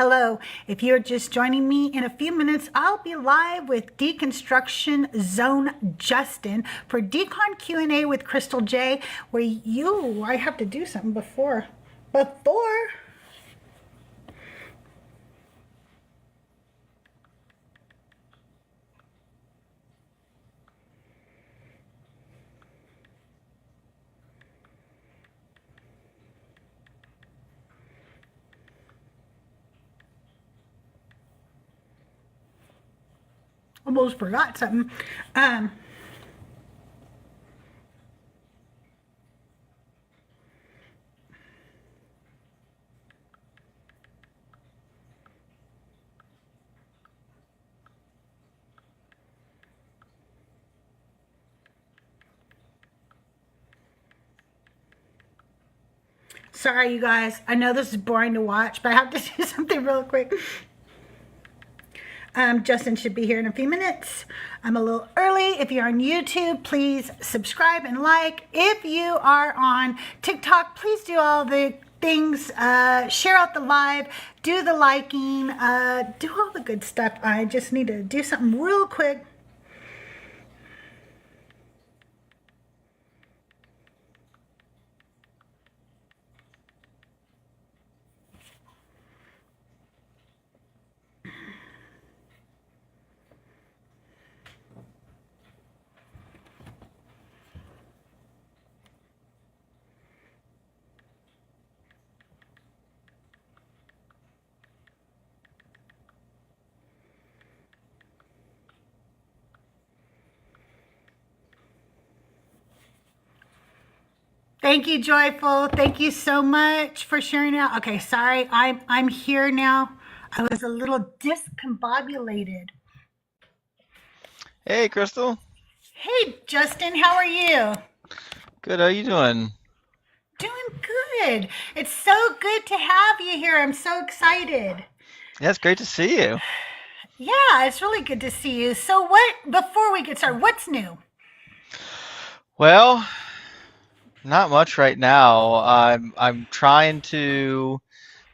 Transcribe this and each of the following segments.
Hello. If you're just joining me in a few minutes, I'll be live with Deconstruction Zone Justin for Decon Q&A with CrystalJae, where I have to do something before. Almost forgot something. Sorry, you guys. I know this is boring to watch, but I have to do something real quick. Justin should be here in a few minutes. I'm a little early. If you're on YouTube, please subscribe and like. If you are on TikTok, please do all the things. Share out the live, do the liking, do all the good stuff. I just need to do something real quick. Thank you, Joyful. Thank you so much for sharing out. Okay, sorry, I'm here now. I was a little discombobulated. Hey, Crystal. Hey, Justin, how are you? Good. How you doing? Doing good. It's so good to have you here. I'm so excited. Yeah, it's great to see you. Yeah, it's really good to see you. So before we get started, what's new? Well, not much right now. I'm trying to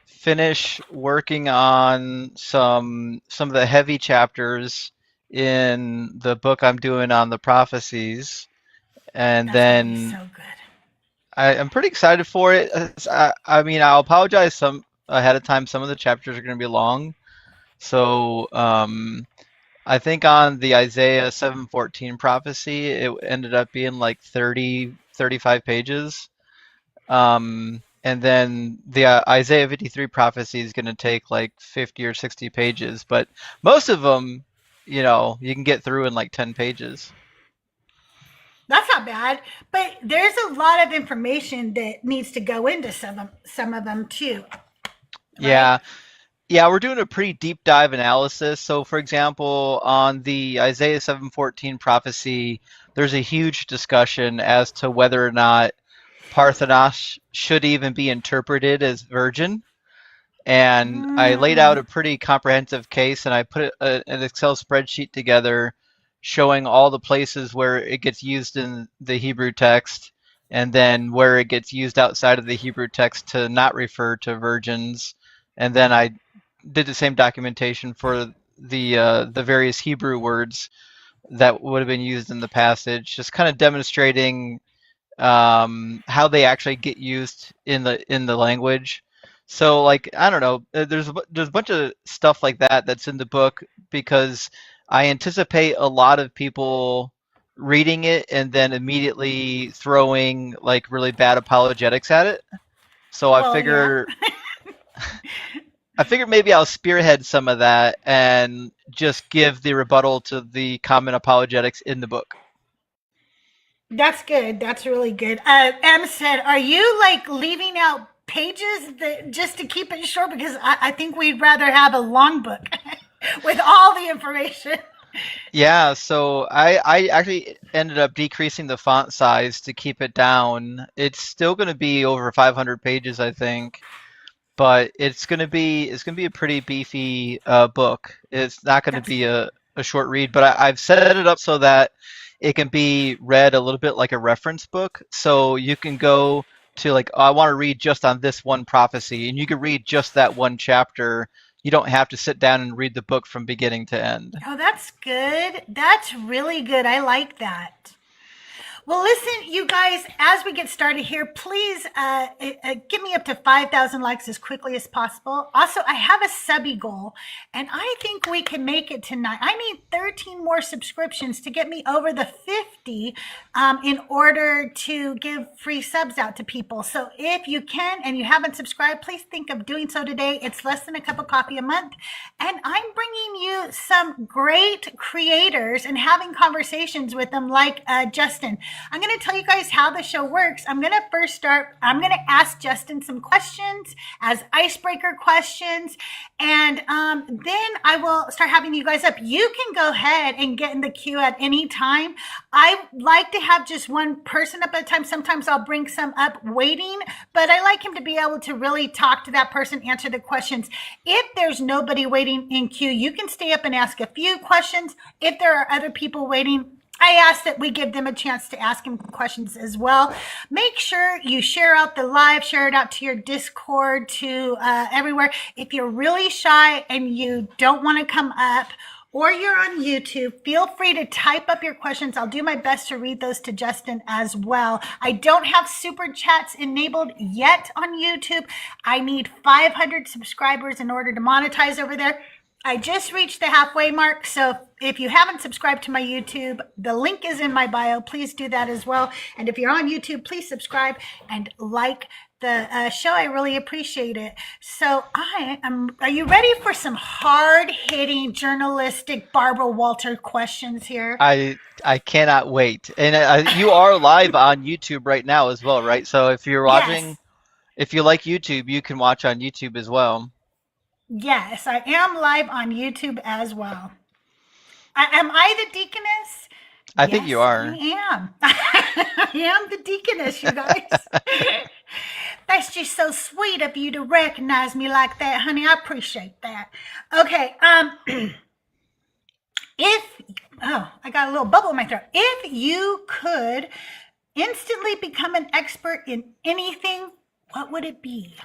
finish working on some of the heavy chapters in the book I'm doing on the prophecies, and That's gonna be then so good. I'm pretty excited for it. I mean, I'll apologize some ahead of time. Some of the chapters are going to be long, so I think on the Isaiah 7:14 prophecy, it ended up being like 30, 35 pages. And then the Isaiah 53 prophecy is going to take like 50 or 60 pages, but most of them, you can get through in like 10 pages. That's not bad, but there's a lot of information that needs to go into some of them too, right? Yeah. Yeah, we're doing a pretty deep dive analysis. So, for example, on the Isaiah 7:14 prophecy, there's a huge discussion as to whether or not Parthenos should even be interpreted as virgin. And I laid out Mm. a pretty comprehensive case, and I put an Excel spreadsheet together showing all the places where it gets used in the Hebrew text, and then where it gets used outside of the Hebrew text to not refer to virgins. And then I did the same documentation for the various Hebrew words that would have been used in the passage, just kind of demonstrating how they actually get used in the language. So like I don't know, there's a bunch of stuff like that that's in the book because I anticipate a lot of people reading it and then immediately throwing like really bad apologetics at it. So Well, yeah. I figured maybe I'll spearhead some of that and just give the rebuttal to the common apologetics in the book. That's good. That's really good. Em said, "Are you like leaving out pages just to keep it short? Because I think we'd rather have a long book with all the information." Yeah, so I actually ended up decreasing the font size to keep it down. It's still going to be over 500 pages, I think, but it's gonna be a pretty beefy book. It's not going to That's be good. a short read, but I've set it up so that it can be read a little bit like a reference book. So you can go to like, oh, I want to read just on this one prophecy, and you can read just that one chapter you don't have to sit down and read the book from beginning to end. Oh, that's good. That's really good. I like that. Well, listen, you guys, as we get started here, please get me up to 5,000 likes as quickly as possible. Also, I have a subby goal, and I think we can make it tonight. I need 13 more subscriptions to get me over the 50 in order to give free subs out to people. So if you can and you haven't subscribed, please think of doing so today. It's less than a cup of coffee a month. And I'm bringing you some great creators and having conversations with them like Justin. I'm going to tell you guys how the show works. I'm going to ask Justin some questions as icebreaker questions. And then I will start having you guys up. You can go ahead and get in the queue at any time. I like to have just one person up at a time. Sometimes I'll bring some up waiting, but I like him to be able to really talk to that person, answer the questions. If there's nobody waiting in queue, you can stay up and ask a few questions. If there are other people waiting, I ask that we give them a chance to ask him questions as well. Make sure you share out the live, share it out to your Discord, to everywhere. If you're really shy and you don't want to come up, or you're on YouTube, feel free to type up your questions. I'll do my best to read those to Justin as well. I don't have super chats enabled yet on YouTube. I need 500 subscribers in order to monetize over there. I just reached the halfway mark, so if you haven't subscribed to my YouTube, the link is in my bio. Please do that as well. And if you're on YouTube, please subscribe and like the show. I really appreciate it. So are you ready for some hard-hitting journalistic Barbara Walter questions here? I cannot wait. And you are live on YouTube right now as well, right? So if you're watching, Yes. if you like YouTube, you can watch on YouTube as well. Yes, I am live on YouTube as well. Am I the deaconess? I think you are. I am. I am the deaconess, you guys. That's just so sweet of you to recognize me like that, honey. I appreciate that. Okay. I got a little bubble in my throat. If you could instantly become an expert in anything, what would it be?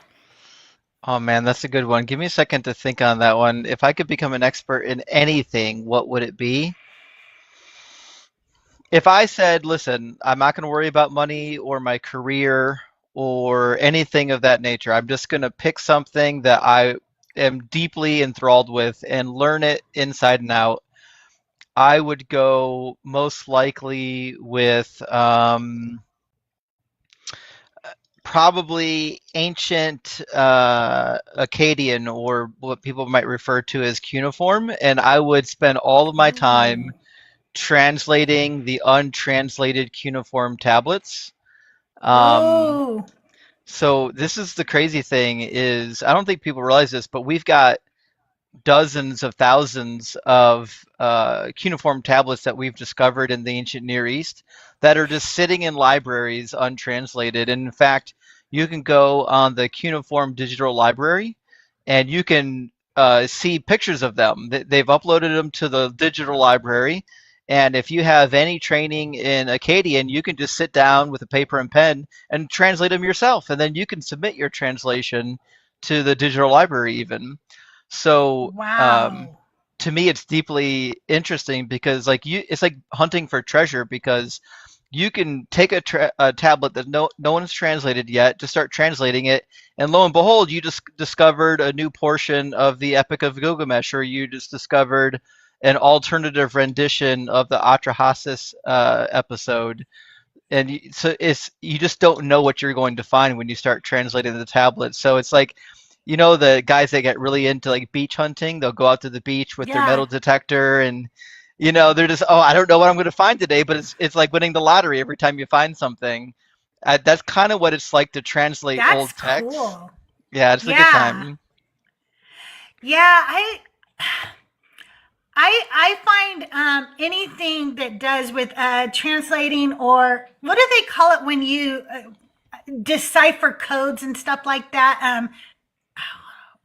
Oh man, that's a good one. Give me a second to think on that one. If I could become an expert in anything, what would it be? If I said, listen, I'm not going to worry about money or my career or anything of that nature. I'm just going to pick something that I am deeply enthralled with and learn it inside and out. I would go most likely with probably ancient Akkadian, or what people might refer to as cuneiform, and I would spend all of my time translating the untranslated cuneiform tablets. Oh. So this is the crazy thing is, I don't think people realize this, but we've got dozens of thousands of cuneiform tablets that we've discovered in the ancient Near East that are just sitting in libraries untranslated. And in fact, you can go on the Cuneiform Digital Library and you can see pictures of them. They've uploaded them to the digital library. And if you have any training in Akkadian, you can just sit down with a paper and pen and translate them yourself. And then you can submit your translation to the digital library even. So Wow. to me, it's deeply interesting because it's like hunting for treasure, because you can take a tablet that no one's translated yet, just start translating it, and lo and behold, you just discovered a new portion of the Epic of Gilgamesh, or you just discovered an alternative rendition of the Atrahasis episode. And you just don't know what you're going to find when you start translating the tablet. So it's like, you know, the guys that get really into like beach hunting, they'll go out to the beach with their metal detector, and you know, they're just, oh, I don't know what I'm going to find today, but it's like winning the lottery every time you find something. That's kind of what it's like to translate old text. Cool. Yeah, it's a good time. Yeah, I find anything that does with translating, or what do they call it when you decipher codes and stuff like that?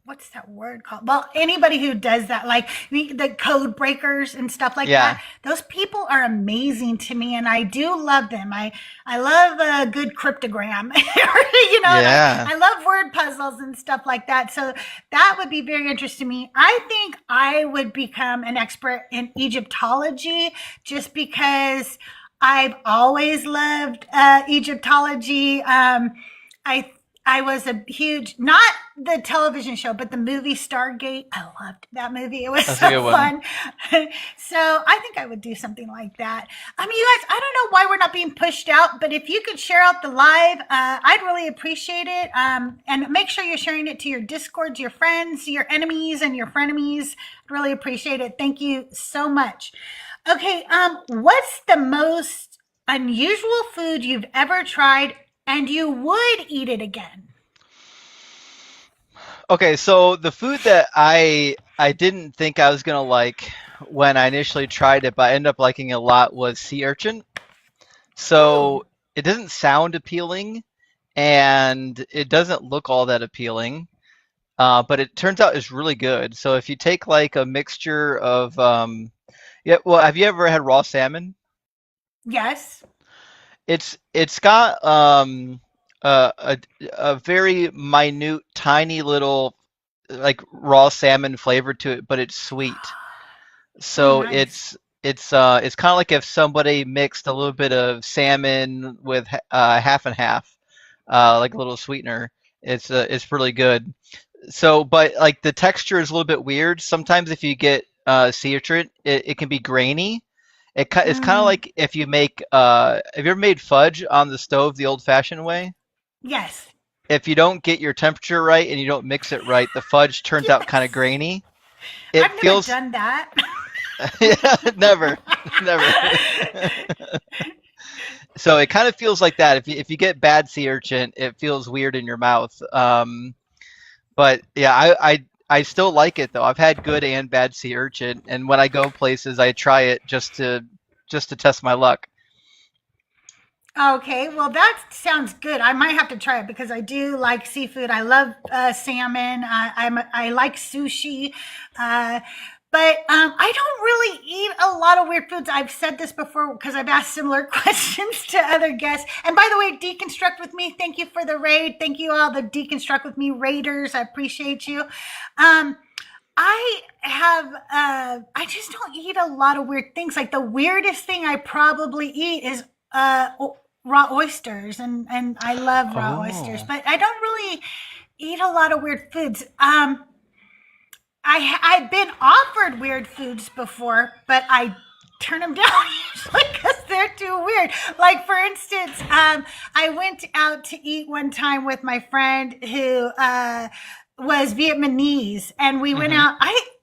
what's that word called? Well, anybody who does that, like the code breakers and stuff like Yeah. that, those people are amazing to me, and I do love them. I love a good cryptogram, you know, and Yeah. I love word puzzles and stuff like that. So that would be very interesting to me. I think I would become an expert in Egyptology just because I've always loved Egyptology. I I was a huge, not the television show, but the movie Stargate. I loved that movie. It was That's a good so one. fun. So I think I would do something like that. I mean, you guys, I don't know why we're not being pushed out, but if you could share out the live, I'd really appreciate it. And make sure you're sharing it to your Discords, your friends, your enemies, and your frenemies. I'd really appreciate it. Thank you so much. Okay, what's the most unusual food you've ever tried and you would eat it again? Okay, so the food that I didn't think I was gonna like when I initially tried it, but I ended up liking it a lot was sea urchin. Ooh, So it doesn't sound appealing, and it doesn't look all that appealing, but it turns out it's really good. So if you take like a mixture of, yeah, well, have you ever had raw salmon? yes. It's got a very minute, tiny little like raw salmon flavor to it, but it's sweet. Oh, So nice. it's kind of like if somebody mixed a little bit of salmon with half and half, like a little sweetener. It's really good. So, but like the texture is a little bit weird. Sometimes if you get sea urchin, it can be grainy. It's kind of Mm, like if you make have you ever made fudge on the stove the old-fashioned way? yes. If you don't get your temperature right and you don't mix it right, the fudge turns out kind of Yes. grainy. I've It never feels done that. yeah, never, never. So it kind of feels like that. If you get bad sea urchin, it feels weird in your mouth. But yeah, I still like it though. I've had good and bad sea urchin, and when I go places, I try it just to test my luck. Okay, well, that sounds good. I might have to try it because I do like seafood. I love salmon. I like sushi. Uh, but I don't really eat a lot of weird foods. I've said this before because I've asked similar questions to other guests. And by the way, Deconstruct with me, thank you for the raid. Thank you all the Deconstruct with me raiders. I appreciate you. Um, I just don't eat a lot of weird things. Like the weirdest thing I probably eat is raw oysters, and I love raw oysters, Oh. but I don't really eat a lot of weird foods. I've been offered weird foods before, but I turn them down usually because they're too weird. Like for instance, I went out to eat one time with my friend who was Vietnamese, and we went Hmm. out.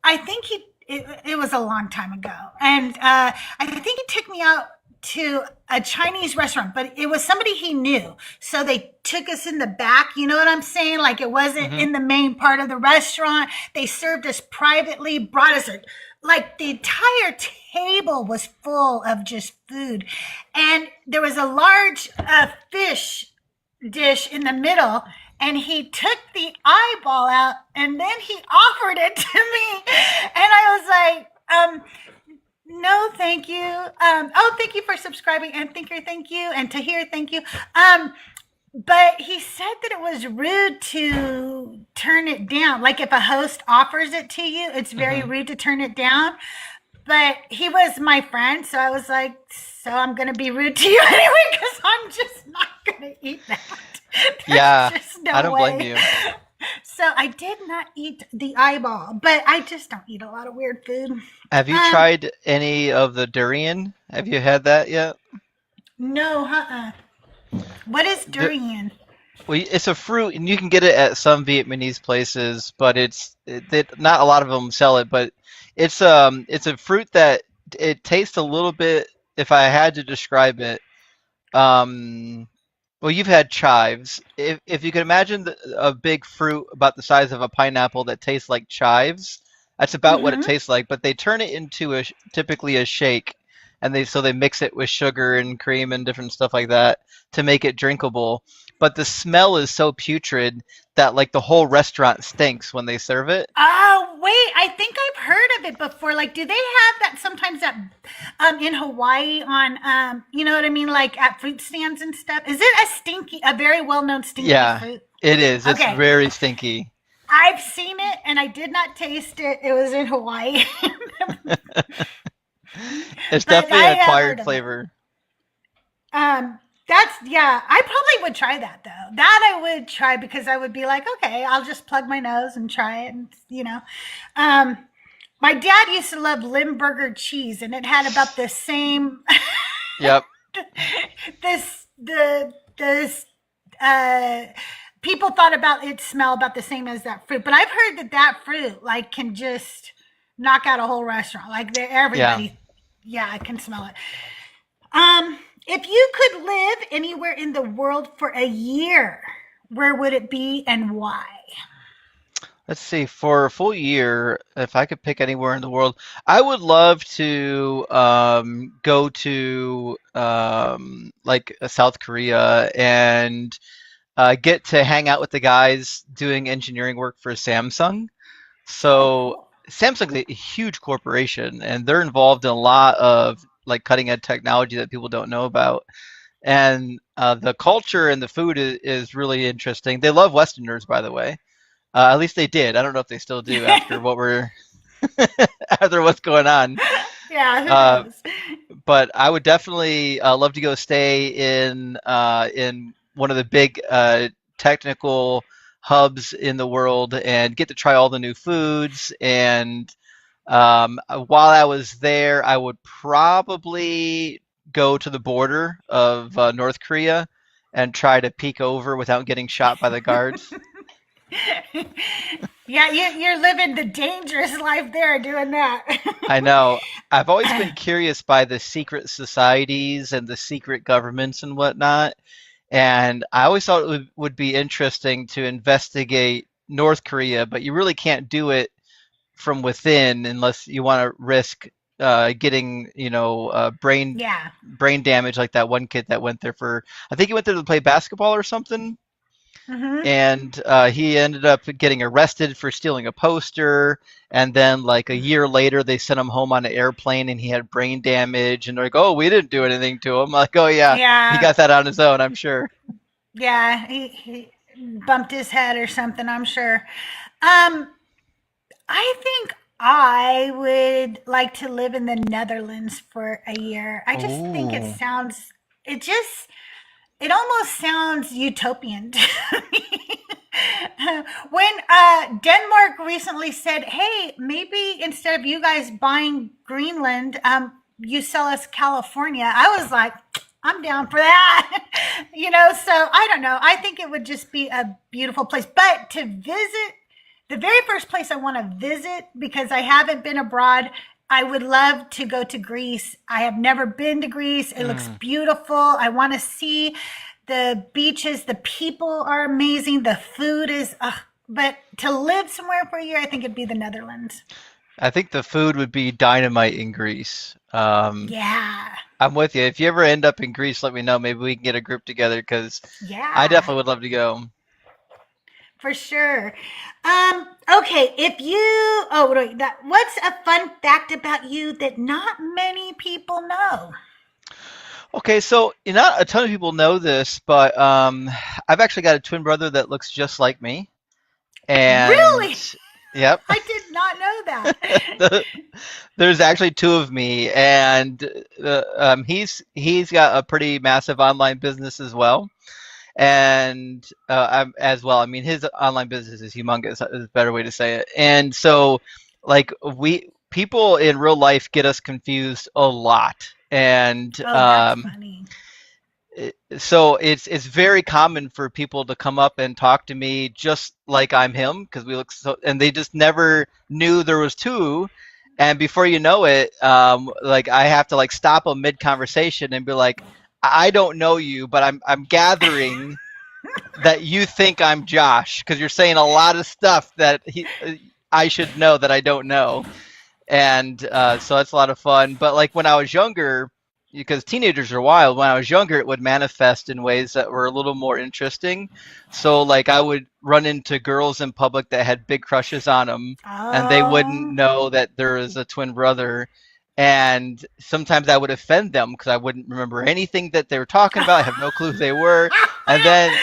I think it was a long time ago, and I think he took me out to a Chinese restaurant, but it was somebody he knew. So they took us in the back. You know what I'm saying? Like it wasn't Hmm. in the main part of the restaurant. They served us privately, brought us like the entire table was full of just food. And there was a large fish dish in the middle, and he took the eyeball out and then he offered it to me. And I was like, no, thank you. Oh, thank you for subscribing, and thank you, and Tahir, thank you. But he said that it was rude to turn it down. Like if a host offers it to you, it's very Hmm. rude to turn it down. But he was my friend, so I was like, so I'm gonna be rude to you anyway because I'm just not gonna eat that. There's Yeah, just I no don't blame way. you. So I did not eat the eyeball, but I just don't eat a lot of weird food. Have you Um, tried any of the durian? Have you had that yet? no, What is Du- durian? Well, it's a fruit, and you can get it at some Vietnamese places, but not a lot of them sell it. But it's a fruit that it tastes a little bit. If I had to describe it, um, well, you've had chives. If you could imagine a big fruit about the size of a pineapple that tastes like chives, that's about what it Mm-hmm. tastes like. But they turn it into typically a shake, and they mix it with sugar and cream and different stuff like that to make it drinkable. But the smell is so putrid that like the whole restaurant stinks when they serve it. Oh, wait, I think I've heard of it before. Like, do they have that sometimes at in Hawaii on you know what I mean, like at fruit stands and stuff? Is it a very well-known stinky Yeah, fruit? it is. It's Okay. very stinky. I've seen it and I did not taste it. It was in Hawaii. It's But definitely I an have acquired heard of it. flavor. That's yeah. I probably would try that though. That I would try because I would be like, okay, I'll just plug my nose and try it, and um, my dad used to love Limburger cheese, and it had about the same. Yep. This people thought about it smell about the same as that fruit, but I've heard that fruit like can just knock out a whole restaurant. Like everybody, yeah, I can smell it. If you could live anywhere in the world for a year, where would it be and why? Let's see. For a full year, if I could pick anywhere in the world, I would love to go to like South Korea and get to hang out with the guys doing engineering work for Samsung. Oh, So cool. Samsung's a huge corporation, and they're involved in a lot of like cutting edge technology that people don't know about. And the culture and the food is really interesting. They love Westerners, by the way. At least they did. I don't know if they still do after what we're after what's going on. Yeah, who Uh, knows? but I would definitely love to go stay in one of the big technical hubs in the world and get to try all the new foods. And while I was there, I would probably go to the border of North Korea and try to peek over without getting shot by the guards. Yeah, you're living the dangerous life there doing that. I know. I've always been curious by the secret societies and the secret governments and whatnot. And I always thought it would be interesting to investigate North Korea, but you really can't do it from within unless you want to risk getting, Yeah. brain damage like that one kid that went there for, I think he went there to play basketball or something. Hmm. And he ended up getting arrested for stealing a poster. And then, like a year later, they sent him home on an airplane, and he had brain damage. And they're like, "Oh, we didn't do anything to him." Like, "Oh yeah, he Yeah. got that on his own, I'm sure." Yeah. He bumped his head or something, I'm sure. Um, I think I would like to live in the Netherlands for a year. I just think Oh. it just, it almost sounds utopian to me. When Denmark recently said, "Hey, maybe instead of you guys buying Greenland, you sell us California," I was like, "I'm down for that." So I don't know. I think it would just be a beautiful place. But to visit, the very first place I want to visit, because I haven't been abroad, I would love to go to Greece. I have never been to Greece. It looks Mm. beautiful. I want to see the beaches. The people are amazing. The food is, but to live somewhere for a year, I think it'd be the Netherlands. I think the food would be dynamite in Greece. Yeah. I'm with you. If you ever end up in Greece, let me know. Maybe we can get a group together because I Yeah, definitely would love to go. for sure. Okay, if you, oh, wait, what's a fun fact about you that not many people know? Okay, so not a ton of people know this, but I've actually got a twin brother that looks just like me. And Really? yep, I did not know that. there's actually two of me, and he's got a pretty massive online business as well. And as well, I mean, his online business is humongous. Is a better way to say it. And so, like we people in real life get us confused a lot, and Oh, that's funny. so it's very common for people to come up and talk to me just like I'm him because we look so, and they just never knew there was two. And before you know it, like I have to like stop them mid conversation and be like, I don't know you, but I'm gathering that you think I'm Josh because you're saying a lot of stuff that I should know that I don't know. And so that's a lot of fun. But like when I was younger, because teenagers are wild, when I was younger, it would manifest in ways that were a little more interesting. So like I would run into girls in public that had big crushes on them, and they wouldn't Oh. know that there was a twin brother. And sometimes I would offend them because I wouldn't remember anything that they were talking about. I have no clue who they were. And then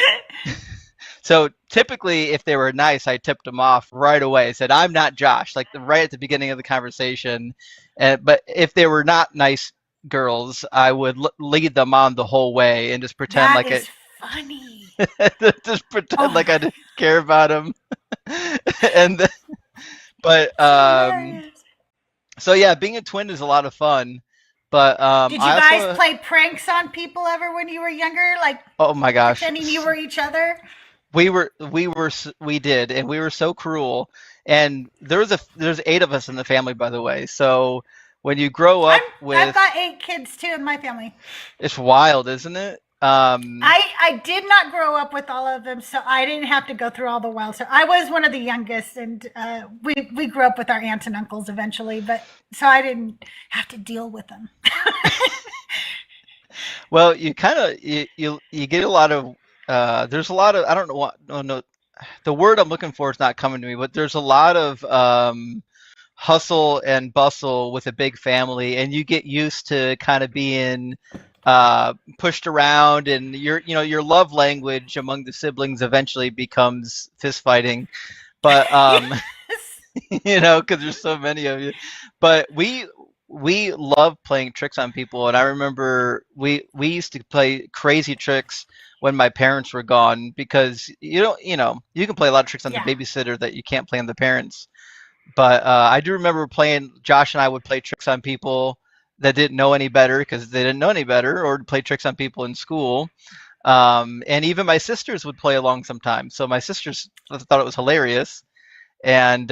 so typically, if they were nice, I tipped them off right away. I said, "I'm not Josh," like right at the beginning of the conversation. But if they were not nice girls, I would lead them on the whole way and just pretend That like is funny. just pretend Oh, like I didn't care about them. and th- but it's hilarious. so yeah, being a twin is a lot of fun. But Did you I guys also, play pranks on people ever when you were younger? Like oh my gosh, pretending you were each other? we did, and we were so cruel. And there's 8 of us in the family, by the way. So when you grow I'm up I've with, got 8 kids too in my family. it's wild, isn't it? I did not grow up with all of them, so I didn't have to go through all the wild. So I was one of the youngest, and we grew up with our aunts and uncles eventually, but so I didn't have to deal with them. Well, you kind of you get a lot of there's a lot of, I don't know what, no, the word I'm looking for is not coming to me, but there's a lot of hustle and bustle with a big family, and you get used to kind of being pushed around, and your love language among the siblings eventually becomes fist fighting. But Yes. because there's so many of you. But we love playing tricks on people, and I remember we used to play crazy tricks when my parents were gone, because you can play a lot of tricks on the Yeah. babysitter that you can't play on the parents. But I do remember playing. Josh and I would play tricks on people that didn't know any better because they didn't know any better, or play tricks on people in school. And even my sisters would play along sometimes. So my sisters thought it was hilarious. And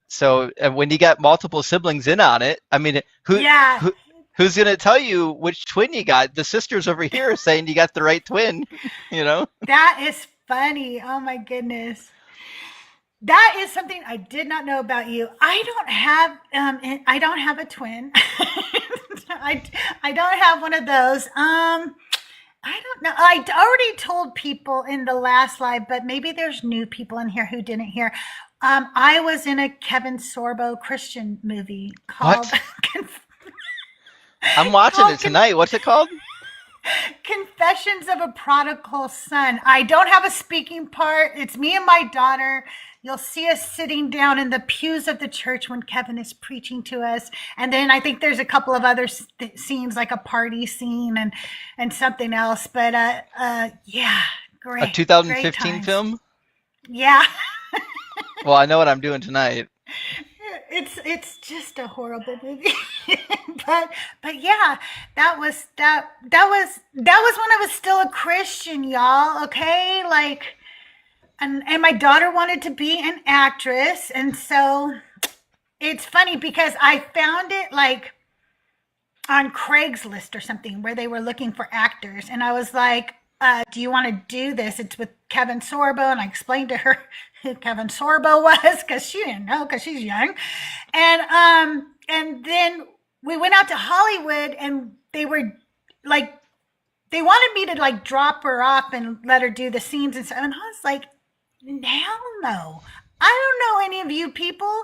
so when you got multiple siblings in on it, I mean, Yeah. who who's gonna tell you which twin you got? The sisters over here are saying you got the right twin, you know? That is funny. Oh my goodness. That is something I did not know about you. I don't have a twin. I don't have one of those. I don't know. I already told people in the last live, but maybe there's new people in here who didn't hear. I was in a Kevin Sorbo Christian movie called What? I'm watching called it tonight. What's it called? Confessions of a Prodigal Son. I don't have a speaking part. It's me and my daughter. You'll see us sitting down in the pews of the church when Kevin is preaching to us. And then I think there's a couple of other scenes, like a party scene and something else. But yeah, A great 2015 times. film? Yeah. Well, I know what I'm doing tonight. It's just a horrible movie. but yeah, that was when I was still a Christian, y'all. Okay, like, and my daughter wanted to be an actress, and so it's funny because I found it like on Craigslist or something where they were looking for actors, and I was like, do you want to do this? It's with Kevin Sorbo, and I explained to her who Kevin Sorbo was because she didn't know because she's young, and then we went out to Hollywood, and they were like, they wanted me to like drop her off and let her do the scenes and stuff, and I was like, hell no. I don't know any of you people.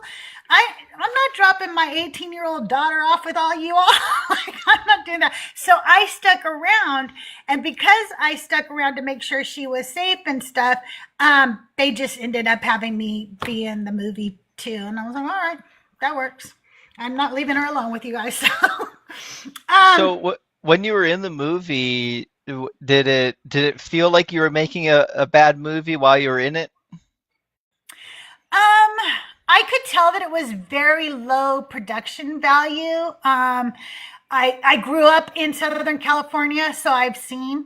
I'm not dropping my 18-year-old daughter off with all you all. Like, I'm not doing that. So I stuck around, and because I stuck around to make sure she was safe and stuff, they just ended up having me be in the movie too. And I was like, all right, that works. I'm not leaving her alone with you guys. So, um, So when you were in the movie, did it feel like you were making a bad movie while you were in it? I could tell that it was very low production value. I grew up in Southern California, so I've seen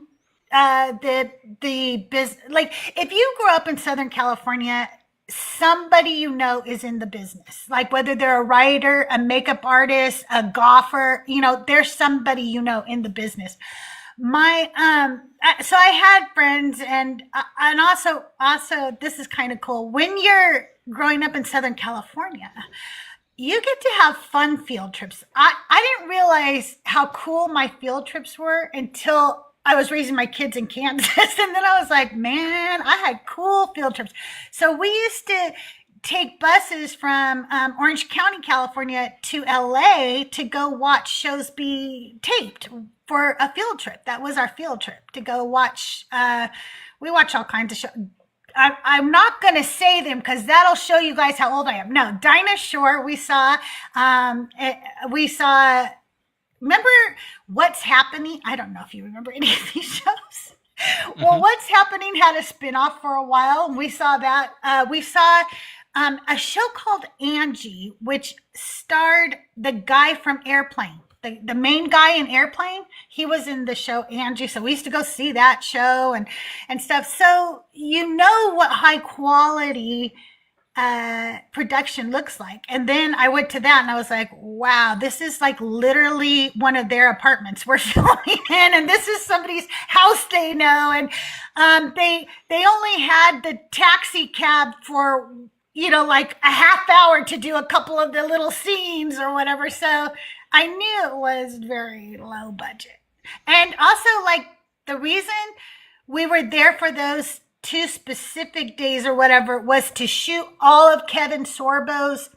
the business. Like, if you grew up in Southern California, somebody you know is in the business. Like, whether they're a writer, a makeup artist, a golfer, there's somebody in the business. My so I had friends, and also this is kind of cool when you're growing up in Southern California. you get to have fun field trips. I didn't realize how cool my field trips were until I was raising my kids in Kansas. And then I was like, man, I had cool field trips. So we used to take buses from Orange County, California to LA to go watch shows be taped for a field trip. That was our field trip to go watch. We watch all kinds of shows. I'm not going to say them because that'll show you guys how old I am. No, Dinah Shore, we saw, remember What's Happening? I don't know if you remember any of these shows. Well, What's Happening had a spinoff for a while, and we saw that. We saw a show called Angie, which starred the guy from Airplane. The main guy in Airplane, he was in the show Angie. So we used to go see that show and stuff. So you know what high quality production looks like. And then I went to that and I was like, wow, this is like literally one of their apartments we're filming in, and this is somebody's house they know. And they only had the taxi cab for, you know, like a half hour to do a couple of the little scenes or whatever. So I knew it was very low budget. And also, like, the reason we were there for those 2 specific days or whatever was to shoot all of Kevin Sorbo's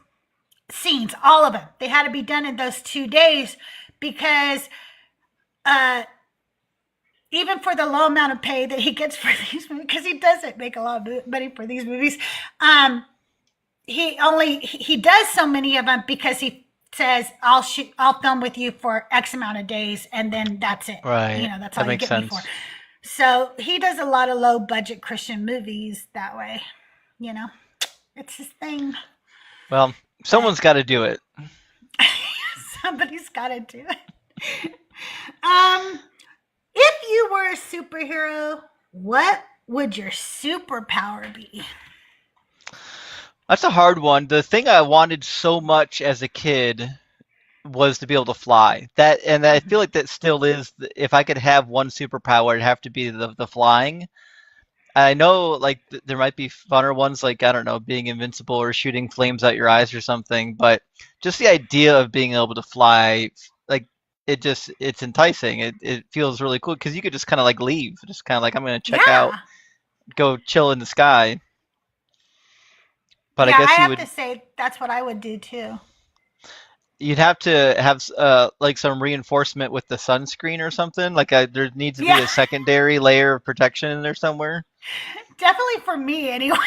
scenes, all of them. They had to be done in those 2 days because even for the low amount of pay that he gets for these movies, because he doesn't make a lot of money for these movies, he does so many of them because he says, I'll film with you for X amount of days, and then that's it. Right. You know, that's That all you makes get me sense. for. So he does a lot of low budget Christian movies that way. You know, it's his thing. Well, someone's got to do it. Somebody's got to do it. If you were a superhero, what would your superpower be? That's a hard one. The thing I wanted so much as a kid was to be able to fly. And I feel like that still is. If I could have one superpower, it'd have to be the flying. I know, like, there might be funner ones, like, I don't know, being invincible or shooting flames out your eyes or something. But just the idea of being able to fly, like, it's enticing. It feels really cool because you could just kind of like leave, just kind of like, I'm gonna check out, go chill in the sky. But Yeah, I guess I you have would. to say that's what I would do too. You'd have to have like some reinforcement with the sunscreen or something. Like there needs to be Yeah, a secondary layer of protection in there somewhere. definitely for me anyway.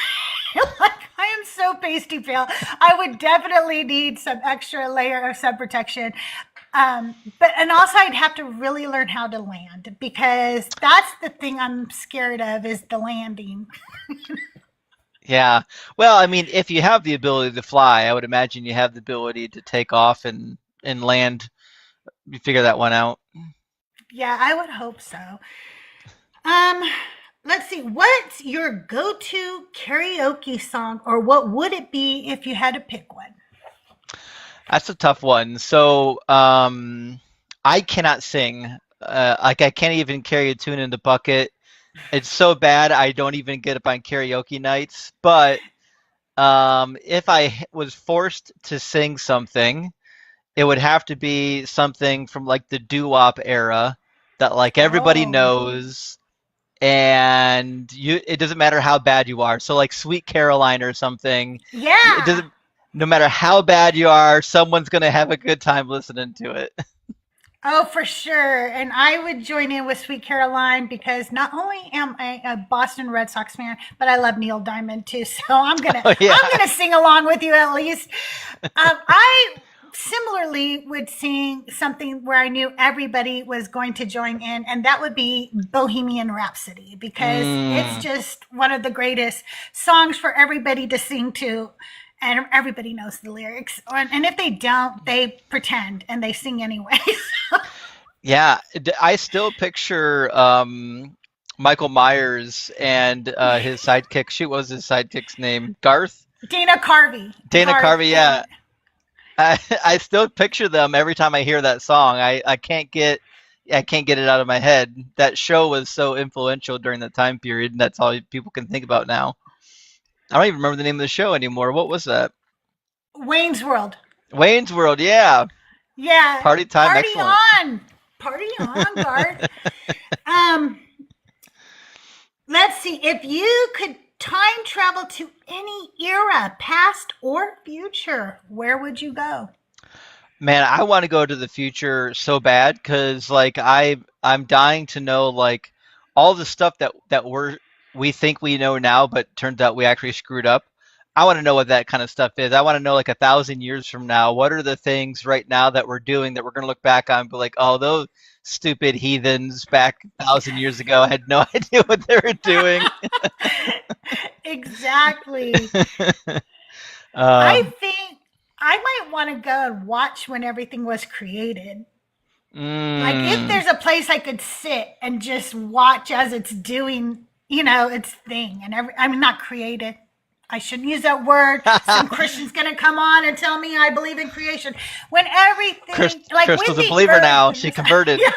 Like, I am so pasty pale. I would definitely need some extra layer of sun protection. And also I'd have to really learn how to land, because that's the thing I'm scared of, is the landing. Yeah. Well, I mean, if you have the ability to fly, I would imagine you have the ability to take off and land. You figure that one out. Yeah, I would hope so. Um, let's see. What's your go-to karaoke song, or what would it be if you had to pick one? That's a tough one. So, I cannot sing. Like I can't even carry a tune in the bucket. It's so bad I don't even get up on karaoke nights. But if I was forced to sing something, it would have to be something from like the doo-wop era that like everybody Oh, knows, and it doesn't matter how bad you are. So like Sweet Caroline or something. It yeah. doesn't. No matter how bad you are, someone's gonna have a good time listening to it. Oh, for sure. And I would join in with Sweet Caroline, because not only am I a Boston Red Sox fan, but I love Neil Diamond too. So I'm gonna Oh yeah. I'm gonna sing along with you at least. I similarly would sing something where I knew everybody was going to join in, and that would be Bohemian Rhapsody, because it's Mm. just one of the greatest songs for everybody to sing to. And everybody knows the lyrics. And if they don't, they pretend and they sing anyway. Yeah, I still picture Michael Myers and his sidekick. Shoot, what was his sidekick's name? Garth? Dana Carvey. Dana Garth. Carvey, yeah. I still picture them every time I hear that song. I can't get it out of my head. That show was so influential during that time period, and that's all people can think about now. I don't even remember the name of the show anymore. What was that? Wayne's World. Wayne's World, yeah. Yeah, Party time, party excellent. on. Party on, Garth. Um, let's see. If you could time travel to any era, past or future, where would you go? Man, I want to go to the future so bad because like I'm dying to know like all the stuff that we think we know now, but turns out we actually screwed up. I want to know what that kind of stuff is. I want to know like 1,000 years from now, what are the things right now that we're doing that we're gonna look back on and be like, oh, those stupid heathens back 1,000 years ago had no idea what they were doing. Exactly. I um, think I might want to go and watch when everything was created. Like if mm. there's a place I could sit and just watch as it's doing, its thing, and I mean, not created. I shouldn't use that word. Some Christian's gonna come on and tell me I believe in creation when everything, like when Crystal's a the believer now. earth She is, converted. yeah,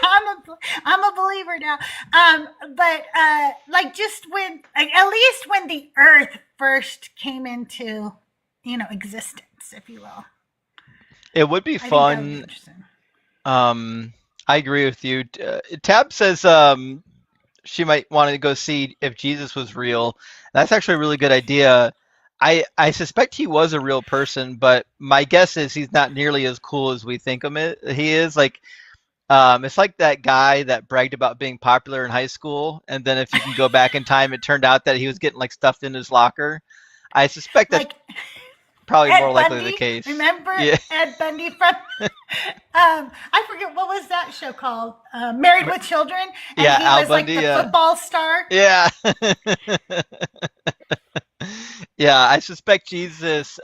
I'm a believer now. But like just when, like at least when the earth first came into, existence, if you will. It would be I think that would be fun. interesting. I agree with you. Tab says she might want to go see if Jesus was real. That's actually a really good idea. I suspect he was a real person, but my guess is he's not nearly as cool as we think he is. Like, it's like that guy that bragged about being popular in high school, and then if you can go back in time, it turned out that he was getting like stuffed in his locker. I suspect that's Like probably more Ed likely the Bundy. case. Remember Yeah, Ed Bundy from I forget what was that show called? Married with Children, and yeah, he Al was like Bundy. the football star. Yeah. Yeah, I suspect Jesus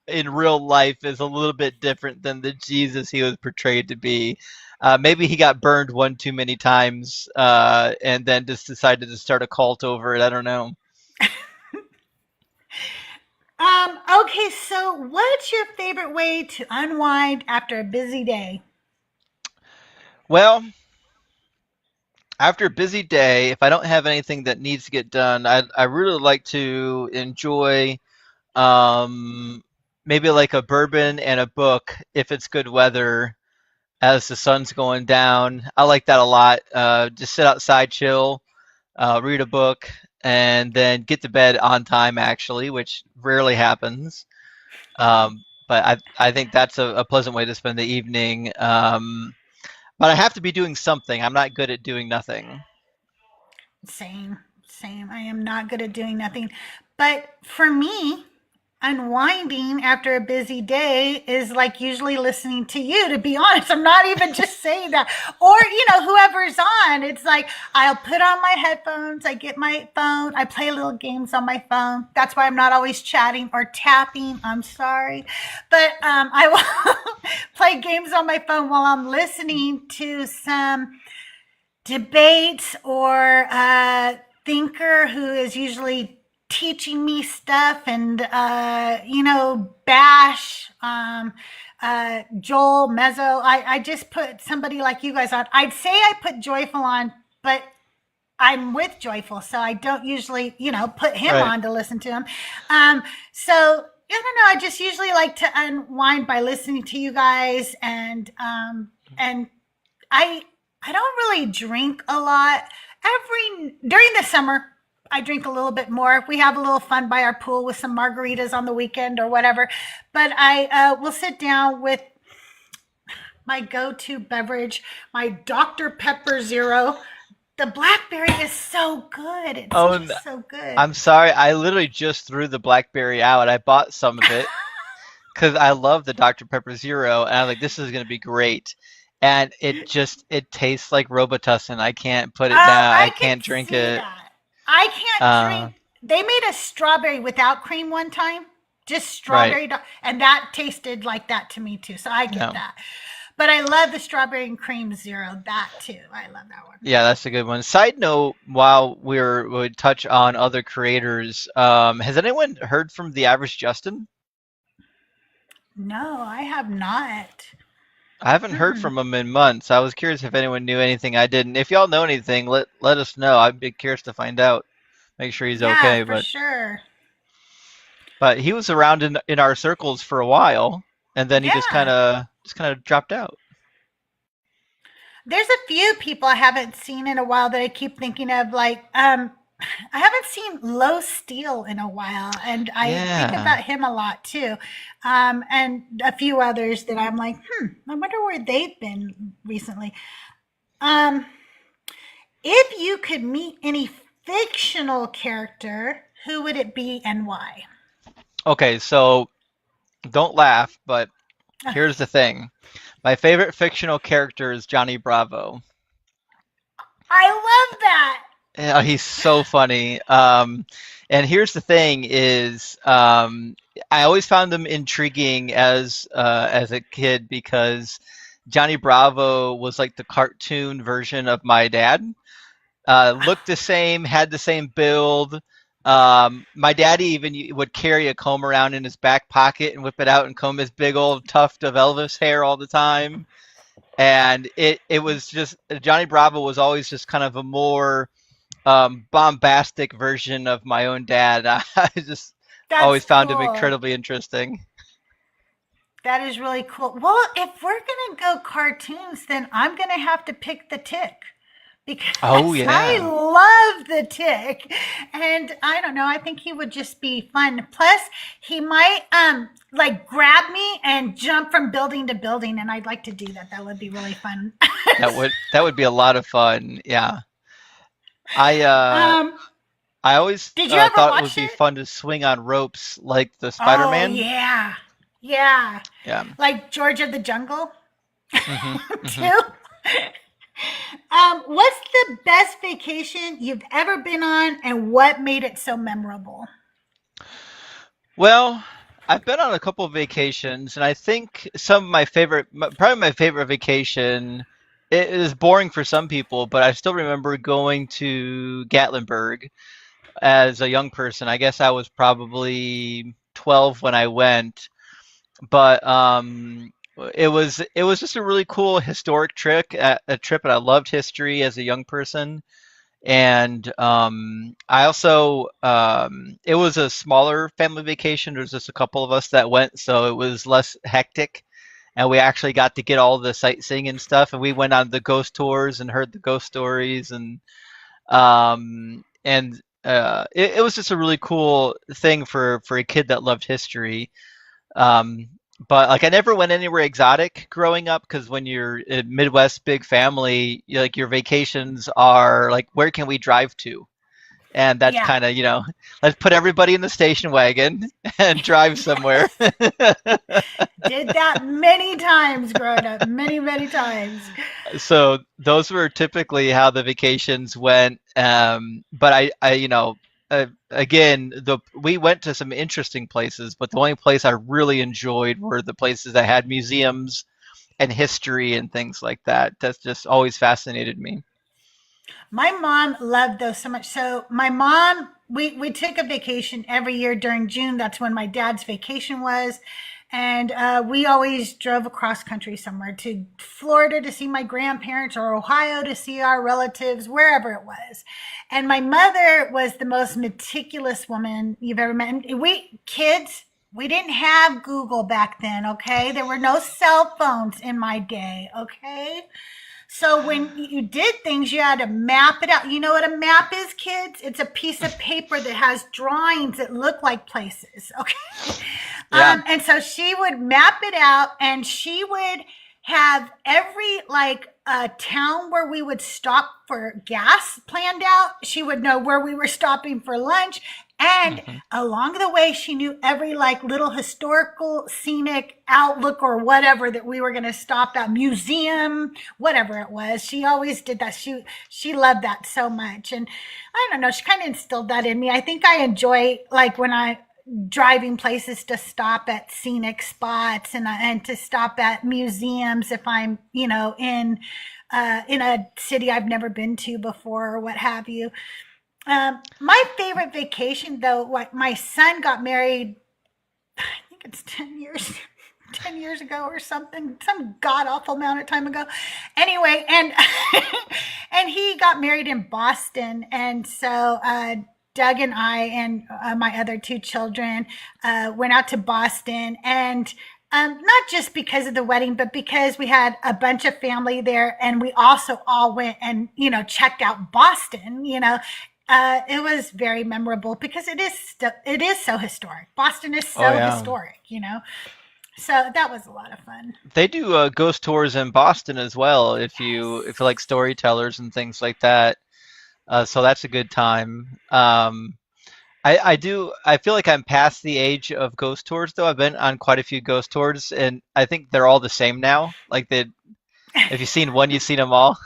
in real life is a little bit different than the Jesus he was portrayed to be. Maybe he got burned one too many times and then just decided to start a cult over it. I don't know. Okay, so what's your favorite way to unwind after a busy day? Well, after a busy day, if I don't have anything that needs to get done, I really like to enjoy um, maybe like a bourbon and a book if it's good weather as the sun's going down. I like that a lot. Just sit outside, chill, read a book, and then get to bed on time, actually, which rarely happens. But I think that's a pleasant way to spend the evening. But I have to be doing something. I'm not good at doing nothing. Same, same. I am not good at doing nothing. But for me, unwinding after a busy day is like usually listening to you, to be honest. I'm not even just saying that. Or, whoever's on. It's like I'll put on my headphones, I get my phone, I play little games on my phone. That's why I'm not always chatting or tapping. I'm sorry. But I will play games on my phone while I'm listening to some debates or thinker who is usually teaching me stuff and bash Joel Mezzo. I just put somebody like you guys on. I'd say I put Joyful on, but I'm with Joyful, so I don't usually put him Right. on to listen to him. So I don't know, I just usually like to unwind by listening to you guys, and I I don't really drink a lot. During the summer, I drink a little bit more. We have a little fun by our pool with some margaritas on the weekend or whatever. But I will sit down with my go-to beverage, my Dr. Pepper Zero. The blackberry is so good. It's Oh, just so good. I'm sorry. I literally just threw the BlackBerry out. I bought some of it because I love the Dr. Pepper Zero, and I'm like, this is going to be great. And it tastes like Robitussin. I can't put it down. I I can't could drink see it. that. I can't Uh, drink. They made a strawberry without cream one time, just right. strawberry, and that tasted like that to me too. So I get No. that. But I love the strawberry and cream zero. That too. I love that one. Yeah, that's a good one. Side note, while we touch on other creators, has anyone heard from the average Justin? No, I have not. I haven't heard Mm-mm. from him in months. I was curious if anyone knew anything I didn't. If y'all know anything, let us know. I'd be curious to find out. Make sure he's Yeah, okay. for But sure. he was around in our circles for a while. and then he Yeah. just kind of dropped out. There's a few people I haven't seen in a while that I keep thinking of, like, I haven't seen Low Steel in a while, and I think Yeah. about him a lot too. And a few others that I'm like, I wonder where they've been recently. Um, if you could meet any fictional character, who would it be and why? Okay, so don't laugh, but here's the thing. My favorite fictional character is Johnny Bravo. I love that. Yeah, he's so funny. And here's the thing is, I always found him intriguing as a kid because Johnny Bravo was like the cartoon version of my dad. Looked the same, had the same build. My daddy even would carry a comb around in his back pocket and whip it out and comb his big old tuft of Elvis hair all the time. And it was just Johnny Bravo was always just kind of a more bombastic version of my own dad. I just That's always found him cool. incredibly interesting. That is really cool. Well, if we're going to go cartoons, then I'm going to have to pick the Tick Oh because I yeah, love the Tick. And I don't know, I think he would just be fun. Plus, he might like grab me and jump from building to building, and I'd like to do that. That would be really fun. that would be a lot of fun. Yeah, I uh, um, I always did you ever thought it would watch be it? fun to swing on ropes like the Oh, Spider-Man. yeah. Yeah. Yeah. Like George of the Jungle, hmm hmm too. What's the best vacation you've ever been on, and what made it so memorable? Well, I've been on a couple of vacations, and I think some of my favorite, probably my favorite vacation, it is boring for some people, but I still remember going to Gatlinburg as a young person. I guess I was probably 12 when I went, but it was just a really cool historic trip, and I loved history as a young person. And I also it was a smaller family vacation. There was just a couple of us that went, so it was less hectic. And we actually got to get all the sightseeing and stuff. And we went on the ghost tours and heard the ghost stories, and it was just a really cool thing for a kid that loved history. Um, but like I never went anywhere exotic growing up because when you're a Midwest big family, like your vacations are like where can we drive to? And that's Yeah, kind of, let's put everybody in the station wagon and drive somewhere. did that many times growing up, many, many times. So those were typically how the vacations went. But again, we went to some interesting places, but the only place I really enjoyed were the places that had museums and history and things like that. That's just always fascinated me. My mom loved those so much. So my mom, we took a vacation every year during June. That's when my dad's vacation was. And we always drove across country somewhere to Florida to see my grandparents or Ohio to see our relatives, wherever it was. And my mother was the most meticulous woman you've ever met. And we kids, we didn't have Google back then, okay? There were no cell phones in my day, okay? So when you did things, you had to map it out. You know what a map is, kids? It's a piece of paper that has drawings that look like places. Okay. Yeah. And so she would map it out, and she would have every like town where we would stop for gas planned out. She would know where we were stopping for lunch. And hmm along the way, she knew every like little historical, scenic outlook or whatever that we were going to stop at, museum, whatever it was. She always did that. She loved that so much, and I don't know. She kind of instilled that in me. I think I enjoy like when I driving places to stop at scenic spots and to stop at museums if I'm in a city I've never been to before or what have you. My favorite vacation, though, like my son got married, I think it's 10 years. 10 years ago or something, some god awful amount of time ago. Anyway, and and he got married in Boston. And so Doug and I and my other two children went out to Boston. And Not just because of the wedding, but because we had a bunch of family there, and we also all went and checked out Boston. It was very memorable because it is so historic. Boston is so historic. So that was a lot of fun. They do ghost tours in Boston as well. If you like storytellers and things like that, so that's a good time. I feel like I'm past the age of ghost tours though. I've been on quite a few ghost tours, and I think they're all the same now. Like if you've seen one, you've seen them all.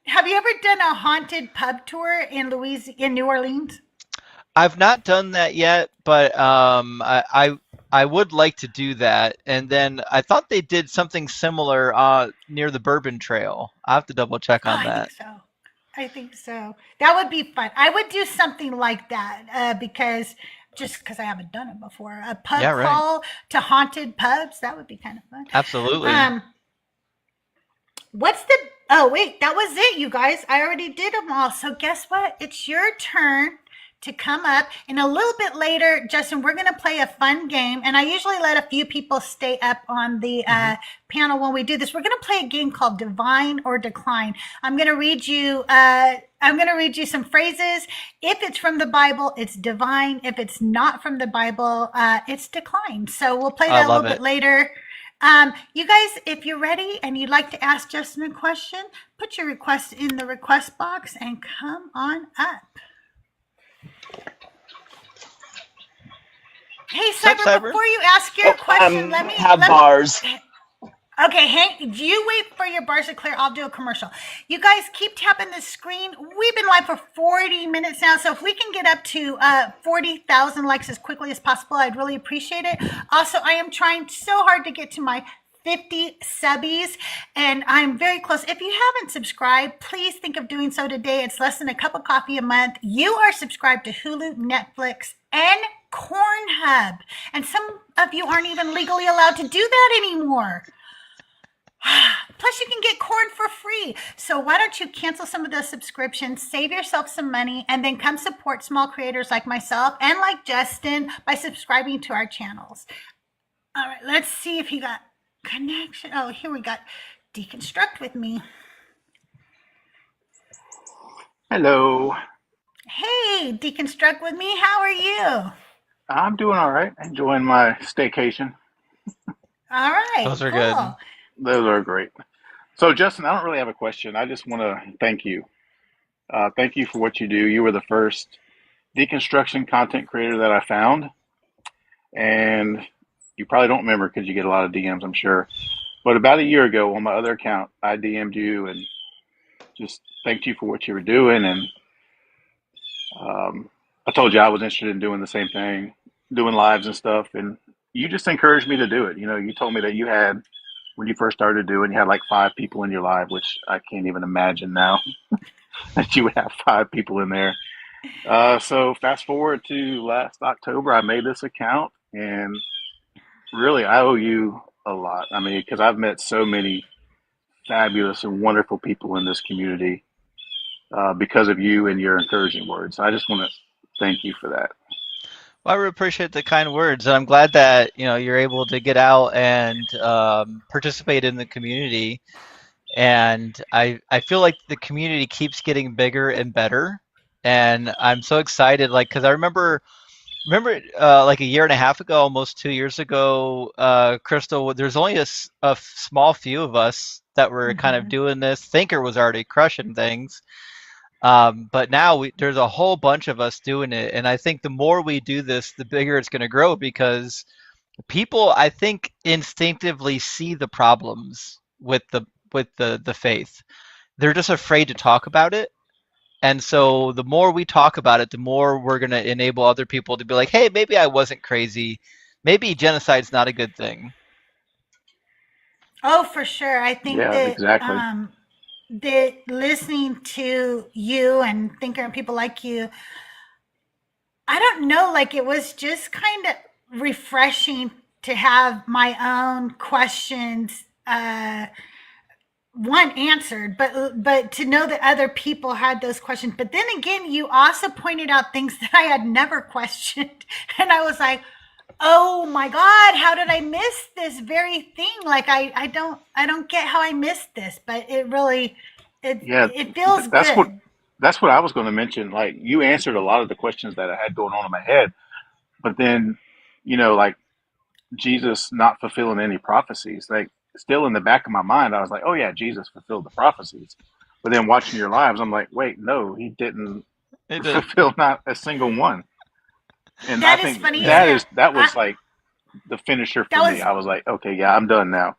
Have you ever done a haunted pub tour in New Orleans? I've not done that yet, but I would like to do that. And then I thought they did something similar near the Bourbon Trail. I have to double check on that. I think so. That would be fun. I would do something like that because I haven't done it before. A pub crawl to haunted pubs. That would be kind of fun. Absolutely. Oh, wait, that was it, you guys. I already did them all. So guess what? It's your turn to come up. And a little bit later, Justin, we're going to play a fun game. And I usually let a few people stay up on the panel when we do this. We're going to play a game called Divine or Decline. I'm going to read you some phrases. If it's from the Bible, it's divine. If it's not from the Bible, it's decline. So we'll play that a little bit later. You guys, if you're ready and you'd like to ask Justin a question, put your request in the request box and come on up. Hey, Cyber, before you ask your question, let me have bars. Okay, Hank, you wait for your bars to clear. I'll do a commercial. You guys keep tapping the screen. We've been live for 40 minutes now, so if we can get up to 40,000 likes as quickly as possible, I'd really appreciate it. Also, I am trying so hard to get to my 50 subbies, and I'm very close. If you haven't subscribed, please think of doing so today. It's less than a cup of coffee a month. You are subscribed to Hulu, Netflix, and Cornhub, and some of you aren't even legally allowed to do that anymore. Plus, you can get corn for free. So why don't you cancel some of those subscriptions, save yourself some money, and then come support small creators like myself and like Justin by subscribing to our channels. All right, let's see if you got connection. Oh, here we got Deconstruct with me. Hello. Hey, Deconstruct with me. How are you? I'm doing all right. Enjoying my staycation. All right. Those are good. Those are great. So, Justin, I don't really have a question. I just want to thank you. Thank you for what you do. You were the first deconstruction content creator that I found. And you probably don't remember because you get a lot of DMs, I'm sure. But about a year ago on my other account, I DM'd you and just thanked you for what you were doing. And I told you I was interested in doing the same thing, doing lives and stuff. And you just encouraged me to do it. You know, you told me that you had, when you first started doing, you had like 5 people in your live, which I can't even imagine now that you would have 5 people in there. So fast forward to last October, I made this account, and really I owe you a lot. I mean, because I've met so many fabulous and wonderful people in this community because of you and your encouraging words. I just want to thank you for that. Well, I really appreciate the kind words, and I'm glad that you're able to get out and participate in the community. And I feel like the community keeps getting bigger and better, and I'm so excited. Like, because I remember like a year and a half ago, almost 2 years ago, Crystal, there's only a small few of us that were kind of doing this. Thinker was already crushing things. But now there's a whole bunch of us doing it, and I think the more we do this, the bigger it's going to grow, because people, I think, instinctively see the problems with the faith. They're just afraid to talk about it, and so the more we talk about it, the more we're going to enable other people to be like, hey, maybe I wasn't crazy. Maybe genocide's not a good thing. Oh, for sure. I think that exactly. That listening to you and Thinker and people like you, I don't know, like it was just kind of refreshing to have my own questions one answered, but to know that other people had those questions. But then again, you also pointed out things that I had never questioned, and I was like, Oh my God, how did I miss this very thing? Like I don't get how I missed this, but it really Yeah, it feels that's what good. I was going to mention. Like you answered a lot of the questions that I had going on in my head, but then, like Jesus not fulfilling any prophecies, like still in the back of my mind, I was like, oh yeah, Jesus fulfilled the prophecies. But then watching your lives, I'm like, wait, no, he didn't It did. fulfill not a single one. And I That is think funny as Yeah. hell. that was like the finisher That for me. was I was like, okay, yeah, I'm done now.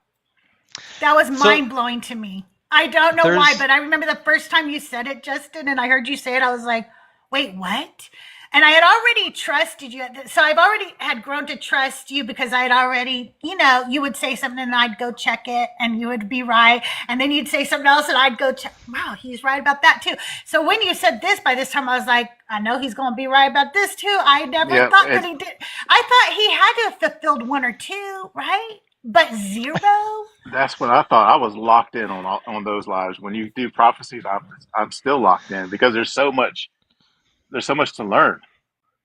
that was So mind blowing to me. I don't know why, there's but I remember the first time you said it, Justin, and I heard you say it. I was like, "Wait, what?" And I had already trusted you, so I've already had grown to trust you because I had already, you would say something and I'd go check it, and you would be right, and then you'd say something else and I'd go check. Wow, he's right about that too. So when you said this, by this time I was like, I know he's going to be right about this too. I never Yeah, thought that he did. I thought he had to have fulfilled one or two, right? But zero. that's what I thought. I was locked in on those lives. When you do prophecies, I'm still locked in because there's so much to learn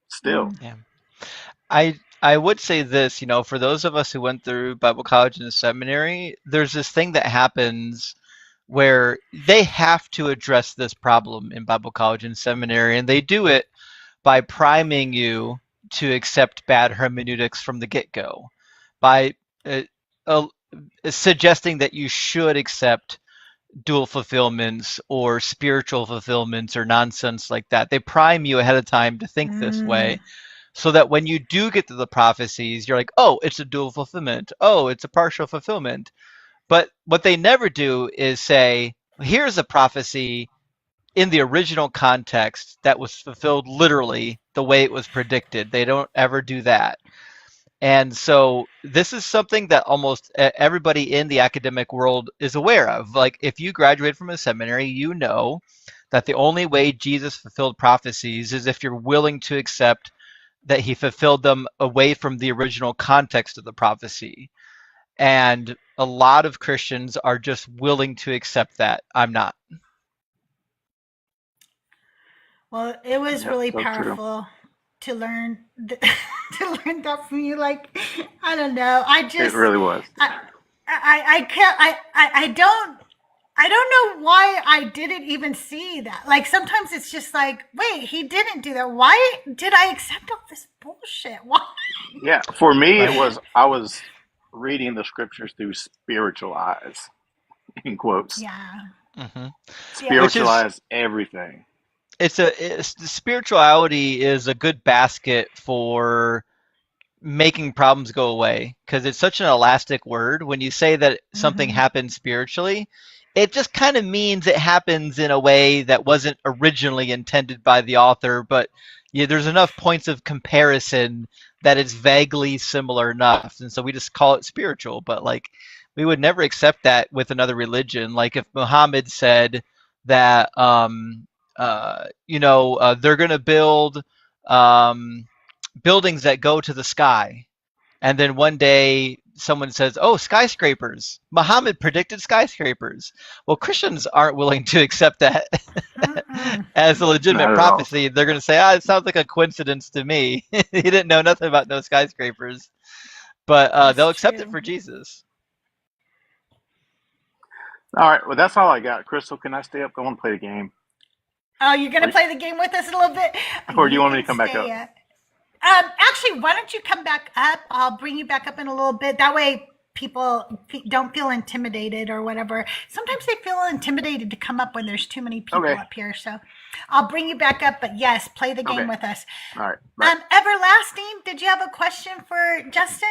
still. Mm. yeah. I would say this, for those of us who went through Bible college and seminary, there's this thing that happens where they have to address this problem in Bible college and seminary, and they do it by priming you to accept bad hermeneutics from the get-go, by uh, uh, suggesting that you should accept dual fulfillments or spiritual fulfillments or nonsense like that. They prime you ahead of time to think this Mm. way so that when you do get to the prophecies, you're like, oh, it's a dual fulfillment. Oh, it's a partial fulfillment. But what they never do is say, here's a prophecy in the original context that was fulfilled literally the way it was predicted. They don't ever do that. And so this is something that almost everybody in the academic world is aware of. Like if you graduate from a seminary, you know that the only way Jesus fulfilled prophecies is if you're willing to accept that he fulfilled them away from the original context of the prophecy. And a lot of Christians are just willing to accept that. I'm not. Well, it was Yep, really so true. powerful to learn to learn that from you. Like, I don't know. It really was. I can't. I don't know why I didn't even see that. Like sometimes it's just like, wait, he didn't do that. Why did I accept all this bullshit? Why? Yeah, for me, it Right. was I was reading the scriptures through spiritual eyes, in quotes. Yeah, hmm yeah. Which is Spiritualize everything. spirituality is a good basket for making problems go away because it's such an elastic word. When you say that something Mm-hmm. happens spiritually, it just kind of means it happens in a way that wasn't originally intended by the author, but yeah, there's enough points of comparison that it's vaguely similar enough. And so we just call it spiritual, but like we would never accept that with another religion. Like if Muhammad said that they're going to build um, buildings that go to the sky. And then one day someone says, oh, skyscrapers. Muhammad predicted skyscrapers. Well, Christians aren't willing to accept that Mm-mm. as a legitimate Not at all. prophecy. They're going to say, ah, it sounds like a coincidence to me. He didn't know nothing about no skyscrapers. But That's they'll accept it true. for Jesus. All right, well, that's all I got. Crystal, can I stay up? I want to play the game. Oh, you're gonna Or, play the game with us a little bit. or do you You want me can to come back up? stay. Actually, why don't you come back up? I'll bring you back up in a little bit. That way, people don't feel intimidated or whatever. Sometimes they feel intimidated to come up when there's too many people Okay. up here. So, I'll bring you back up. But yes, play the game Okay. with us. All right. Bye. Everlasting, did you have a question for Justin?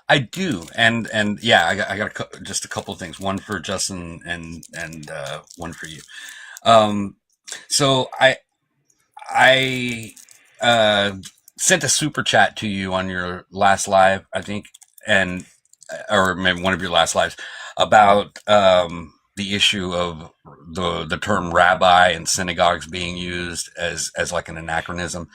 I do, and yeah, I got just a couple of things. One for Justin and one for you. Um, so I sent a super chat to you on your last live, I think, and or maybe one of your last lives about the issue of the term rabbi and synagogues being used as like an anachronism,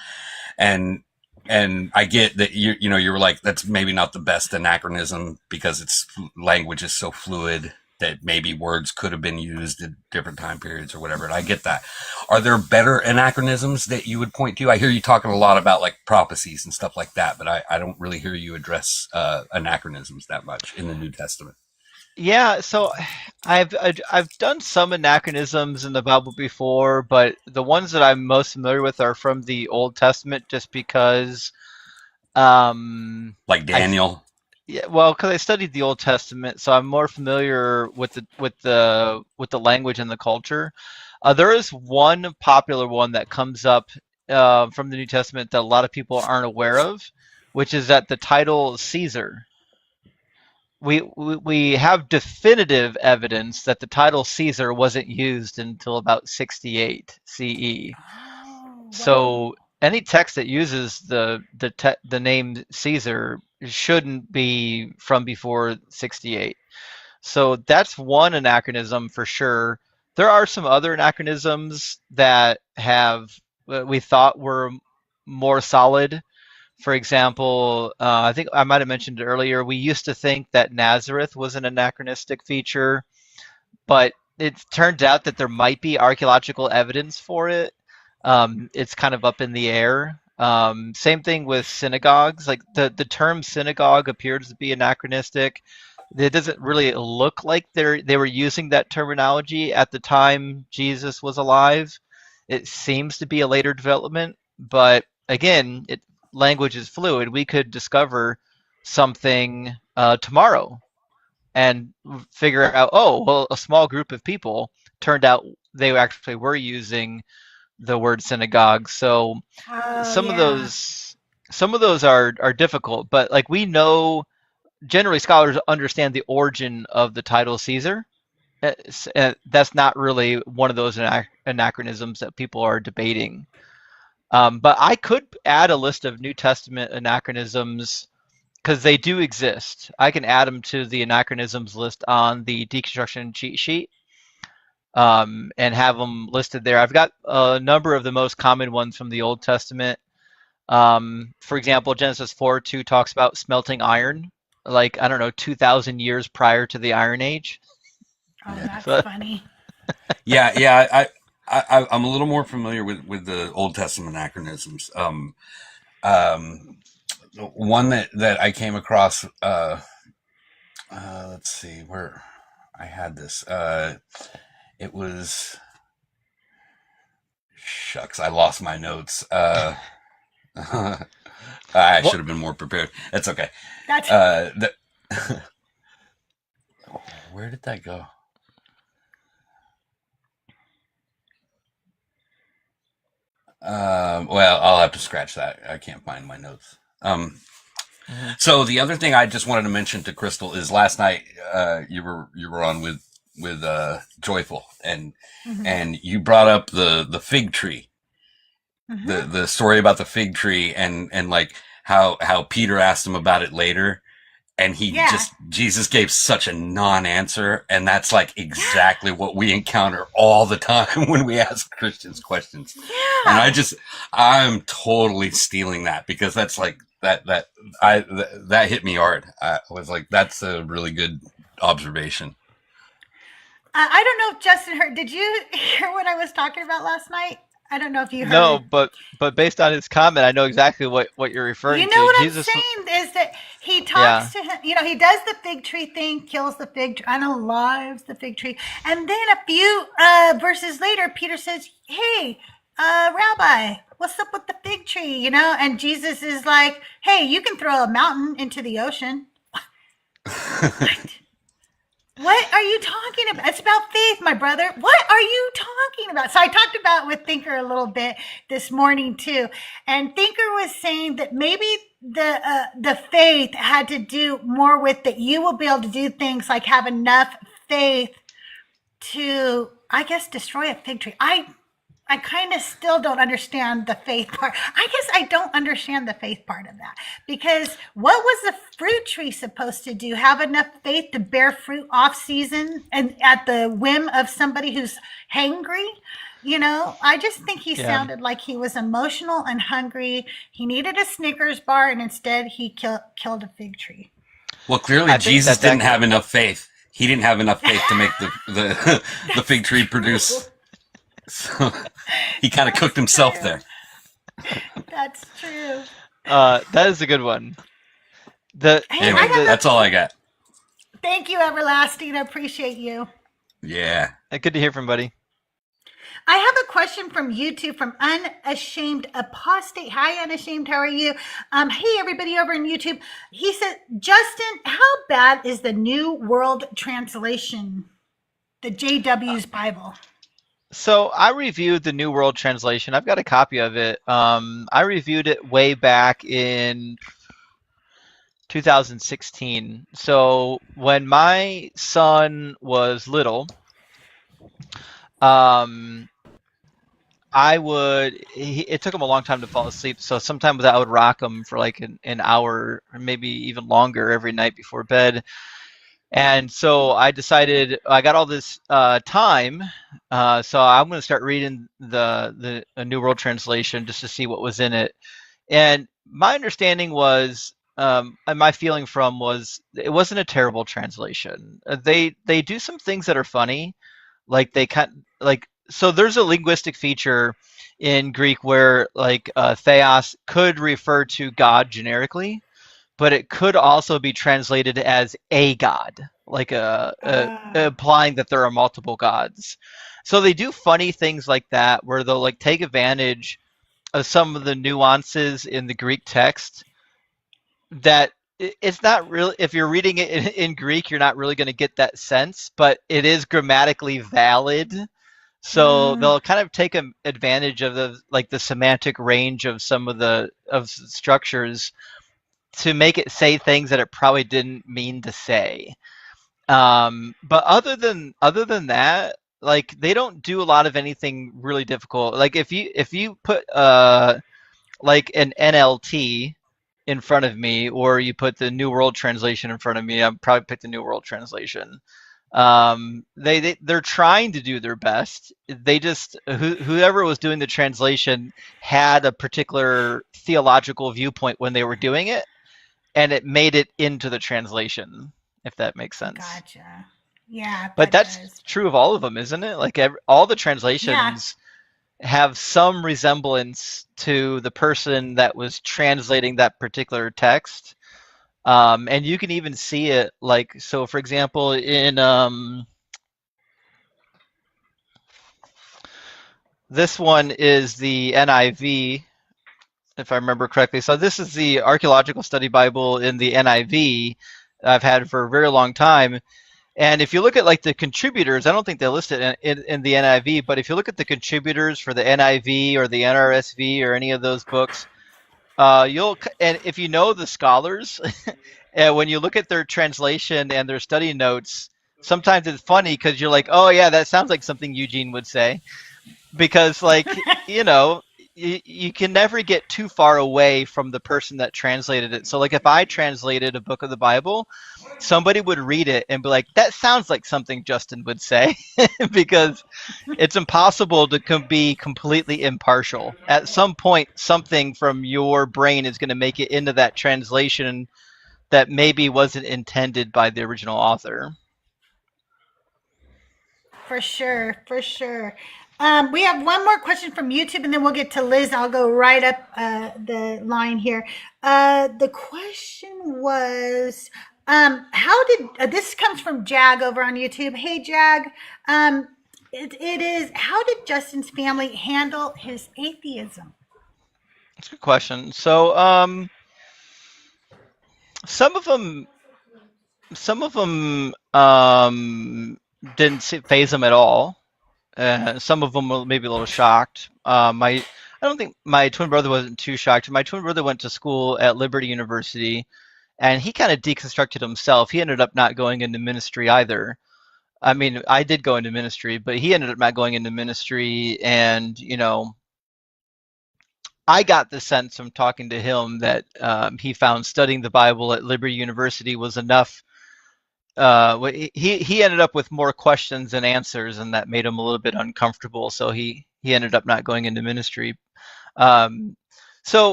and I get that you were like, that's maybe not the best anachronism because its language is so fluid that maybe words could have been used at different time periods or whatever. And I get that. Are there better anachronisms that you would point to? I hear you talking a lot about like prophecies and stuff like that, but I don't really hear you address anachronisms that much in the New Testament. Yeah, so I've done some anachronisms in the Bible before, but the ones that I'm most familiar with are from the Old Testament, just because Like I Daniel. yeah, well, because I studied the Old Testament, so I'm more familiar with the language and the culture. There is one popular one that comes up from the New Testament that a lot of people aren't aware of, which is that the title Caesar. We have definitive evidence that the title Caesar wasn't used until about 68 CE. Oh, wow. So any text that uses the name Caesar shouldn't be from before 68. So that's one anachronism for sure. There are some other anachronisms that have we thought were more solid. For example, I think I might have mentioned it earlier. We used to think that Nazareth was an anachronistic feature, but it turns out that there might be archaeological evidence for it. It's kind of up in the air. Same thing with synagogues. Like the term synagogue appears to be anachronistic. It doesn't really look like they were using that terminology at the time Jesus was alive. It seems to be a later development, but again, language is fluid. We could discover something tomorrow and figure out, oh, well, a small group of people turned out they actually were using the word synagogue. So Oh, some of yeah. those are difficult, but like we know, generally scholars understand the origin of the title Caesar. That's not really one of those anachronisms that people are debating. But I could add a list of New Testament anachronisms because they do exist. I can add them to the anachronisms list on the deconstruction cheat sheet and have them listed there. I've got a number of the most common ones from the Old Testament. For example, Genesis 4:2 talks about smelting iron, like, I don't know, 2,000 years prior to the Iron Age. Oh, that's So, funny. Yeah. I'm a little more familiar with the Old Testament anachronisms. One that I came across, let's see where I had this. It was, shucks, I lost my notes. I what? should have been more prepared. That's okay. That's Where did that go? Well, I'll have to scratch that. I can't find my notes. Mhm. So the other thing I just wanted to mention to Crystal is last night you were on with Joyful mhm, and you brought up the fig tree, mhm. the story about the fig tree and like how Peter asked him about it later. And Yeah. Jesus gave such a non-answer. And that's like exactly what we encounter all the time when we ask Christians questions. And Yeah. I'm totally stealing that because that's like, that hit me hard. I was like, that's a really good observation. I don't know if Justin heard. Did you hear what I was talking about last night? I don't know if you No, heard. but based on his comment, I know exactly what you're You referring know to. what I'm Jesus, saying is that he yeah, talks to him, he does the fig tree thing, kills the fig tree, unalives the fig tree. And then a few verses later, Peter says, hey, Rabbi, what's up with the fig tree? And Jesus is like, hey, you can throw a mountain into the ocean. What? What are you talking about? It's about faith, my brother. What are you talking about? So I talked about with Thinker a little bit this morning too, and Thinker was saying that maybe the faith had to do more with that you will be able to do things like have enough faith to, I guess, destroy a fig tree. I kind of still don't understand the faith part. I guess I don't understand the faith part of that because what was the fruit tree supposed to do? Have enough faith to bear fruit off season and at the whim of somebody who's hangry? I just think he yeah. sounded like he was emotional and hungry. He needed a Snickers bar and instead he killed a fig tree. Well, clearly I think Jesus that's didn't have accurate. enough faith. he didn't have enough faith to make the fig tree True. produce. So he kind of cooked himself True. there. That's true. That is a good one. Hey, Anyway, that's all I got. Thank you, Everlasting. I appreciate you. Yeah. Good to hear from buddy. I have a question from YouTube from Unashamed Apostate. Hi, Unashamed. How are you? Hey, everybody over in YouTube. He said, Justin, how bad is the New World Translation, the JW's Bible? So I reviewed the New World Translation. I've got a copy of it. I reviewed it way back in 2016. So when my son was little, it took him a long time to fall asleep. So sometimes I would rock him for like an hour or maybe even longer every night before bed. And so I decided I got all this time, so I'm going to start reading the New World Translation just to see what was in it. And my understanding was, and my feeling from was, it wasn't a terrible translation. They do some things that are funny, like so there's a linguistic feature in Greek where like theos could refer to God generically, but it could also be translated as a god, like implying that there are multiple gods. So they do funny things like that, where they'll like take advantage of some of the nuances in the Greek text that it's not really, if you're reading it in Greek, you're not really going to get that sense, but it is grammatically valid. So they'll kind of take advantage of the semantic range of some of the structures to make it say things that it probably didn't mean to say. But other than that, like they don't do a lot of anything really difficult. Like if you put like an NLT in front of me, or you put the New World Translation in front of me, I'd probably pick the New World Translation. They're trying to do their best. They just whoever was doing the translation had a particular theological viewpoint when they were doing it, and it made it into the translation, if that makes sense. Gotcha. Yeah. But that's does. true of all of them, isn't it? Like all the translations have some resemblance to the person that was translating that particular text. And you can even see it, like, so for example, in this one is the NIV, if I remember correctly. So this is the Archaeological Study Bible in the NIV I've had for a very long time. And if you look at like the contributors, I don't think they list it in the NIV, but if you look at the contributors for the NIV or the NRSV or any of those books, and if you know the scholars, and when you look at their translation and their study notes, sometimes it's funny because you're like, oh yeah, that sounds like something Eugene would say, because like you can never get too far away from the person that translated it. So like if I translated a book of the Bible, somebody would read it and be like, that sounds like something Justin would say, because it's impossible to be completely impartial. At some point, something from your brain is going to make it into that translation that maybe wasn't intended by the original author. For sure, for sure. We have one more question from YouTube, and then we'll get to Liz. I'll go right up the line here. The question was, how did this comes from Jag over on YouTube? Hey, Jag. It is, how did Justin's family handle his atheism? That's a good question. So, some of them didn't phase them at all. Some of them were maybe a little shocked. I don't think my twin brother wasn't too shocked. My twin brother went to school at Liberty University, and he kind of deconstructed himself. He ended up not going into ministry either. I mean, I did go into ministry, but he ended up not going into ministry. And, I got the sense from talking to him that he found studying the Bible at Liberty University was enough. He ended up with more questions than answers, and that made him a little bit uncomfortable. So he ended up not going into ministry.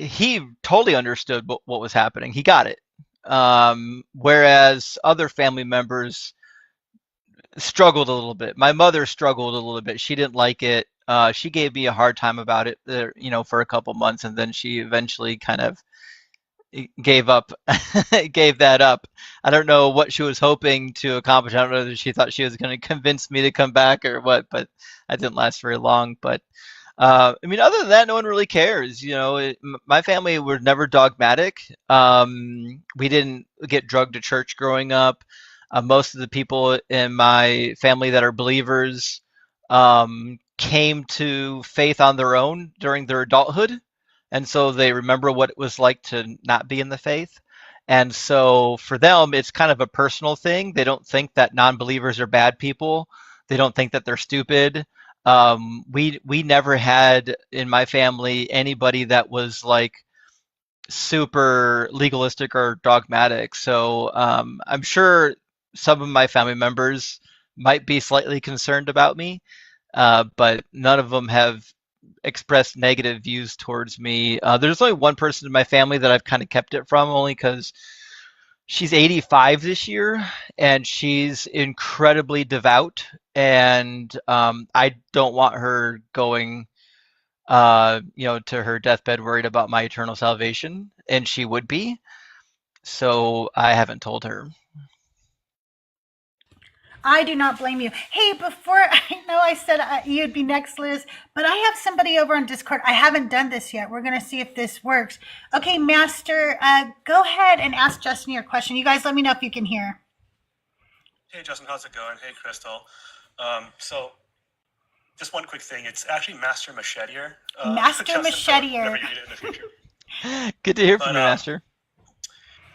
He totally understood what was happening. He got it. whereas other family members struggled a little bit. My mother struggled a little bit. She didn't like it. She gave me a hard time about it, for a couple months, and then she eventually kind of gave up, gave that up. I don't know what she was hoping to accomplish. I don't know whether she thought she was going to convince me to come back or what, but that didn't last very long. But I mean, other than that, no one really cares. My family were never dogmatic. We didn't get drugged to church growing up. Most of the people in my family that are believers came to faith on their own during their adulthood. And so they remember what it was like to not be in the faith. And so for them, it's kind of a personal thing. They don't think that non-believers are bad people. They don't think that they're stupid. We never had in my family anybody that was like super legalistic or dogmatic. So I'm sure some of my family members might be slightly concerned about me, but none of them have expressed negative views towards me. There's only one person in my family that I've kind of kept it from, only because she's 85 this year and she's incredibly devout, and I don't want her going to her deathbed worried about my eternal salvation, and she would be. So I haven't told her. I do not blame you. Hey, before I know I said you'd be next, Liz, but I have somebody over on Discord. I haven't done this yet. We're going to see if this works. Okay, Master, go ahead and ask Justin your question. You guys let me know if you can hear. Hey, Justin, how's it going? Hey, Crystal. So just one quick thing. It's actually Master Machetier. Master Justin, Machetier. so never use it in the future. Good to hear from you, Master.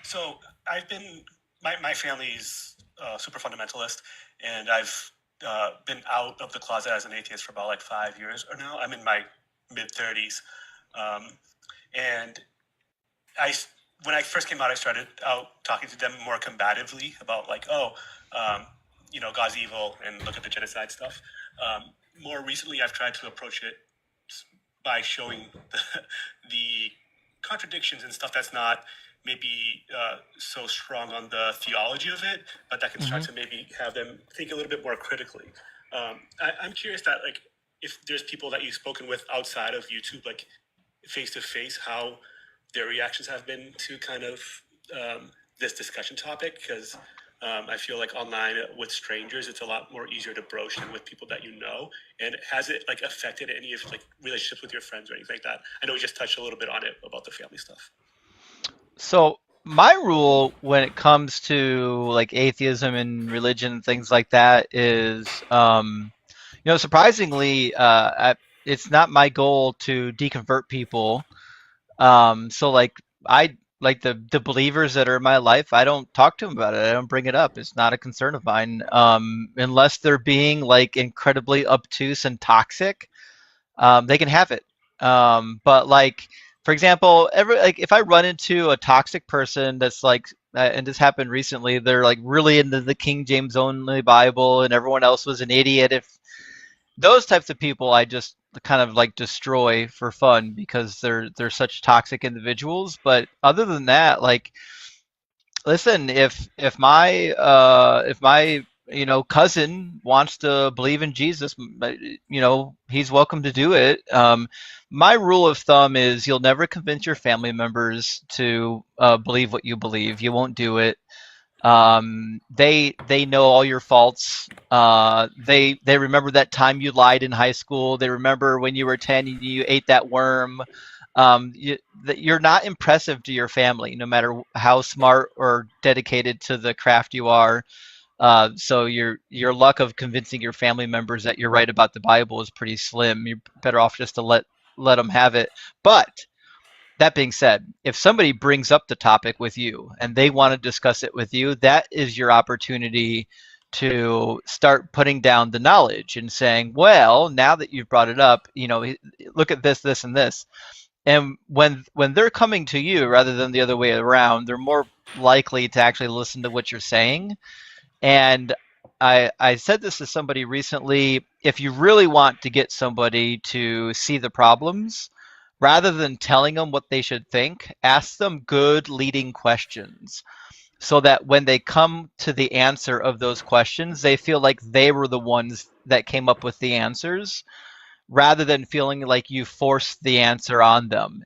So I've been, my family's super fundamentalist, and I've been out of the closet as an atheist for about like 5 years or now. I'm in my mid-30s. And when I first came out, I started out talking to them more combatively about like, God's evil and look at the genocide stuff. More recently, I've tried to approach it by showing the contradictions and stuff that's not maybe so strong on the theology of it, but that can start to maybe have them think a little bit more critically. I'm curious that like if there's people that you've spoken with outside of YouTube, like face to face, how their reactions have been to kind of this discussion topic, because I feel like online with strangers, it's a lot more easier to broach than with people that you know. And has it like affected any of like relationships with your friends or anything like that? I know we just touched a little bit on it about the family stuff. So my rule when it comes to like atheism and religion and things like that is, surprisingly, it's not my goal to deconvert people. So like the believers that are in my life, I don't talk to them about it. I don't bring it up. It's not a concern of mine, unless they're being like incredibly obtuse and toxic. They can have it. But like, for example, if I run into a toxic person that's like, and this happened recently, they're like really into the King James only Bible, and everyone else was an idiot. If those types of people, I just kind of like destroy for fun because they're such toxic individuals. But other than that, like, listen, if my cousin wants to believe in Jesus, he's welcome to do it. My rule of thumb is you'll never convince your family members to believe what you believe. You won't do it. They know all your faults. They remember that time you lied in high school. They remember when you were 10 and you ate that worm. You're not impressive to your family, no matter how smart or dedicated to the craft you are. So your luck of convincing your family members that you're right about the Bible is pretty slim. You're better off just to let them have it. But that being said, if somebody brings up the topic with you and they want to discuss it with you, that is your opportunity to start putting down the knowledge and saying, well, now that you've brought it up, look at this, this, and this. And when they're coming to you rather than the other way around, they're more likely to actually listen to what you're saying. And I said this to somebody recently, if you really want to get somebody to see the problems, rather than telling them what they should think, ask them good leading questions so that when they come to the answer of those questions, they feel like they were the ones that came up with the answers rather than feeling like you forced the answer on them.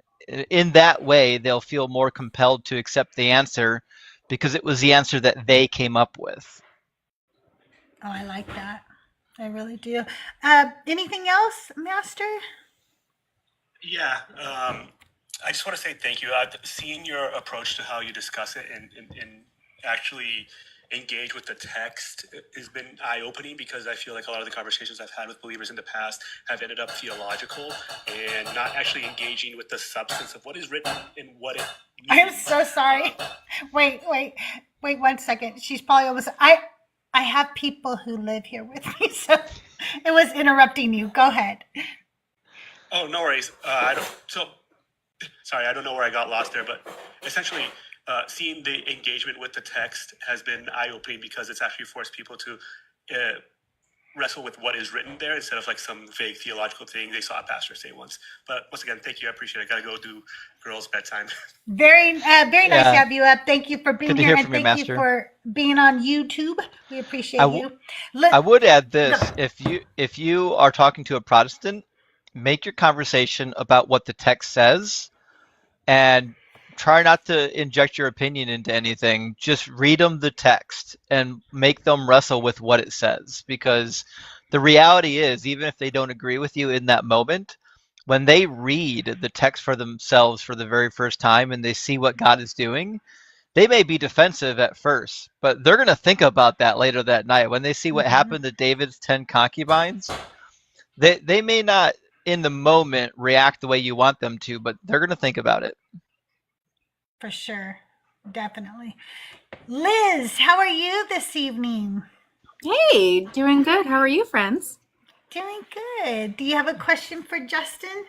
In that way, they'll feel more compelled to accept the answer because it was the answer that they came up with. Oh, I like that. I really do. Anything else, Master? Yeah, I just want to say thank you. Seeing your approach to how you discuss it and actually engage with the text has been eye-opening, because I feel like a lot of the conversations I've had with believers in the past have ended up theological and not actually engaging with the substance of what is written and what it means. I'm so sorry. Wait 1 second. She's probably almost. I have people who live here with me, so it was interrupting you. Go ahead. Oh, no worries. Sorry, I don't know where I got lost there, but essentially, seeing the engagement with the text has been eye-opening, because it's actually forced people to wrestle with what is written there instead of like some vague theological thing they saw a pastor say once. But once again, thank you. I appreciate it. I gotta go do girls' bedtime. Very nice to Yeah. have you up. Thank you for being Good to here, hear and from you, thank you Master. for being on YouTube. We appreciate you. I would add this: if you are talking to a Protestant, make your conversation about what the text says, and try not to inject your opinion into anything. Just read them the text and make them wrestle with what it says, because the reality is, even if they don't agree with you in that moment, when they read the text for themselves for the very first time and they see what God is doing, they may be defensive at first, but they're going to think about that later that night. When they see what happened to David's 10 concubines, they may not in the moment react the way you want them to, but they're going to think about it. For sure. Definitely. Liz, how are you this evening? Hey, doing good. How are you, friends? Doing good. Do you have a question for Justin?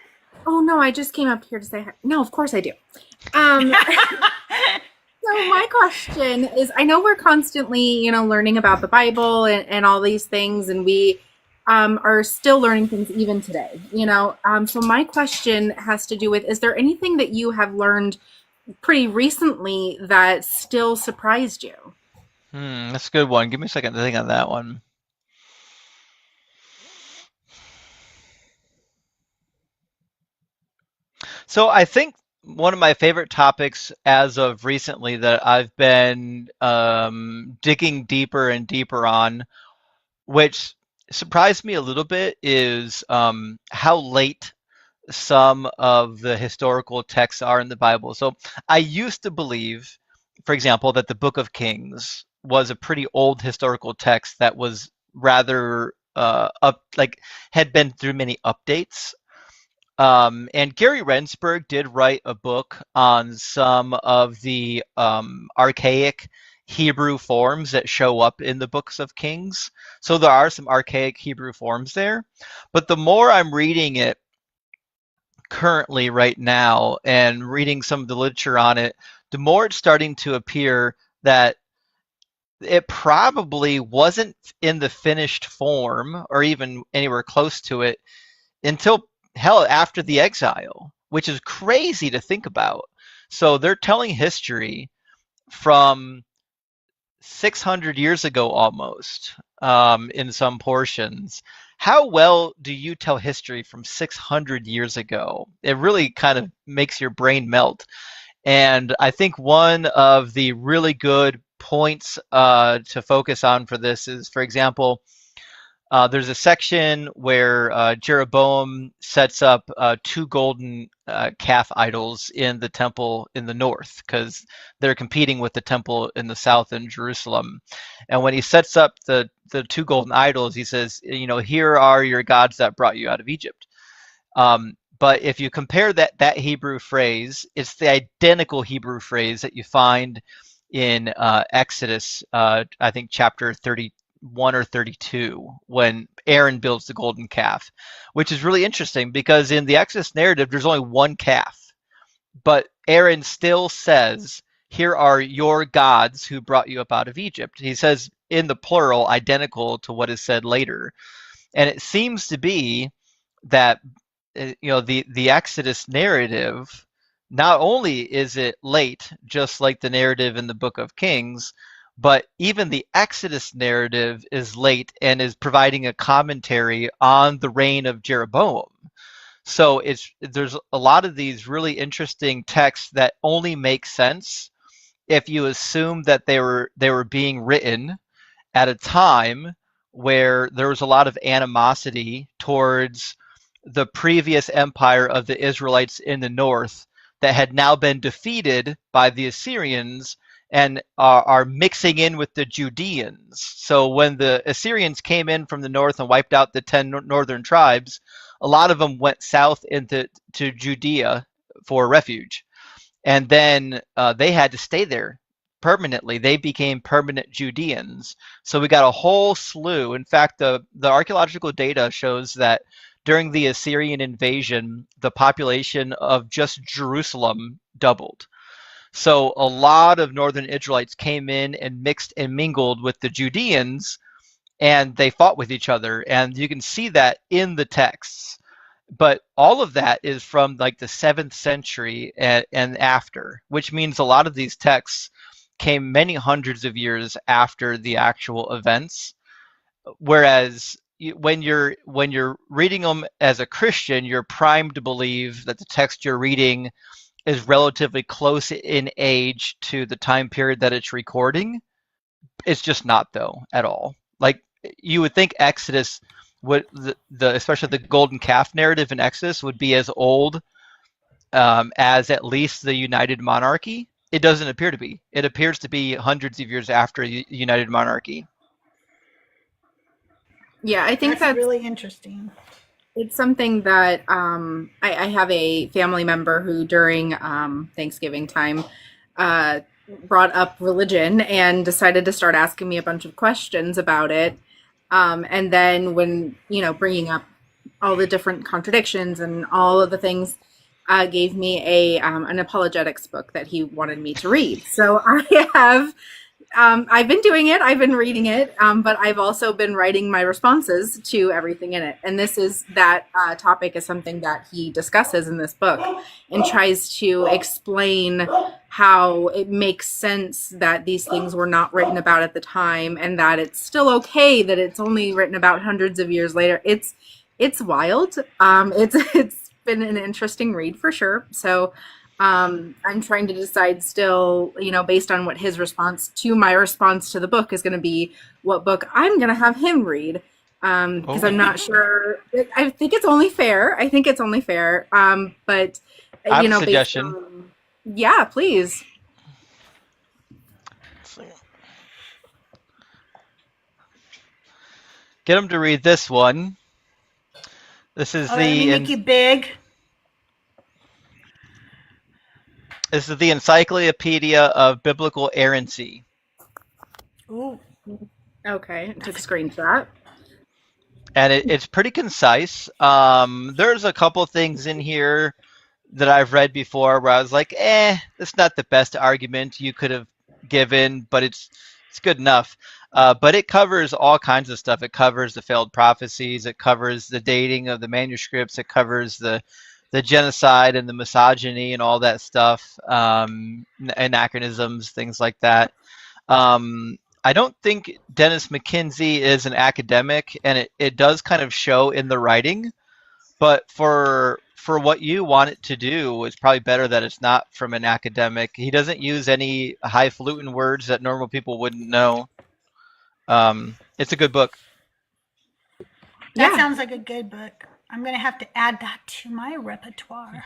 Oh, no, I just came up here to say hi. No, of course I do. So my question is, I know we're constantly, learning about the Bible and all these things, and we are still learning things even today, So my question has to do with, is there anything that you have learned pretty recently that still surprised you? That's a good one. Give me a second to think on that one. So I think one of my favorite topics as of recently that I've been digging deeper and deeper on, which surprised me a little bit, is how late some of the historical texts are in the Bible. So I used to believe, for example, that the Book of Kings was a pretty old historical text that was rather had been through many updates. And Gary Rensburg did write a book on some of the archaic Hebrew forms that show up in the books of Kings. So there are some archaic Hebrew forms there. But the more I'm reading it currently right now and reading some of the literature on it, the more it's starting to appear that it probably wasn't in the finished form or even anywhere close to it until hell after the exile, which is crazy to think about. So they're telling history from 600 years ago almost, in some portions. How well do you tell history from 600 years ago? It really kind of makes your brain melt. And I think one of the really good points to focus on for this is, for example, there's a section where Jeroboam sets up 2 golden calf idols in the temple in the north, because they're competing with the temple in the south in Jerusalem. And when he sets up the 2 golden idols, he says, here are your gods that brought you out of Egypt. But if you compare that Hebrew phrase, it's the identical Hebrew phrase that you find in Exodus, I think chapter 31 or 32, when Aaron builds the golden calf, which is really interesting because in the Exodus narrative, there's only one calf, but Aaron still says, here are your gods who brought you up out of Egypt. He says in the plural, identical to what is said later. And it seems to be that the Exodus narrative, not only is it late, just like the narrative in the Book of Kings, but even the Exodus narrative is late and is providing a commentary on the reign of Jeroboam. So there's a lot of these really interesting texts that only make sense if you assume that they were being written at a time where there was a lot of animosity towards the previous empire of the Israelites in the north that had now been defeated by the Assyrians and are mixing in with the Judeans. So when the Assyrians came in from the north and wiped out the 10 northern tribes, a lot of them went south into Judea for refuge. And then they had to stay there permanently. They became permanent Judeans. So we got a whole slew. In fact, the archaeological data shows that during the Assyrian invasion, the population of just Jerusalem doubled. So a lot of northern Israelites came in and mixed and mingled with the Judeans, and they fought with each other. And you can see that in the texts. But all of that is from like the 7th century and after, which means a lot of these texts came many hundreds of years after the actual events. Whereas when you're reading them as a Christian, you're primed to believe that the text you're reading is relatively close in age to the time period that it's recording. It's just not, though, at all. Like, you would think Exodus would, especially the golden calf narrative in Exodus, would be as old as at least the United Monarchy. It doesn't appear to be. It appears to be hundreds of years after United Monarchy. Yeah, I think that's really interesting. It's something that I have a family member who during Thanksgiving time brought up religion and decided to start asking me a bunch of questions about it. And then when, bringing up all the different contradictions and all of the things, gave me an apologetics book that he wanted me to read. So I have, I've been doing it, I've been reading it, but I've also been writing my responses to everything in it. And that topic is something that he discusses in this book and tries to explain how it makes sense that these things were not written about at the time and that it's still okay that it's only written about hundreds of years later. It's wild. It's been an interesting read for sure. So I'm trying to decide still, based on what his response to my response to the book is going to be, what book I'm going to have him read. Because I'm not sure. I think it's only fair. But, I have a suggestion. Yeah, please. Get him to read this one. This is make you big. This is the Encyclopedia of Biblical Errancy. Ooh. Okay, I took a screenshot. And it's pretty concise. There's a couple things in here that I've read before where I was like, it's not the best argument you could have given, but it's good enough. But it covers all kinds of stuff. It covers the failed prophecies. It covers the dating of the manuscripts. It covers the genocide and the misogyny and all that stuff, anachronisms, things like that. I don't think Dennis McKinsey is an academic, and it does kind of show in the writing. But for what you want it to do, it's probably better that it's not from an academic. He doesn't use any highfalutin words that normal people wouldn't know. It's a good book. That sounds like a good book. I'm going to have to add that to my repertoire.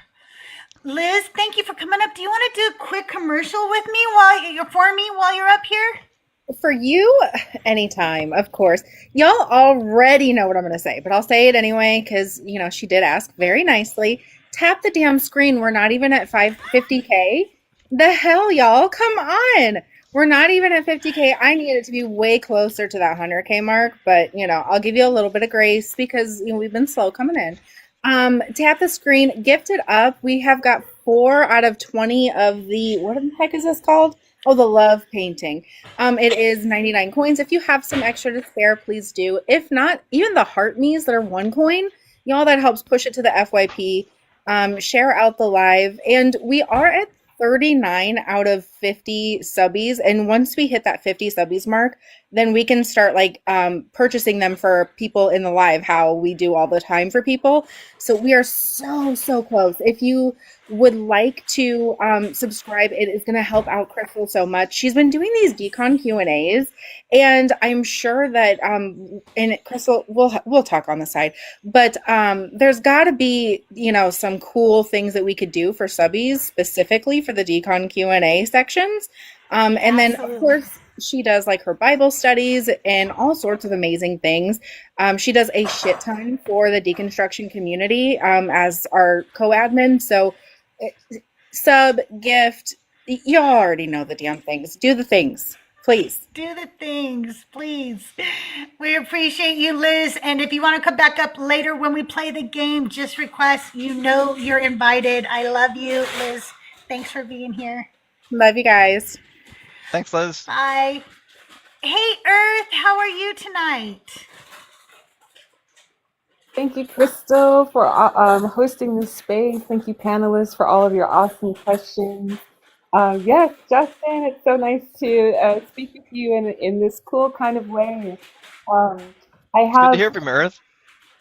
Liz, thank you for coming up. Do you want to do a quick commercial with me while you're up here? For you, anytime, of course. Y'all already know what I'm going to say, but I'll say it anyway because, she did ask very nicely. Tap the damn screen. We're not even at 50K. The hell, y'all? Come on. We're not even at 50K. I need it to be way closer to that 100K mark, but, I'll give you a little bit of grace because, we've been slow coming in. Tap the screen, gift it up. We have got 4 out of 20 of the, what the heck is this called? Oh, the love painting. It is 99 coins. If you have some extra to spare, please do. If not, even the heart me's that are 1 coin, Y'all, that helps push it to the FYP. Share out the live. And we are at 39 out of 50 subbies. And once we hit that 50 subbies mark, then we can start like purchasing them for people in the live, how we do all the time for people. So we are so close. If you would like to subscribe, it is going to help out Crystal so much. She's been doing these Decon Q&As, and I'm sure that and Crystal, we'll talk on the side, but there's got to be, you know, some cool things that we could do for subbies specifically for the Decon Q&A sections. And then, of course, she does like her Bible studies and all sorts of amazing things. She does a shit ton for the deconstruction community as our co-admin. So sub, gift, you already know the damn things. Do the things, please. Do the things, please. We appreciate you, Liz. And if you want to come back up later when we play the game, just request. You know you're invited. I love you, Liz. Thanks for being here. Love you guys. Thanks, Liz. Bye. Hey, Earth, how are you tonight? Thank you, Crystal, for hosting this space. Thank you, panelists, for all of your awesome questions. Yes, Justin, it's so nice to speak with you in this cool kind of way. I It's good to hear from you, Earth.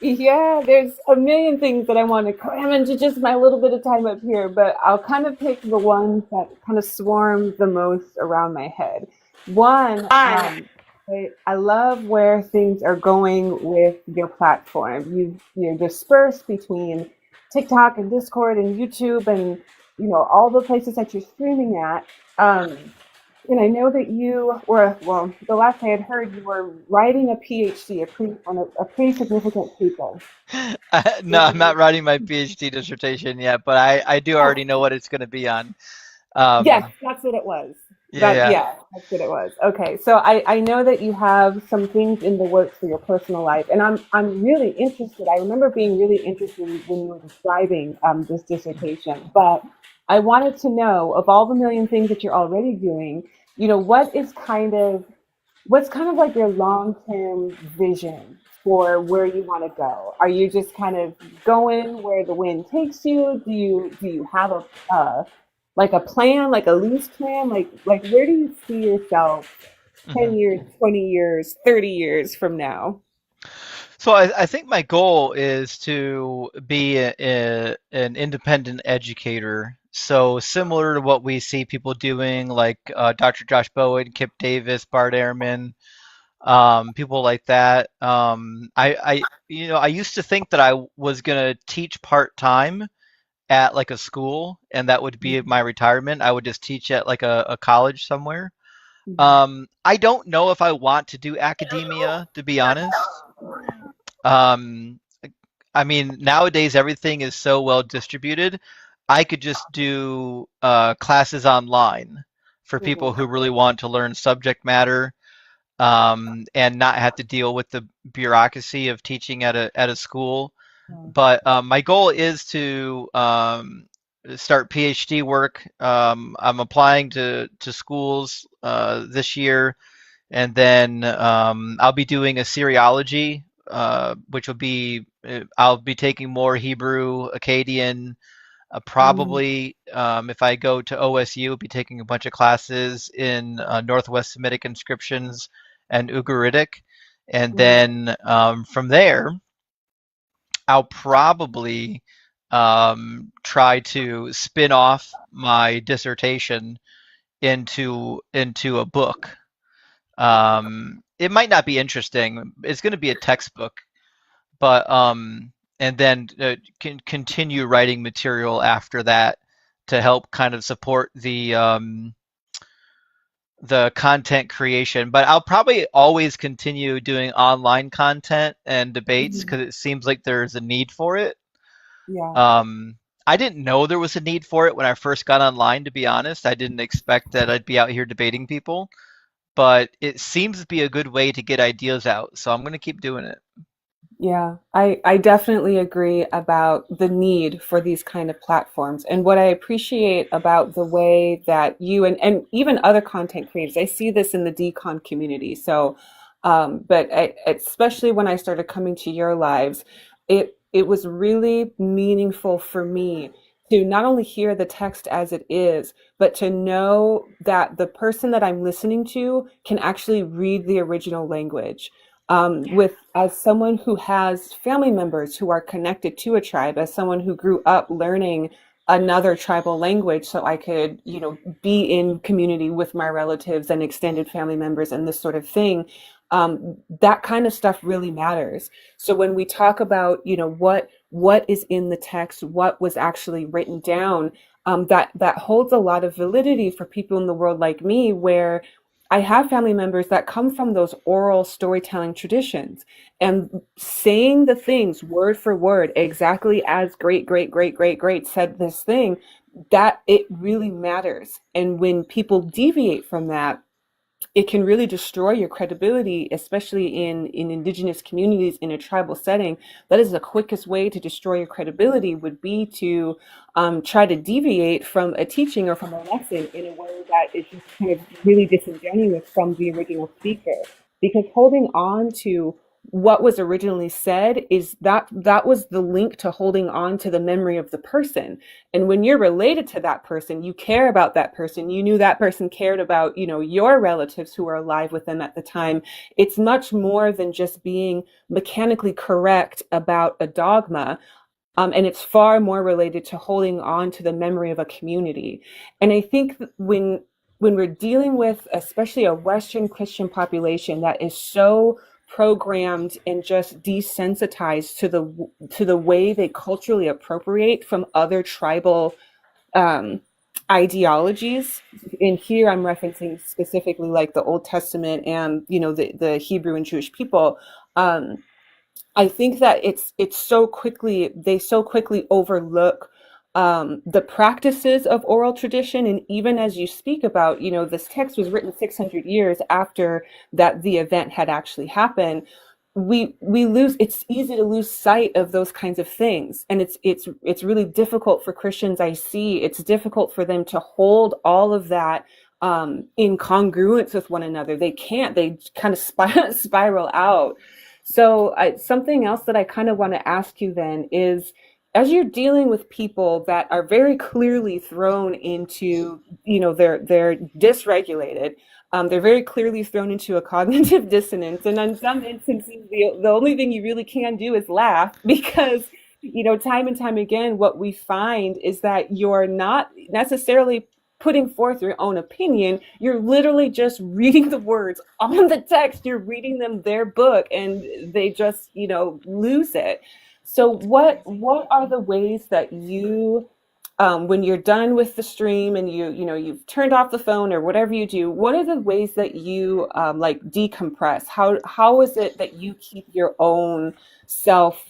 Yeah, there's a million things that I want to cram into just my little bit of time up here, but I'll kind of pick the ones that kind of swarm the most around my head. One, I love where things are going with your platform. You're dispersed between TikTok and Discord and YouTube and, you know, all the places that you're streaming at. And I know that you were, well, the last I had heard, you were writing a PhD, on a pretty significant paper. No, I'm not writing my PhD dissertation yet, but I do already know what it's going to be on. Yes, that's what it was. Yeah. That's what it was. Okay, so I know that you have some things in the works for your personal life, and I'm really interested. I remember being really interested when you were describing this dissertation, but I wanted to know, of all the million things that you're already doing, you know, what's kind of like your long-term vision for where you want to go? Are you just kind of going where the wind takes you? Do you have a like a plan, like a loose plan? Like where do you see yourself 10 years, 20 years, 30 years from now? So I think my goal is to be an independent educator. So similar to what we see people doing, like Dr. Josh Bowen, Kip Davis, Bart Ehrman, people like that. I used to think that I was gonna teach part-time at like a school, and that would be my retirement. I would just teach at like a college somewhere. I don't know if I want to do academia, to be honest. I mean, nowadays everything is so well distributed. I could just do classes online for people who really want to learn subject matter, and not have to deal with the bureaucracy of teaching at a school. But my goal is to start PhD work. I'm applying to schools this year, and then I'll be doing a seriology, which will be I'll be taking more Hebrew, Akkadian. Probably, if I go to OSU, I'll be taking a bunch of classes in Northwest Semitic inscriptions and Ugaritic, and then from there, I'll probably try to spin off my dissertation into a book. It might not be interesting. It's going to be a textbook, but and then can continue writing material after that to help kind of support the content creation. But I'll probably always continue doing online content and debates because it seems like there's a need for it. Yeah. I didn't know there was a need for it when I first got online, to be honest. I didn't expect that I'd be out here debating people, but it seems to be a good way to get ideas out. So I'm going to keep doing it. Yeah, I definitely agree about the need for these kind of platforms. And what I appreciate about the way that you and even other content creators, I see this in the Decon community. So, but especially when I started coming to your lives, it was really meaningful for me to not only hear the text as it is, but to know that the person that I'm listening to can actually read the original language. With as someone who has family members who are connected to a tribe, as someone who grew up learning another tribal language so I could, be in community with my relatives and extended family members and this sort of thing. That kind of stuff really matters. So when we talk about, what is in the text, what was actually written down, that holds a lot of validity for people in the world like me, where I have family members that come from those oral storytelling traditions, and saying the things word for word, exactly as great, great, great, great, great said this thing, that it really matters. And when people deviate from that, it can really destroy your credibility, especially in indigenous communities in a tribal setting. That is the quickest way to destroy your credibility, would be to try to deviate from a teaching or from a lesson in a way that is just kind of really disingenuous from the original speaker. Because holding on to what was originally said, is that was the link to holding on to the memory of the person. And when you're related to that person, you care about that person, you knew that person cared about, your relatives who were alive with them at the time. It's much more than just being mechanically correct about a dogma. And it's far more related to holding on to the memory of a community. And I think when we're dealing with especially a Western Christian population that is so programmed and just desensitized to the way they culturally appropriate from other tribal ideologies. And here I'm referencing specifically like the Old Testament and the Hebrew and Jewish people. I think that they so quickly overlook the practices of oral tradition. And even as you speak about, this text was written 600 years after the event had actually happened. It's easy to lose sight of those kinds of things. And it's really difficult for Christians. I see it's difficult for them to hold all of that in congruence with one another. They kind of spiral out. So something else that I kind of want to ask you then is, as you're dealing with people that are very clearly thrown into, they're dysregulated, they're very clearly thrown into a cognitive dissonance, and in some instances, the only thing you really can do is laugh, because, time and time again, what we find is that you're not necessarily putting forth your own opinion. You're literally just reading the words on the text. You're reading them their book, and they just, lose it. So what are the ways that you, when you're done with the stream and you've turned off the phone or whatever you do, what are the ways that you like decompress? How is it that you keep your own self,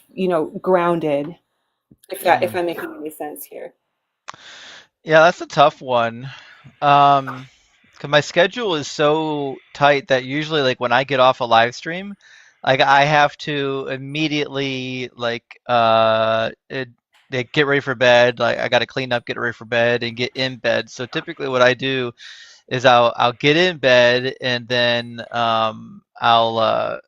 grounded? If I'm making any sense here. Yeah, that's a tough one. 'Cause my schedule is so tight that usually, like, when I get off a live stream, like, I have to immediately, like, get ready for bed. Like, I got to clean up, get ready for bed, and get in bed. So typically, what I do is I'll get in bed, and then I'll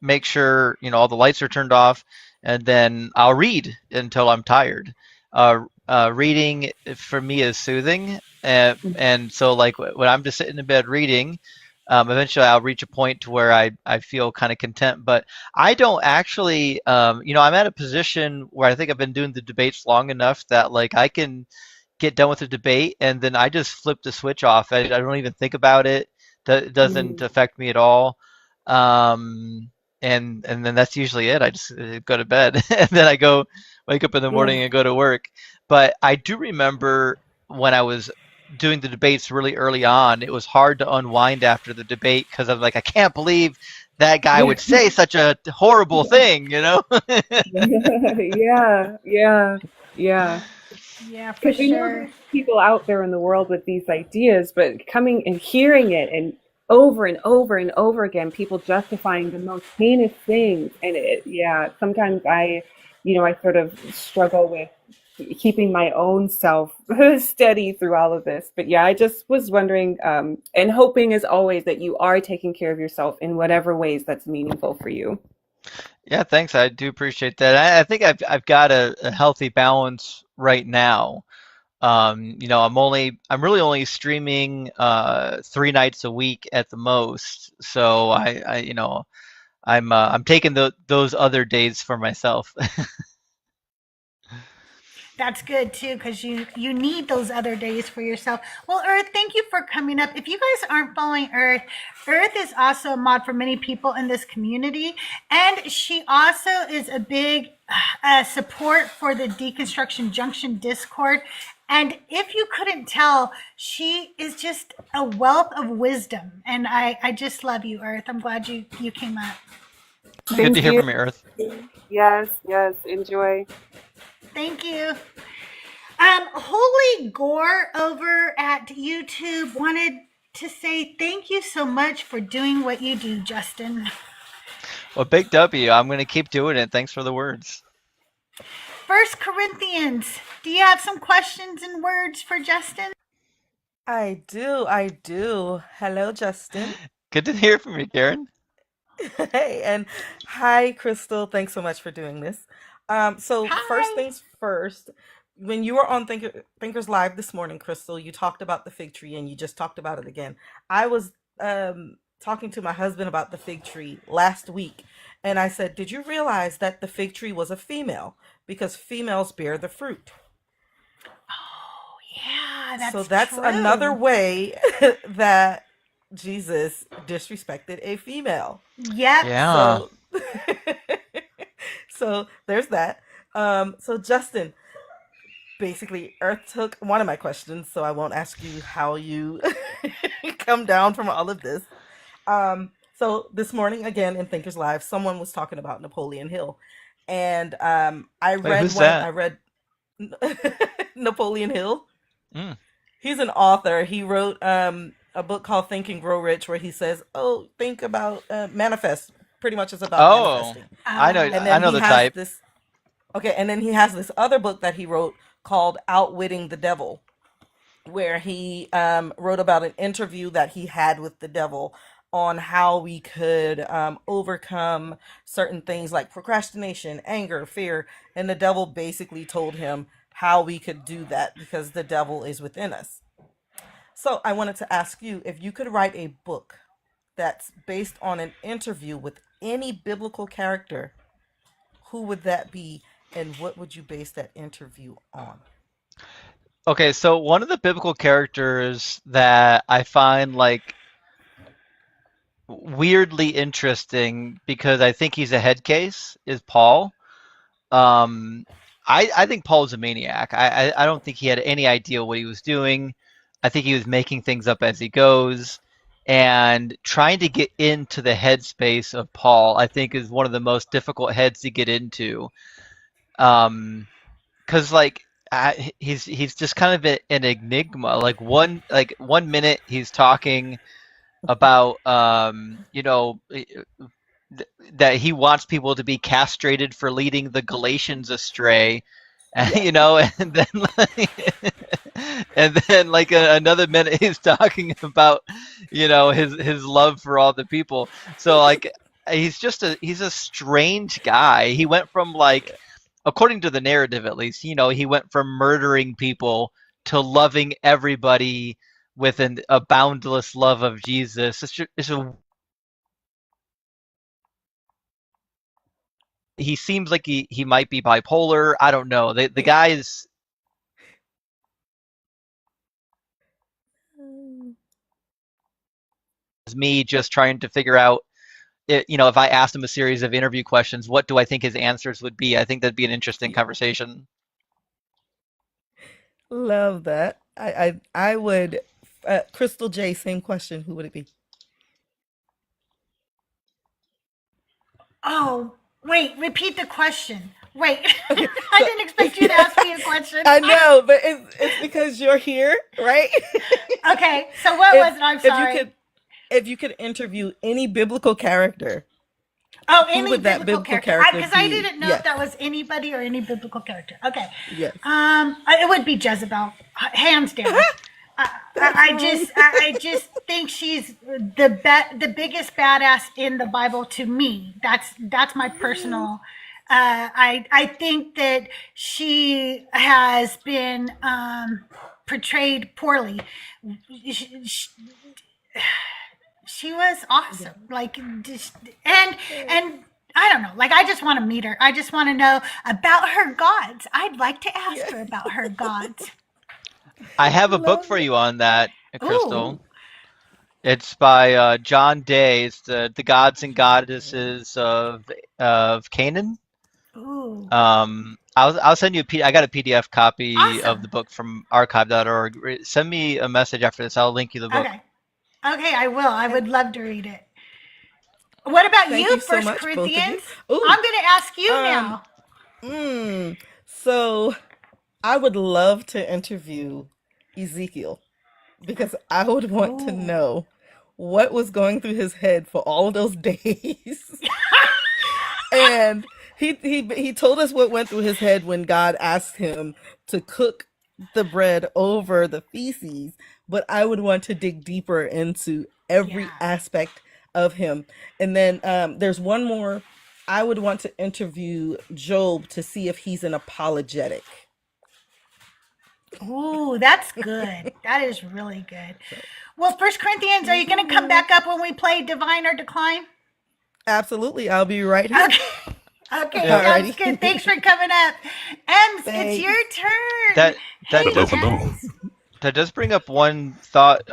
make sure all the lights are turned off, and then I'll read until I'm tired. Reading for me is soothing, and so, like, when I'm just sitting in bed reading, eventually I'll reach a point to where I feel kind of content. But I don't actually, I'm at a position where I think I've been doing the debates long enough that, like, I can get done with the debate and then I just flip the switch off. I don't even think about it. It doesn't affect me at all. And then that's usually it. I just go to bed and then I wake up in the morning and go to work. But I do remember when I was doing the debates really early on, it was hard to unwind after the debate, because I'm like, I can't believe that guy would say such a horrible thing, Yeah, yeah. Yeah, for Because we know sure. there's people out there in the world with these ideas, but coming and hearing it and over and over and over again, people justifying the most heinous things. And sometimes I sort of struggle with keeping my own self steady through all of this. But yeah, I just was wondering, and hoping as always that you are taking care of yourself in whatever ways that's meaningful for you. Yeah, thanks. I do appreciate that. I think I've got a healthy balance right now. I'm really only streaming 3 nights a week at the most. So I'm taking those other days for myself. That's good too, because you need those other days for yourself. Well, Earth, thank you for coming up. If you guys aren't following Earth, Earth is also a mod for many people in this community, and she also is a big support for the Deconstruction Junction Discord. And if you couldn't tell, she is just a wealth of wisdom, and I just love you, Earth. I'm glad you came up. Good Thank to hear you. from you, Earth. Yes, yes. Enjoy. Thank you. Holy Gore over at YouTube wanted to say thank you so much for doing what you do, Justin. Well, big W. I'm going to keep doing it. Thanks for the words. First Corinthians, do you have some questions and words for Justin? I do. Hello, Justin. Good to hear from you, Karen. Hey, and hi, Crystal. Thanks so much for doing this. So first Hi. things first, when you were on Thinkers Live this morning, Crystal, you talked about the fig tree and you just talked about it again. I was talking to my husband about the fig tree last week, and I said, "Did you realize that the fig tree was a female? Because females bear the fruit." Oh, yeah, that's So that's true. another way that Jesus disrespected a female. Yep. Yeah. So, so there's that. So Justin, basically, Earth took one of my questions, so I won't ask you how you come down from all of this. So this morning, again in Thinkers Live, someone was talking about Napoleon Hill, and I Wait, read who's one. that? I read Napoleon Hill. Mm. He's an author. He wrote a book called Think and Grow Rich, where he says, "Oh, think about manifest." Pretty much is about Oh, manifesting. I know. Oh. And I then know he the has type. this. Okay, and then he has this other book that he wrote called Outwitting the Devil, where he wrote about an interview that he had with the devil on how we could overcome certain things like procrastination, anger, fear. And the devil basically told him how we could do that because the devil is within us. So I wanted to ask you if you could write a book that's based on an interview with any biblical character, who would that be, and what would you base that interview on? Okay, so one of the biblical characters that I find like weirdly interesting because I think he's a head case is Paul. Um, I think Paul is a maniac. I don't think he had any idea what he was doing. I think he was making things up as he goes. And trying to get into the headspace of Paul, I think, is one of the most difficult heads to get into. Because he's just kind of an enigma. Like one minute he's talking about that he wants people to be castrated for leading the Galatians astray, and, and then another minute he's talking about his love for all the people. So like he's a strange guy. He went from according to the narrative at least, he went from murdering people to loving everybody with a boundless love of Jesus. He seems like he might be bipolar. I don't know. The guy is me just trying to figure out if I asked him a series of interview questions, what do I think his answers would be? I think that'd be an interesting conversation. Love that. I would. CrystalJae, same question. Who would it be? Oh, wait, repeat the question. Wait, Okay, I so didn't expect you to ask me a question. I know, but it's because you're here, right? Okay, so what was it? I'm sorry. If you could interview any biblical character, Oh, who any would that biblical biblical character. character Because I be? didn't know if Yes, that was anybody or any biblical character. Okay. yes. It would be Jezebel, hands down. I just think she's the biggest badass in the Bible to me. That's my personal. I think that she has been portrayed poorly. She, she was awesome. Like just and I don't know. Like I just want to meet her. I just want to know about her gods. I'd like to ask her about her gods. I have a book Love for it. you on that, Crystal. Ooh, It's by John Day. It's the gods and goddesses of Canaan. ooh, I'll send you I got a PDF copy of the awesome. book from archive.org. Send me a message after this. I'll link you the book. Okay. Okay, I will. I would love to read it. What about Thank you, you so First much, both of you. Corinthians? Ooh, I'm going to ask you um, now. so I would love to interview Ezekiel because I would want to Ooh. know what was going through his head for all of those days. And he told us what went through his head when God asked him to cook the bread over the feces, but I would want to dig deeper into every Yeah. aspect of him. And then there's one more. I would want to interview Job to see if he's an apologetic. Ooh, that's good. That is really good. Well, First Corinthians, are you going to come back up when we play Divine or Decline? Absolutely, I'll be right here. Okay. Okay, Yeah. sounds Alrighty. good. Thanks for coming up. Ems, it's Thanks. your turn. That that Hey, Hello, does hello. Ems. that does bring up one thought,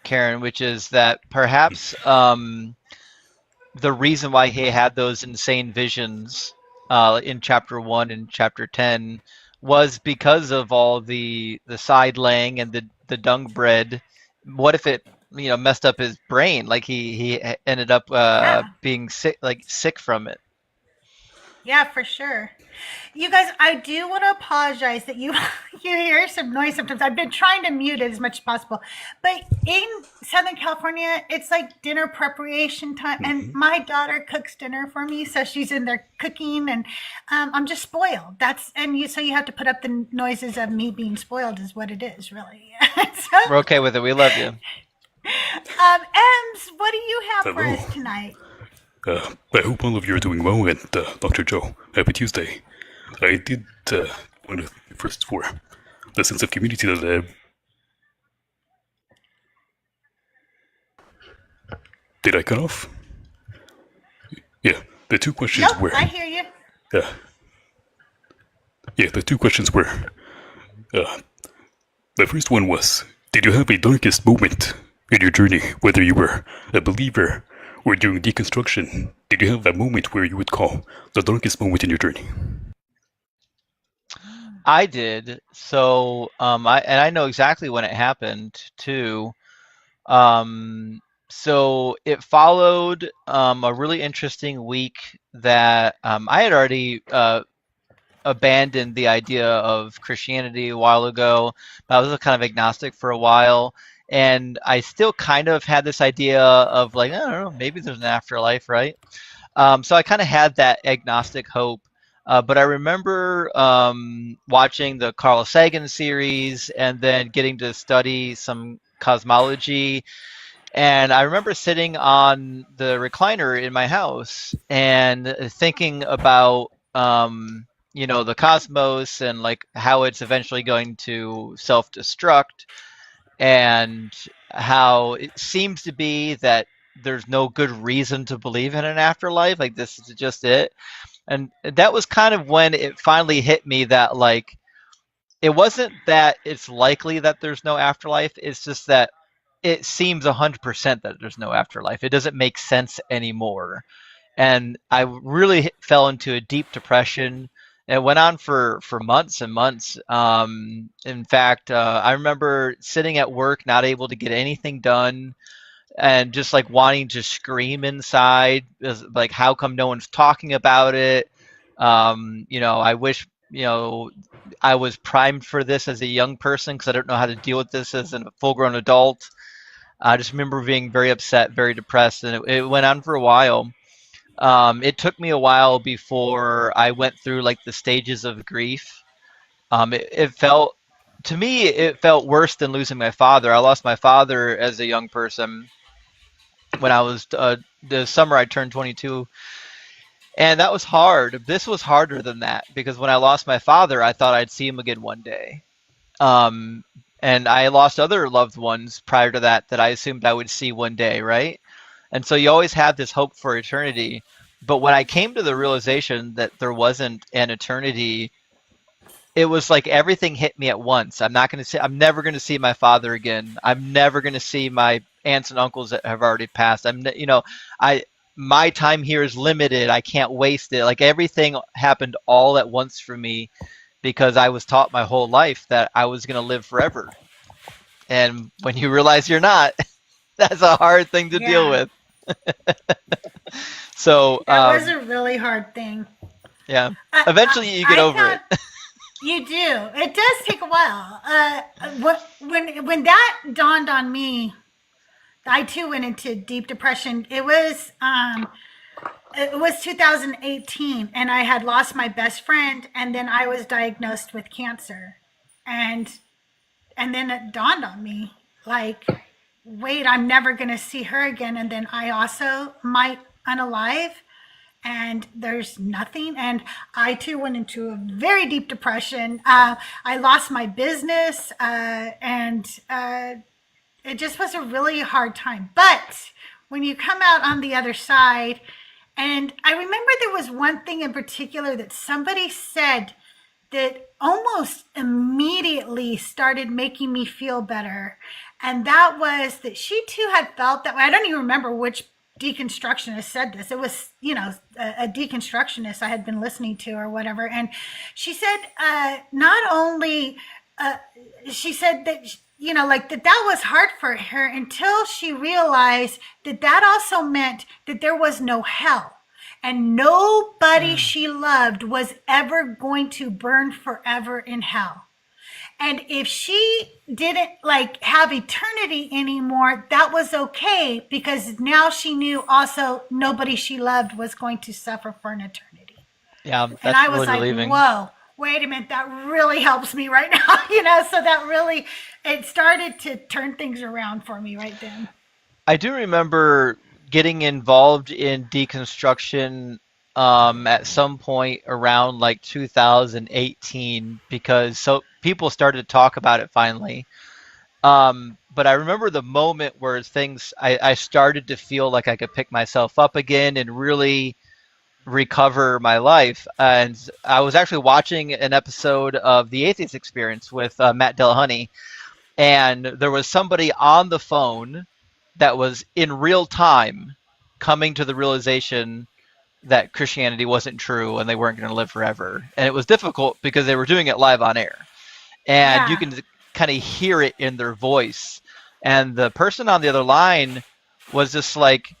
Karen, which is that perhaps the reason why he had those insane visions in chapter 1 and chapter 10 was because of all the side laying and the dung bread. What if it messed up his brain? Like he ended up Yeah. being sick from it. Yeah, for sure. You guys, I do want to apologize that you you hear some noise sometimes. I've been trying to mute it as much as possible. But in Southern California, it's like dinner preparation time, and my daughter cooks dinner for me, so she's in there cooking, and I'm just spoiled. So you have to put up the noises of me being spoiled, is what it is, really. We're okay with it. We love you. Ems, what do you have for Hello. us tonight? I hope all of you are doing well, and Dr. Joe, happy Tuesday. I did want to thank you first for the sense of community that Did I cut off? Yeah, the two questions Nope, were. I hear you. Yeah, the two questions were. The first one was, did you have a darkest moment in your journey, whether you were a believer or doing deconstruction? Did you have that moment where you would call the darkest moment in your journey? I did. So I know exactly when it happened too. So it followed a really interesting week that I had already abandoned the idea of Christianity a while ago. I was kind of agnostic for a while, and I still kind of had this idea of like, I don't know, maybe there's an afterlife, right? So I kind of had that agnostic hope. But I remember watching the Carl Sagan series and then getting to study some cosmology. And I remember sitting on the recliner in my house and thinking about, the cosmos and like how it's eventually going to self-destruct, and how it seems to be that there's no good reason to believe in an afterlife. Like this is just it. And that was kind of when it finally hit me that like it wasn't that it's likely that there's no afterlife. It's just that it seems 100% that there's no afterlife. It doesn't make sense anymore. And I really fell into a deep depression. It went on for months and months. In fact, I remember sitting at work, not able to get anything done, and just like wanting to scream inside, like how come no one's talking about it? I wish I was primed for this as a young person because I don't know how to deal with this as a full-grown adult. I just remember being very upset, very depressed, and it went on for a while. It took me a while before I went through like the stages of grief. It felt to me, it felt worse than losing my father. I lost my father as a young person when I was the summer I turned 22, and that was hard. This was harder than that because when I lost my father, I thought I'd see him again one day. Um, and I lost other loved ones prior to that that I assumed I would see one day, right? And so you always have this hope for eternity. But when I came to the realization that there wasn't an eternity, it was like everything hit me at once. I'm never going to see my father again. I'm never going to see my aunts and uncles that have already passed. I my time here is limited. I can't waste it. Like everything happened all at once for me because I was taught my whole life that I was going to live forever. And when you realize you're not, that's a hard thing to deal Yeah, with. So, that was a really hard thing. yeah, I, eventually you get I over found it. you do. It does take a while. When that dawned on me, I too went into deep depression. It was 2018, and I had lost my best friend, and then I was diagnosed with cancer, and then it dawned on me, like, wait, I'm never gonna see her again, and then I also might unalive, and there's nothing. And I too went into a very deep depression. I lost my business, and it just was a really hard time. But when you come out on the other side, and I remember there was one thing in particular that somebody said that almost immediately started making me feel better. And that was that she too had felt that way. I don't even remember which deconstructionist said this. It was, a deconstructionist I had been listening to or whatever. And she said, not only, she said that, like that was hard for her until she realized that that also meant that there was no hell. And nobody she loved was ever going to burn forever in hell. And if she didn't like have eternity anymore, that was okay because now she knew also nobody she loved was going to suffer for an eternity. Yeah, And that's I was really like, relieving. whoa, wait a minute, that really helps me right now, so that really, it started to turn things around for me right then. I do remember getting involved in deconstruction at some point around like 2018 because so people started to talk about it finally. But I remember the moment where I started to feel like I could pick myself up again and really recover my life. And I was actually watching an episode of The Atheist Experience with Matt Delahunty, and there was somebody on the phone that was in real time coming to the realization that Christianity wasn't true and they weren't going to live forever. And it was difficult because they were doing it live on air. And you Yeah. can kind of hear it in their voice. And the person on the other line was just like,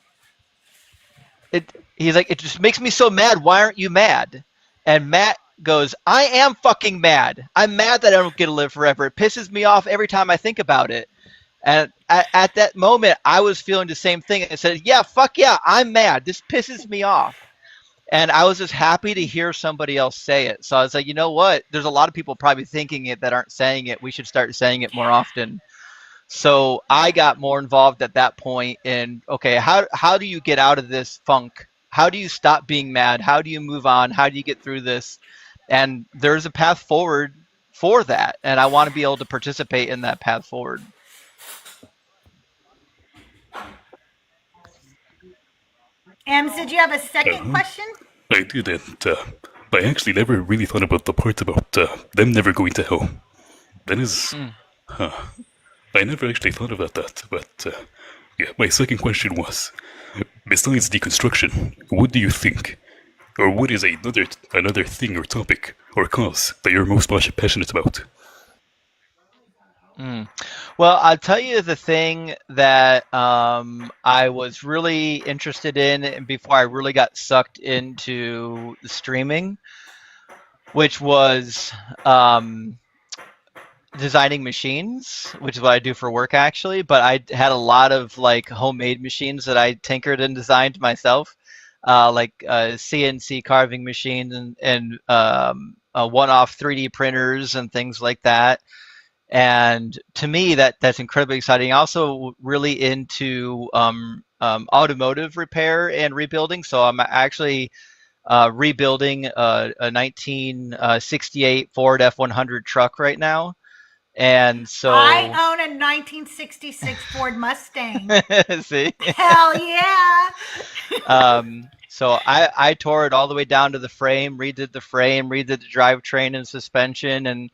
he's like, it just makes me so mad. Why aren't you mad? And Matt goes, I am fucking mad. I'm mad that I don't get to live forever. It pisses me off every time I think about it. And at that moment, I was feeling the same thing. I said, yeah, fuck yeah, I'm mad. This pisses me off. And I was just happy to hear somebody else say it. So I was like, you know what? There's a lot of people probably thinking it that aren't saying it. We should start saying it more often. So I got more involved at that point in, okay, how do you get out of this funk? How do you stop being mad? How do you move on? How do you get through this? And there's a path forward for that. And I want to be able to participate in that path forward. Ems, did you have a second question? I didn't, but I actually never really thought about the part about them never going to hell. That is, I never actually thought about that, but yeah, my second question was, besides deconstruction, what do you think, or what is another thing or topic or cause that you're most passionate about? Well, I'll tell you the thing that I was really interested in before I really got sucked into the streaming, which was designing machines, which is what I do for work actually. But I had a lot of like homemade machines that I tinkered and designed myself, like CNC carving machines and one-off 3D printers and things like that. And to me, that's incredibly exciting. Also, really into automotive repair and rebuilding. So I'm actually rebuilding a 1968 Ford F100 truck right now. And so I own a 1966 Ford Mustang. see, Hell yeah. so I tore it all the way down to the frame, redid the drivetrain and suspension, and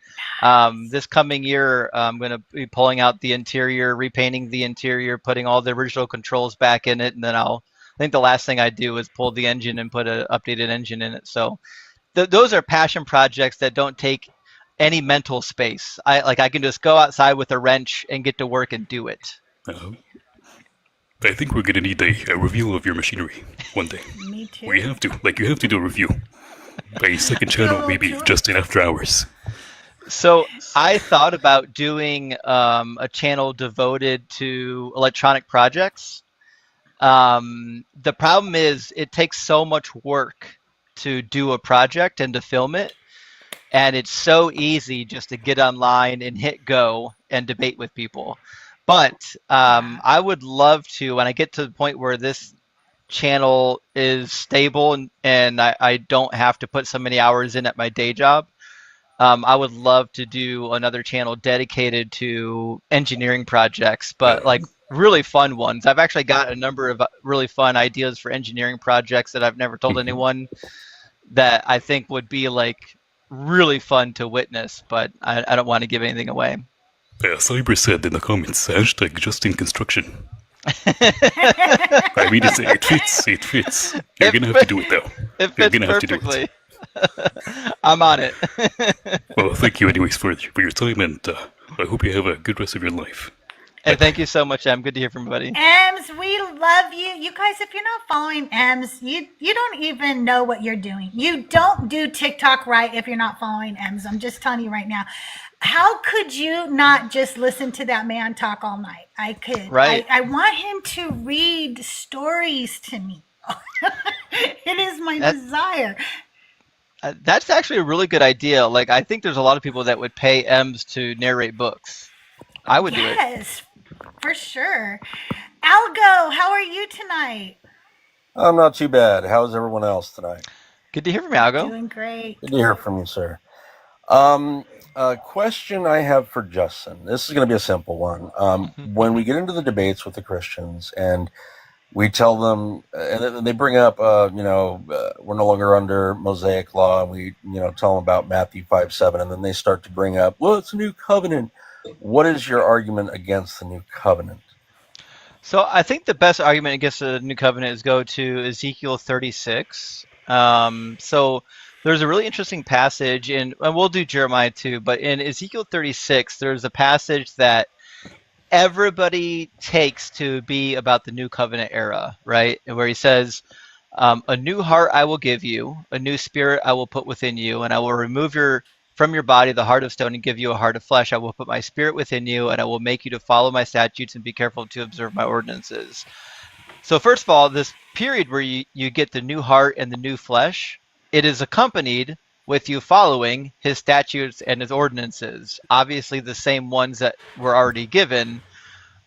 this coming year I'm going to be pulling out the interior, repainting the interior, putting all the original controls back in it, and then I think the last thing I do is pull the engine and put an updated engine in it. So those are passion projects that don't take any mental space. I can just go outside with a wrench and get to work and do it. I think we're gonna need a review of your machinery one day. Me too. We have to, you have to do a review. A second channel, maybe just in after hours. So I thought about doing a channel devoted to electronic projects. The problem is it takes so much work to do a project and to film it. And it's so easy just to get online and hit go and debate with people. But I would love to, when I get to the point where this channel is stable and I don't have to put so many hours in at my day job, I would love to do another channel dedicated to engineering projects, but like really fun ones. I've actually got a number of really fun ideas for engineering projects that I've never told anyone that I think would be like really fun to witness, but I don't want to give anything away. Cyber said in the comments, hashtag just in construction. I mean, it fits. You're going to have to do it, though. It You're fits going to have to do perfectly. it. I'm on it. Well, thank you anyways for your time, and I hope you have a good rest of your life. And thank you so much, Em. Good to hear from everybody. Ems, we love you. You guys, if you're not following Ems, you don't even know what you're doing. You don't do TikTok right if you're not following Ems. I'm just telling you right now. How could you not just listen to that man talk all night? I could. Right. I want him to read stories to me. It is my desire. That's actually a really good idea. Like, I think there's a lot of people that would pay Ems to narrate books. I would do it. Yes, for sure. Algo, how are you tonight? I'm not too bad. How's everyone else tonight? Good to hear from you, Algo. Doing great. Good to hear from you, sir. A question I have for Justin. This is going to be a simple one. When we get into the debates with the Christians and we tell them, and they bring up, we're no longer under Mosaic law, and we, tell them about Matthew 5:7, and then they start to bring up, well, it's a new covenant. What is your argument against the new covenant? So I think the best argument against the new covenant is go to Ezekiel 36. So there's a really interesting passage, and we'll do Jeremiah too, but in Ezekiel 36, there's a passage that everybody takes to be about the new covenant era, right? Where he says, a new heart I will give you, a new spirit I will put within you, and I will remove from your body the heart of stone and give you a heart of flesh. I will put my spirit within you, and I will make you to follow my statutes and be careful to observe my ordinances. So first of all, this period where you get the new heart and the new flesh, it is accompanied with you following his statutes and his ordinances, obviously the same ones that were already given.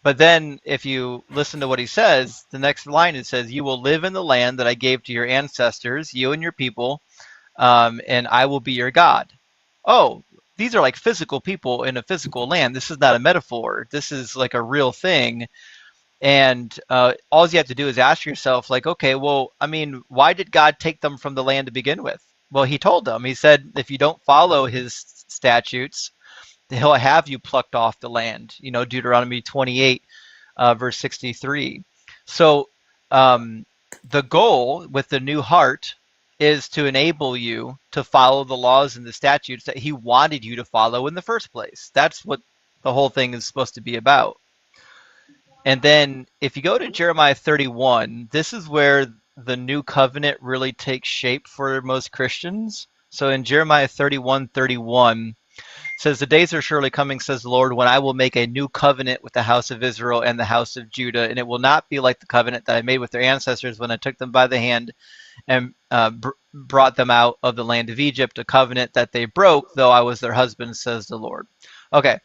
But then if you listen to what he says, the next line, it says, you will live in the land that I gave to your ancestors, you and your people, and I will be your God. Oh, these are like physical people in a physical land. This is not a metaphor. This is like a real thing. And all you have to do is ask yourself, like, okay, well, I mean, why did God take them from the land to begin with? Well, he told them. He said, if you don't follow his statutes, he'll have you plucked off the land. Deuteronomy 28, verse 63. So the goal with the new heart is to enable you to follow the laws and the statutes that he wanted you to follow in the first place. That's what the whole thing is supposed to be about. And then if you go to Jeremiah 31, this is where the new covenant really takes shape for most Christians. So in Jeremiah 31:31, says, the days are surely coming, says the Lord, when I will make a new covenant with the house of Israel and the house of Judah, and it will not be like the covenant that I made with their ancestors when I took them by the hand and brought them out of the land of Egypt, a covenant that they broke, though I was their husband, says the Lord. Okay,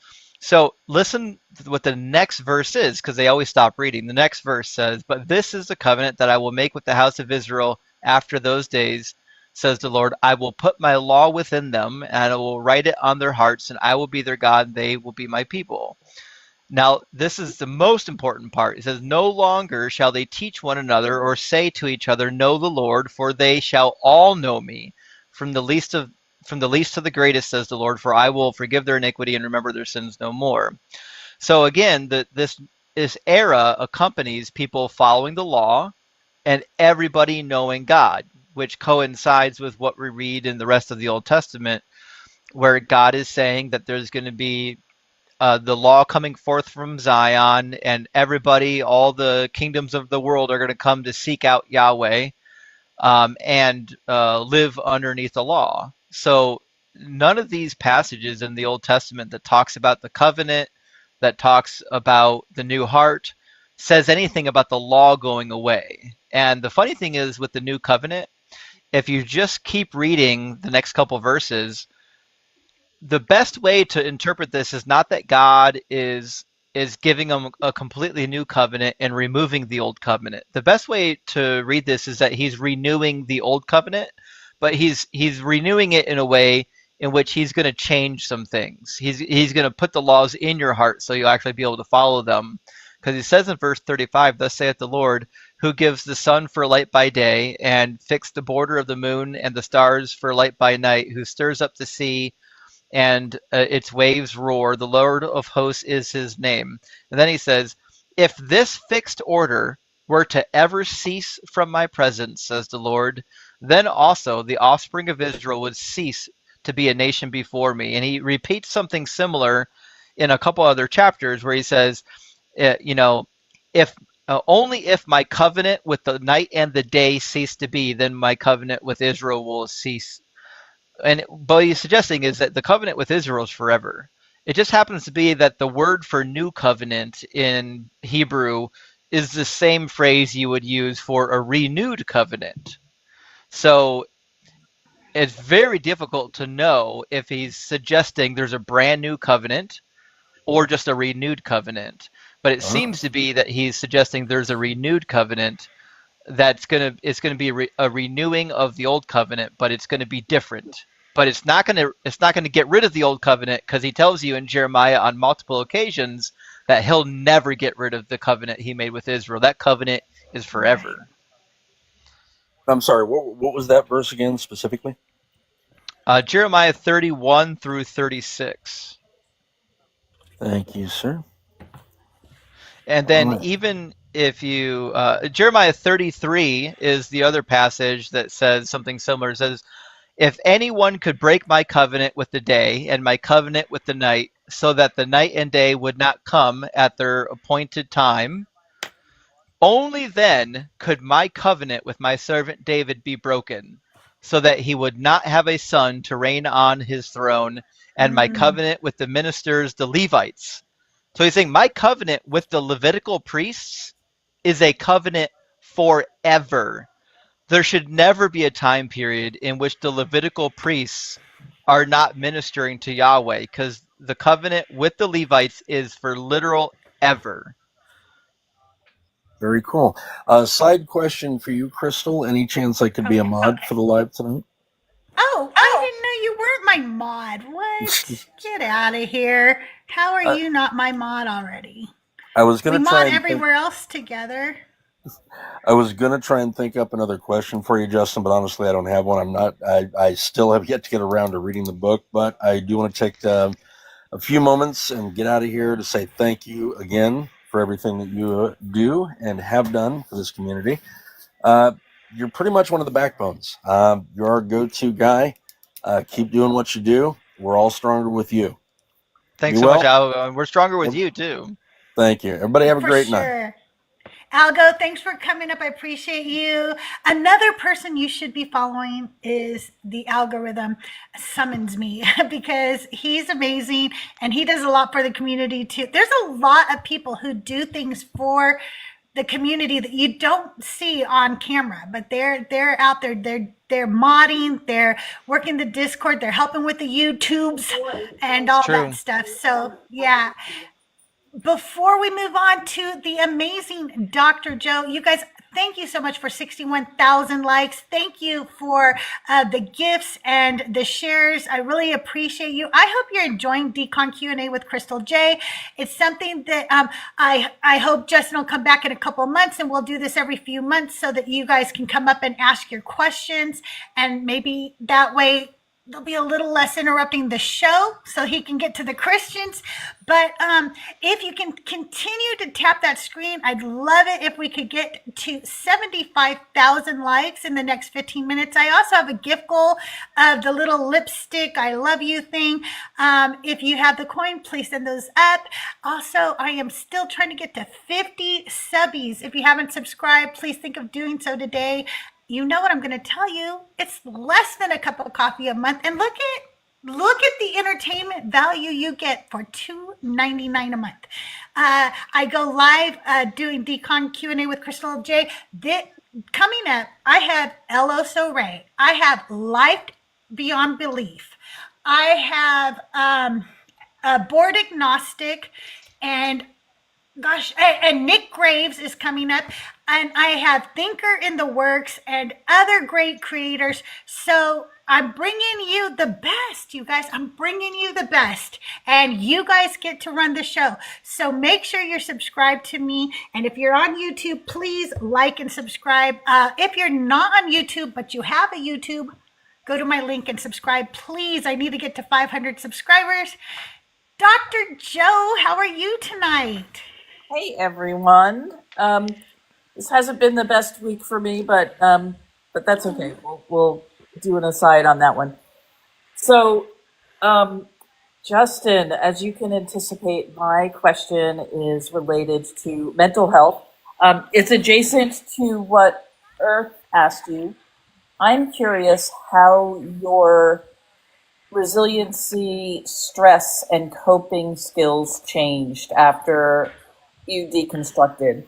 So listen to what the next verse is, because they always stop reading. The next verse says, "But this is the covenant that I will make with the house of Israel after those days, says the Lord. I will put my law within them, and I will write it on their hearts, and I will be their God, and they will be my people." Now, this is the most important part. It says, "No longer shall they teach one another or say to each other, 'Know the Lord,' for they shall all know me, from the least to the greatest, says the Lord, for I will forgive their iniquity and remember their sins no more." So again, this era accompanies people following the law and everybody knowing God, which coincides with what we read in the rest of the Old Testament, where God is saying that there's going to be the law coming forth from Zion, and everybody, all the kingdoms of the world, are going to come to seek out Yahweh and live underneath the law. So none of these passages in the Old Testament that talks about the covenant, that talks about the new heart, says anything about the law going away. And the funny thing is, with the new covenant, if you just keep reading the next couple verses, the best way to interpret this is not that God is giving them a completely new covenant and removing the old covenant. The best way to read this is that he's renewing the old covenant, but he's renewing it in a way in which he's going to change some things. He's going to put the laws in your heart so you'll actually be able to follow them. Because he says in verse 35, "Thus saith the Lord, who gives the sun for light by day, and fixed the border of the moon and the stars for light by night, who stirs up the sea, and its waves roar. The Lord of hosts is his name." And then he says, "If this fixed order were to ever cease from my presence, says the Lord, then also the offspring of Israel would cease to be a nation before me." And he repeats something similar in a couple other chapters where he says, if only if my covenant with the night and the day cease to be, then my covenant with Israel will cease. And what he's suggesting is that the covenant with Israel is forever. It just happens to be that the word for new covenant in Hebrew is the same phrase you would use for a renewed covenant. So it's very difficult to know if he's suggesting there's a brand new covenant or just a renewed covenant. But it seems to be that he's suggesting there's a renewed covenant it's going to be a renewing of the old covenant, but it's going to be different. But it's not going to get rid of the old covenant, because he tells you in Jeremiah on multiple occasions that he'll never get rid of the covenant he made with Israel. That covenant is forever. I'm sorry, what was that verse again specifically? Jeremiah 31 through 36. Thank you, sir. And then even if you, Jeremiah 33 is the other passage that says something similar. It says, "If anyone could break my covenant with the day and my covenant with the night, so that the night and day would not come at their appointed time, only then could my covenant with my servant David be broken, so that he would not have a son to reign on his throne, and my covenant with the ministers, the Levites." So he's saying my covenant with the Levitical priests is a covenant forever. There should never be a time period in which the Levitical priests are not ministering to Yahweh, because the covenant with the Levites is for literal ever. Very cool. Side question for you, Crystal. Any chance I could be a mod for the live tonight? Oh, I didn't know you weren't my mod. What? Get out of here. How are you not my mod already? I was We going to try mod and everywhere else together. I was going to try and think up another question for you, Justin, but honestly, I don't have one. I'm not. I still have yet to get around to reading the book, but I do want to take a few moments and get out of here to say thank you again for everything that you do and have done for this community. You're pretty much one of the backbones. You're our go-to guy. Keep doing what you do. We're all stronger with you. Thanks so much, Al. We're stronger with you, too. Thank you. Everybody have a great night. Algo, thanks for coming up. I appreciate you. Another person you should be following is the algorithm summons me, because he's amazing and he does a lot for the community too. There's a lot of people who do things for the community that you don't see on camera, but they're out there. They're modding, they're working the Discord, they're helping with the YouTubes and It's all true. that stuff. So yeah. Before we move on to the amazing Dr. Joe, you guys, thank you so much for 61,000 likes. Thank you for the gifts and the shares. I really appreciate you. I hope you're enjoying Decon Q&A with CrystalJae. It's something that I hope Justin will come back in a couple of months, and we'll do this every few months so that you guys can come up and ask your questions, and maybe that way there'll be a little less interrupting the show so he can get to the Christians. But if you can continue to tap that screen, I'd love it if we could get to 75,000 likes in the next 15 minutes. I also have a gift goal of the little lipstick I love you thing. If you have the coin, please send those up. Also, I am still trying to get to 50 subbies. If you haven't subscribed, please think of doing so today. You know what I'm going to tell you. It's less than a cup of coffee a month. And look at the entertainment value you get for $2.99 a month. I go live doing Decon Q&A with CrystalJae. Coming up, I have Elo So Ray. I have Life Beyond Belief. I have Board Agnostic, and gosh, and Nick Graves is coming up, and I have Thinker in the works and other great creators. So I'm bringing you the best, you guys. I'm bringing you the best, and you guys get to run the show. So make sure you're subscribed to me, and if you're on YouTube, please like and subscribe. If you're not on YouTube but you have a YouTube, go to my link and subscribe, please. I need to get to 500 subscribers. Dr. Joe, how are you tonight? Hey everyone. This hasn't been the best week for me, but that's okay. We'll do an aside on that one. So, Justin, as you can anticipate, my question is related to mental health. It's adjacent to what Earth asked you. I'm curious how your resiliency, stress, and coping skills changed after you deconstructed.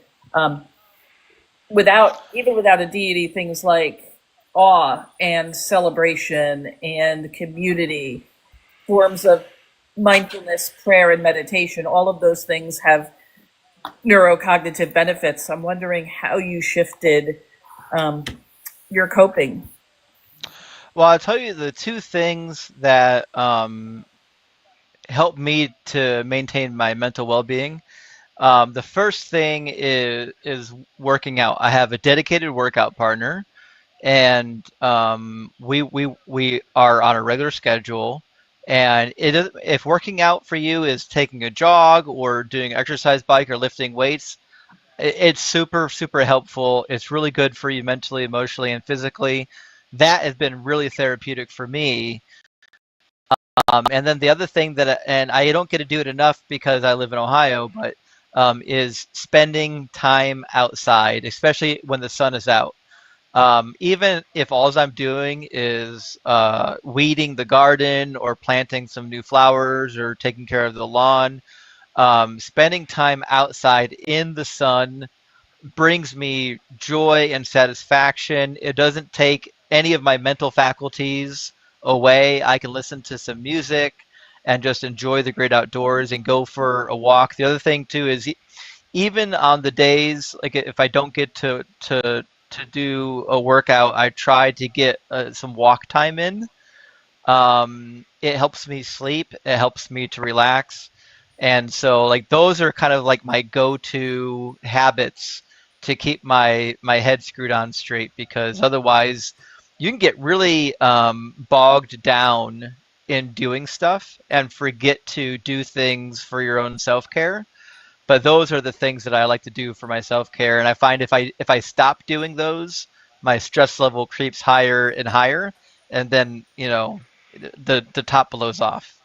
Without a deity, things like awe and celebration and community, forms of mindfulness, prayer, and meditation, all of those things have neurocognitive benefits. I'm wondering how you shifted your coping. Well, I'll tell you the two things that help me to maintain my mental well-being. The first thing is working out. I have a dedicated workout partner, and we are on a regular schedule. And if working out for you is taking a jog or doing exercise bike or lifting weights, it's super, super helpful. It's really good for you mentally, emotionally, and physically. That has been really therapeutic for me. And then the other thing and I don't get to do it enough because I live in Ohio, but is spending time outside, especially when the sun is out. Even if all I'm doing is weeding the garden or planting some new flowers or taking care of the lawn, spending time outside in the sun brings me joy and satisfaction. It doesn't take any of my mental faculties away. I can listen to some music and just enjoy the great outdoors and go for a walk. The other thing too is even on the days, like if I don't get to do a workout, I try to get some walk time in. It helps me sleep. It helps me to relax. And so like those are kind of like my go-to habits to keep my head screwed on straight, because otherwise you can get really bogged down in doing stuff and forget to do things for your own self-care. But those are the things that I like to do for my self-care. And I find if I stop doing those, my stress level creeps higher and higher. And then, the top blows off.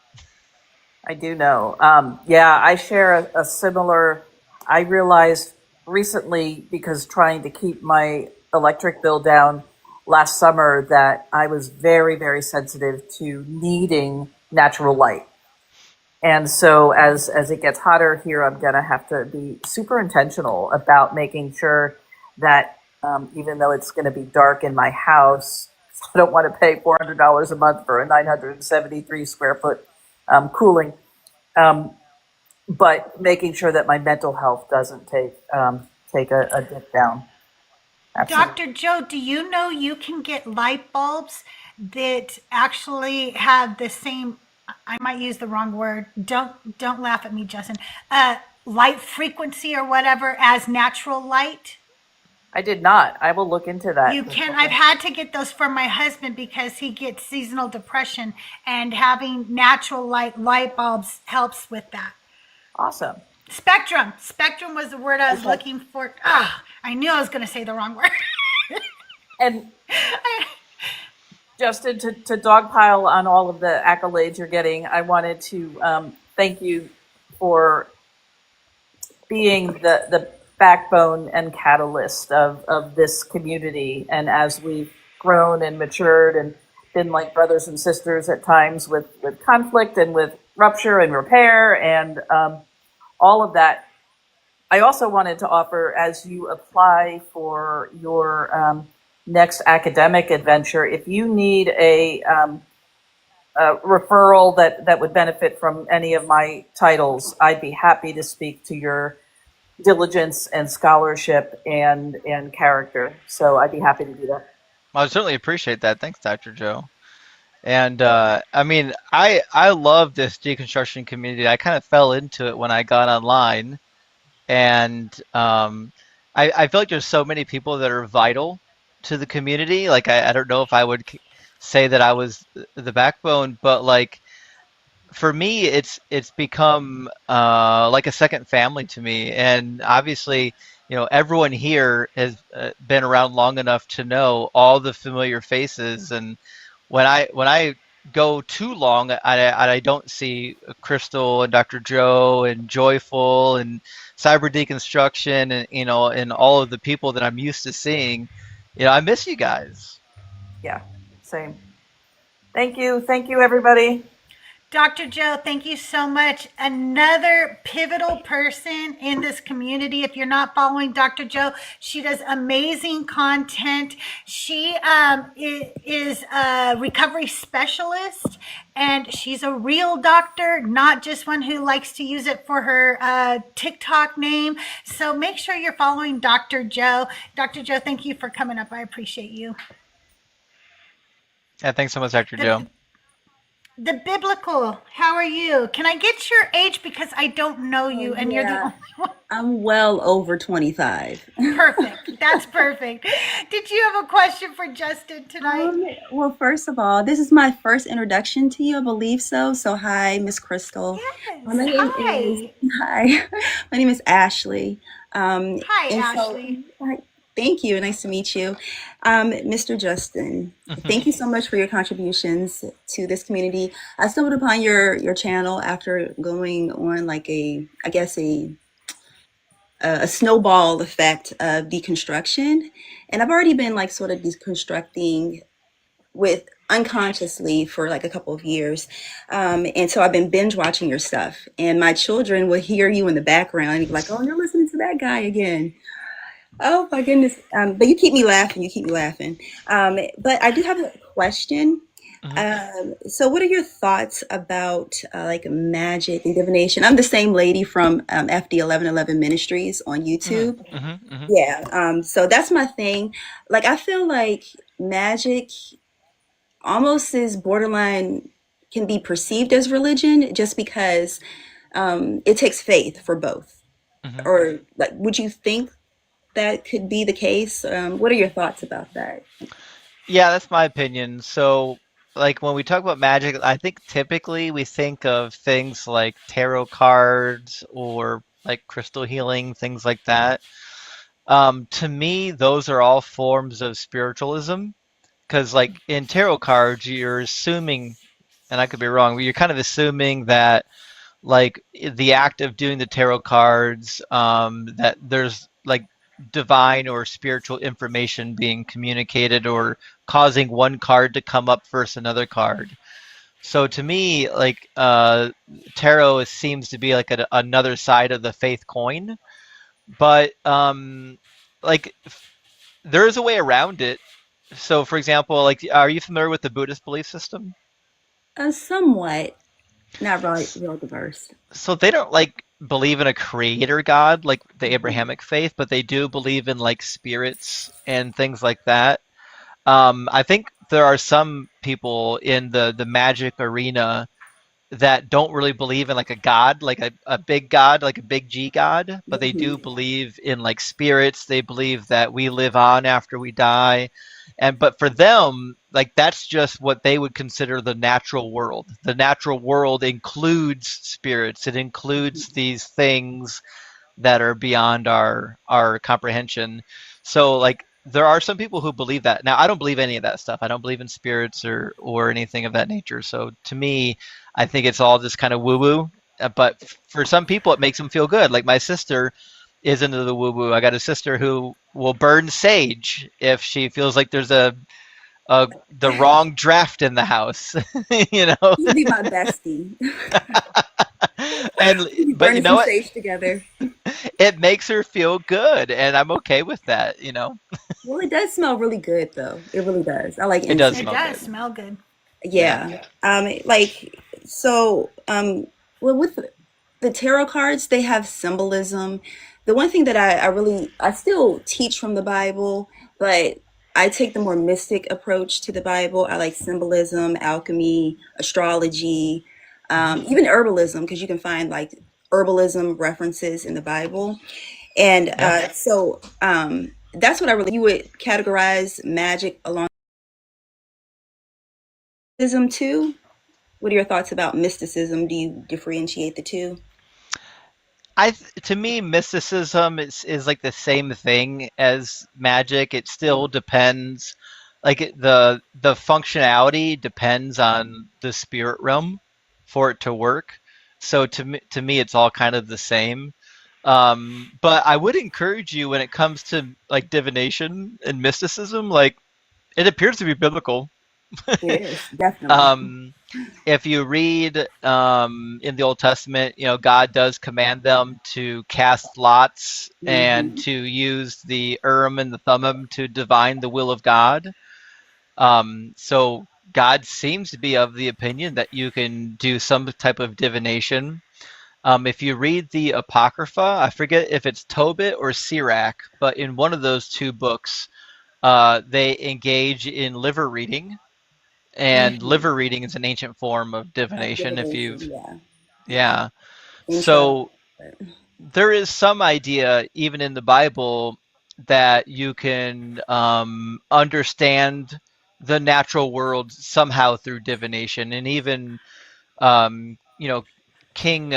I do know. Yeah, I share a similar, I realized recently, because trying to keep my electric bill down last summer, that I was very, very sensitive to needing natural light. And so as it gets hotter here, I'm going to have to be super intentional about making sure that even though it's going to be dark in my house, I don't want to pay $400 a month for a 973 square foot cooling, but making sure that my mental health doesn't take a dip down. Absolutely. Dr. Joe, do you know you can get light bulbs that actually have the same, I might use the wrong word, don't laugh at me, Justin, light frequency or whatever as natural light? I did not. I will look into that. You can. I've had to get those for my husband because he gets seasonal depression, and having natural light bulbs helps with that. Awesome. Spectrum was the word I was looking for. I knew I was going to say the wrong word. And Justin, to dogpile on all of the accolades you're getting, I wanted to thank you for being the backbone and catalyst of this community. And as we've grown and matured and been like brothers and sisters at times with conflict and with rupture and repair and all of that, I also wanted to offer, as you apply for your next academic adventure, if you need a referral that would benefit from any of my titles, I'd be happy to speak to your diligence and scholarship and character. So I'd be happy to do that. I would certainly appreciate that. Thanks, Dr. Joe. And I mean, I love this deconstruction community. I kind of fell into it when I got online, and I feel like there's so many people that are vital to the community. Like I don't know if I would say that I was the backbone, but like for me, it's become like a second family to me. And obviously, you know, everyone here has been around long enough to know all the familiar faces. And when I go too long, I don't see Crystal and Dr. Joe and Joyful and Cyber Deconstruction and, you know, and all of the people that I'm used to seeing. You know, I miss you guys. Yeah, same. Thank you, everybody. Dr. Joe, thank you so much. Another pivotal person in this community. If you're not following Dr. Joe, she does amazing content. She is a recovery specialist, and she's a real doctor, not just one who likes to use it for her TikTok name. So make sure you're following Dr. Joe. Dr. Joe, thank you for coming up. I appreciate you. Yeah, thanks so much, Dr. Joe. The biblical, how are you? Can I get your age because I don't know you and you're the only one? I'm well over 25. Perfect. That's perfect. Did you have a question for Justin tonight? Well, first of all, this is my first introduction to you, I believe so. So hi, Miss Crystal. Yes. My name hi. My name is Ashley. Hi, Ashley. Thank you. Nice to meet you. Mr. Justin, thank you so much for your contributions to this community. I stumbled upon your channel after going on like a snowball effect of deconstruction. And I've already been like sort of deconstructing with unconsciously for like a couple of years. And so I've been binge watching your stuff, and my children will hear you in the background and be like, oh, you're listening to that guy again. Oh my goodness. But you keep me laughing. But I do have a question. So what are your thoughts about like magic and divination? I'm the same lady from FD 1111 Ministries on YouTube. Yeah. So that's my thing. Like, I feel like magic almost is borderline, can be perceived as religion just because it takes faith for both. Or like, would you think that could be the case? What are your thoughts about that? Yeah, that's my opinion. So, like when we talk about magic, I think typically we think of things like tarot cards or like crystal healing, things like that. To me, those are all forms of spiritualism, because like in tarot cards, you're assuming, and I could be wrong, but you're kind of assuming that like the act of doing the tarot cards, that there's like divine or spiritual information being communicated or causing one card to come up versus another card. So to me, like tarot seems to be like another side of the faith coin, but like there is a way around it. So, for example, like, are you familiar with the Buddhist belief system? Somewhat, not really S- real diverse. So they don't like believe in a creator god like the Abrahamic faith, but they do believe in like spirits and things like that. I think there are some people in the magic arena that don't really believe in like a god, like a big god, like a big G god, but they do Mhm. believe in like spirits. They believe that we live on after we die. And but for them, like that's just what they would consider the natural world. The natural world includes spirits. It includes these things that are beyond our comprehension. So like there are some people who believe that. Now I don't believe any of that stuff. I don't believe in spirits or anything of that nature. So to me, I think it's all just kind of woo woo. But for some people, it makes them feel good. Like my sister is into the woo woo. I got a sister who will burn sage if she feels like there's a the wrong draft in the house, you know. You'd be my bestie. And We'd be but you burning know some what? sage together. It makes her feel good, and I'm okay with that, you know. Well, it does smell really good, though. It really does. I like It does incense. It smell does good. smell good. Yeah. Yeah. Like so. Well, with the tarot cards, they have symbolism. The one thing that I still teach from the Bible, but I take the more mystic approach to the Bible. I like symbolism, alchemy, astrology, Mhm. even herbalism, because you can find like herbalism references in the Bible. And Yeah. that's what I really, you would categorize magic along mysticism too. What are your thoughts about mysticism? Do you differentiate the two? To me, mysticism is like the same thing as magic. It still depends, like the functionality depends on the spirit realm for it to work. So to me, it's all kind of the same. But I would encourage you when it comes to like divination and mysticism, like it appears to be biblical. It is, definitely. um, if you read in the Old Testament, you know, God does command them to cast lots and Hmm. to use the Urim and the Thummim to divine the will of God. So God seems to be of the opinion that you can do some type of divination. If you read the Apocrypha, I forget if it's Tobit or Sirach, but in one of those two books, they engage in liver reading, and Hmm. liver reading is an ancient form of divination. If you've, Divination, yeah. yeah. Intro. So there is some idea, even in the Bible, that you can understand the natural world somehow through divination, and even you know, King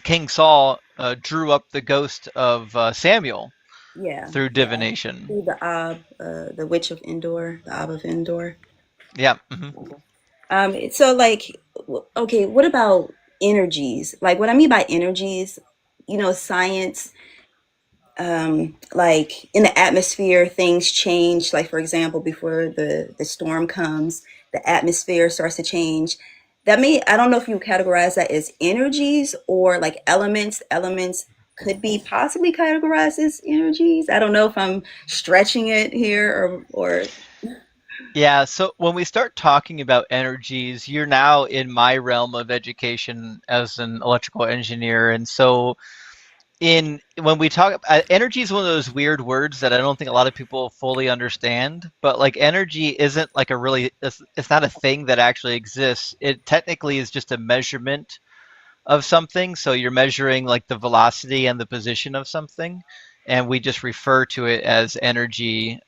King Saul drew up the ghost of Samuel Yeah, through yeah. divination. Through the Witch of Endor, the Ob of Endor. Yeah. Hmm. So like, okay, what about energies? Like, what I mean by energies, science, like in the atmosphere, things change. Like, for example, before the storm comes, the atmosphere starts to change. I don't know if you categorize that as energies or like elements. Elements could be possibly categorized as energies. I don't know if I'm stretching it here or Yeah, so when we start talking about energies, you're now in my realm of education as an electrical engineer. And so in when we talk energy is one of those weird words that I don't think a lot of people fully understand, but like energy isn't like a really it's not a thing that actually exists. It technically is just a measurement of something. So you're measuring like the velocity and the position of something, and we just refer to it as energy.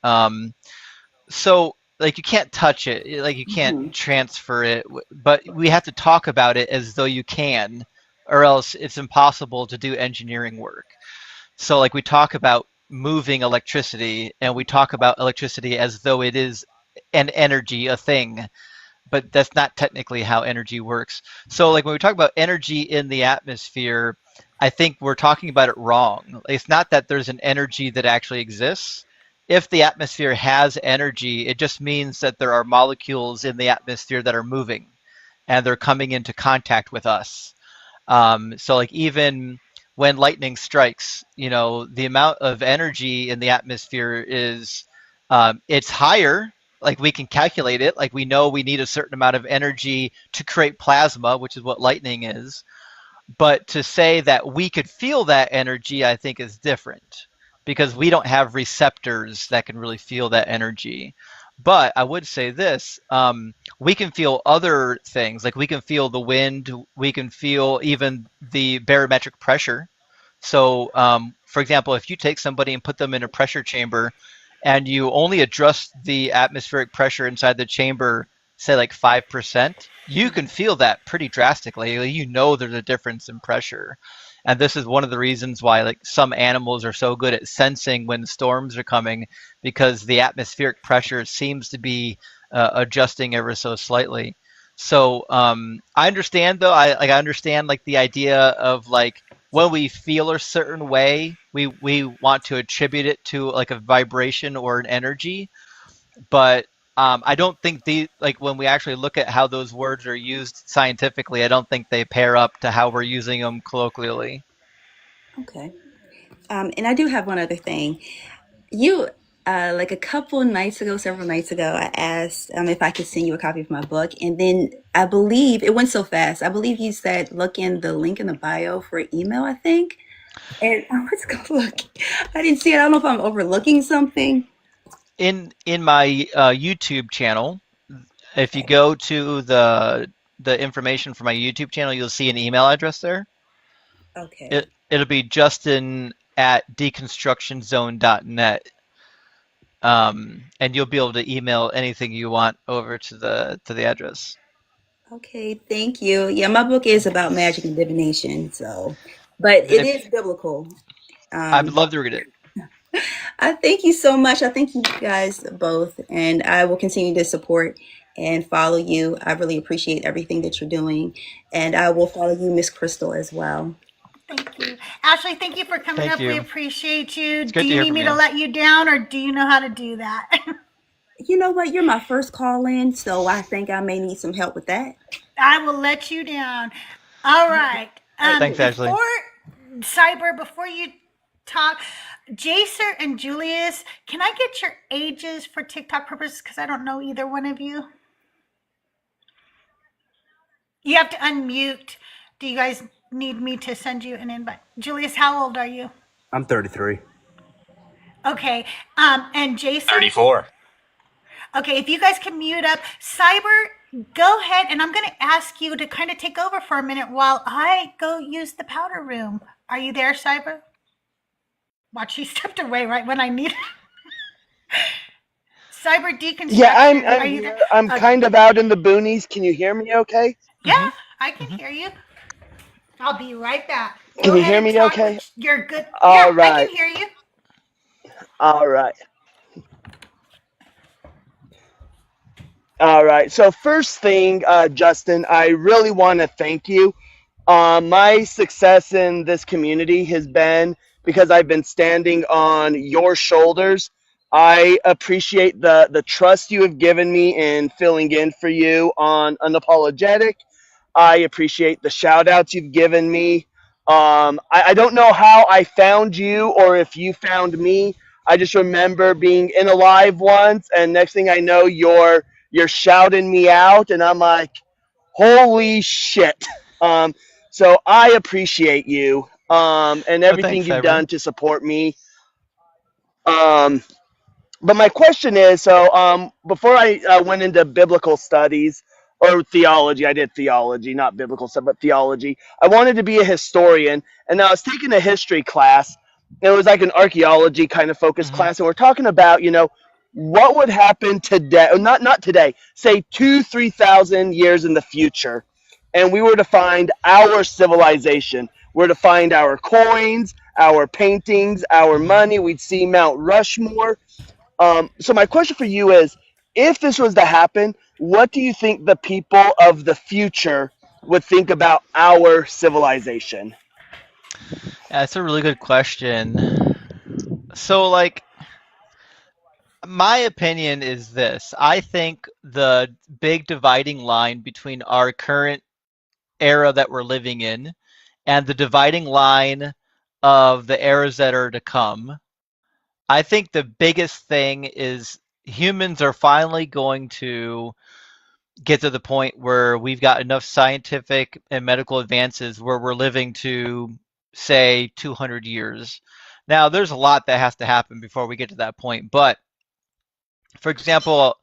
So like you can't touch it, like you can't Mhm. transfer it, but we have to talk about it as though you can, or else it's impossible to do engineering work. So like we talk about moving electricity, and we talk about electricity as though it is an energy, a thing, but that's not technically how energy works. So like when we talk about energy in the atmosphere, I think we're talking about it wrong. It's not that there's an energy that actually exists. if the atmosphere has energy, it just means that there are molecules in the atmosphere that are moving and they're coming into contact with us. So like even when lightning strikes, the amount of energy in the atmosphere is, it's higher. Like we can calculate it. Like we know we need a certain amount of energy to create plasma, which is what lightning is. But to say that we could feel that energy, I think is different because we don't have receptors that can really feel that energy. But I would say this, we can feel other things, like we can feel the wind, we can feel even the barometric pressure. So, for example, if you take somebody and put them in a pressure chamber and you only adjust the atmospheric pressure inside the chamber, say like 5%, you can feel that pretty drastically. There's a difference in pressure. And this is one of the reasons why like some animals are so good at sensing when storms are coming, because the atmospheric pressure seems to be adjusting ever so slightly. So I understand though. I understand like the idea of like when we feel a certain way, we want to attribute it to like a vibration or an energy, but I don't think when we actually look at how those words are used scientifically, I don't think they pair up to how we're using them colloquially. Okay. And I do have one other thing. You, like several nights ago, I asked if I could send you a copy of my book. And then I believe it went so fast. I believe you said, look in the link in the bio for email, I think. And I was going to look. I didn't see it. I don't know if I'm overlooking something. In my YouTube channel, if you go to the information for my YouTube channel, you'll see an email address there. Okay. It'll be justin@deconstructionzone.net. And you'll be able to email anything you want over to the address. Okay, thank you. Yeah, my book is about magic and divination, but it is biblical. I would love to read it. I thank you so much. I thank you guys both, and I will continue to support and follow you. I really appreciate everything that you're doing, and I will follow you, Miss Crystal, as well. Thank you. Ashley, thank you for coming up. We appreciate you. Do you need me to let you down, or do you know how to do that? You know what? You're my first call in, so I think I may need some help with that. I will let you down. All right. Thanks, Ashley. Before you talk, Jacer and Julius, can I get your ages for TikTok purposes? Because I don't know either one of you. You have to unmute. Do you guys need me to send you an invite? Julius, how old are you? I'm 33. Okay. And Jason? 34. Okay, if you guys can mute up. Cyber, go ahead, and I'm going to ask you to kind of take over for a minute while I go use the powder room. Are you there, Cyber? Watch, he stepped away right when I needed Cyber Deconstruction. Yeah, I'm here. I'm kind of out in the boonies. Can you hear me okay? Yeah, I can hear you. I'll be right back. Can you hear me okay? You're good. All right. I can hear you. All right. All right. So first thing, Justin, I really want to thank you. My success in this community has been because I've been standing on your shoulders. I appreciate the trust you have given me in filling in for you on Unapologetic. I appreciate the shout outs you've given me. I don't know how I found you or if you found me. I just remember being in a live once, and next thing I know, you're shouting me out, and I'm like, holy shit. So I appreciate you and everything you've done to support me. But my question is, so before I went into biblical studies or theology, I did theology, not biblical stuff, but theology. I wanted to be a historian, and I was taking a history class. It was like an archaeology kind of focused class, and we're talking about, what would happen today, or not today, say 2,000-3,000 years in the future, and we were to find our civilization. We're to find our coins, our paintings, our money. We'd see Mount Rushmore. So my question for you is, if this was to happen, what do you think the people of the future would think about our civilization? Yeah, that's a really good question. So, My opinion is this. I think the big dividing line between our current era that we're living in and the dividing line of the eras that are to come, I think the biggest thing is humans are finally going to get to the point where we've got enough scientific and medical advances where we're living to, say, 200 years. Now, there's a lot that has to happen before we get to that point, but for example,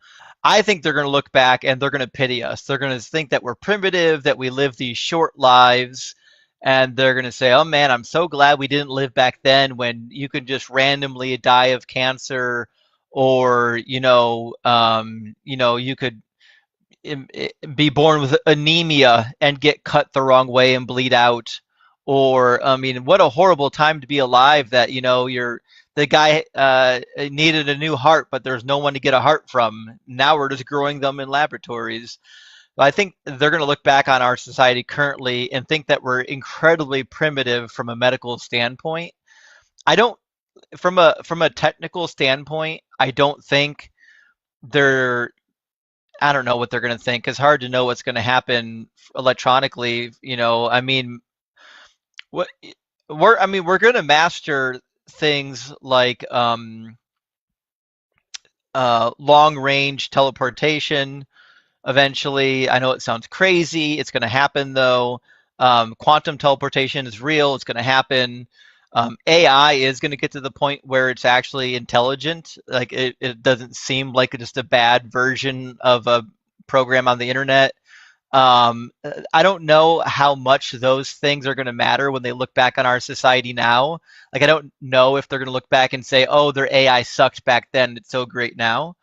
I think they're going to look back and they're going to pity us. They're going to think that we're primitive, that we live these short lives, and they're going to say, "Oh man, I'm so glad we didn't live back then when you could just randomly die of cancer, or you could be born with anemia and get cut the wrong way and bleed out." Or, I mean, what a horrible time to be alive that, the guy needed a new heart, but there's no one to get a heart from. Now we're just growing them in laboratories. I think they're going to look back on our society currently and think that we're incredibly primitive from a medical standpoint. I don't, from a technical standpoint, I don't think they're I don't know what they're going to think. It's hard to know what's going to happen electronically. I mean, what we're going to master things like long range teleportation eventually. I know it sounds crazy. It's going to happen though. Quantum teleportation is real. It's going to happen. AI is going to get to the point where it's actually intelligent. Like it doesn't seem like just a bad version of a program on the internet. I don't know how much those things are going to matter when they look back on our society now. Like, I don't know if they're going to look back and say, oh, their AI sucked back then. It's so great now.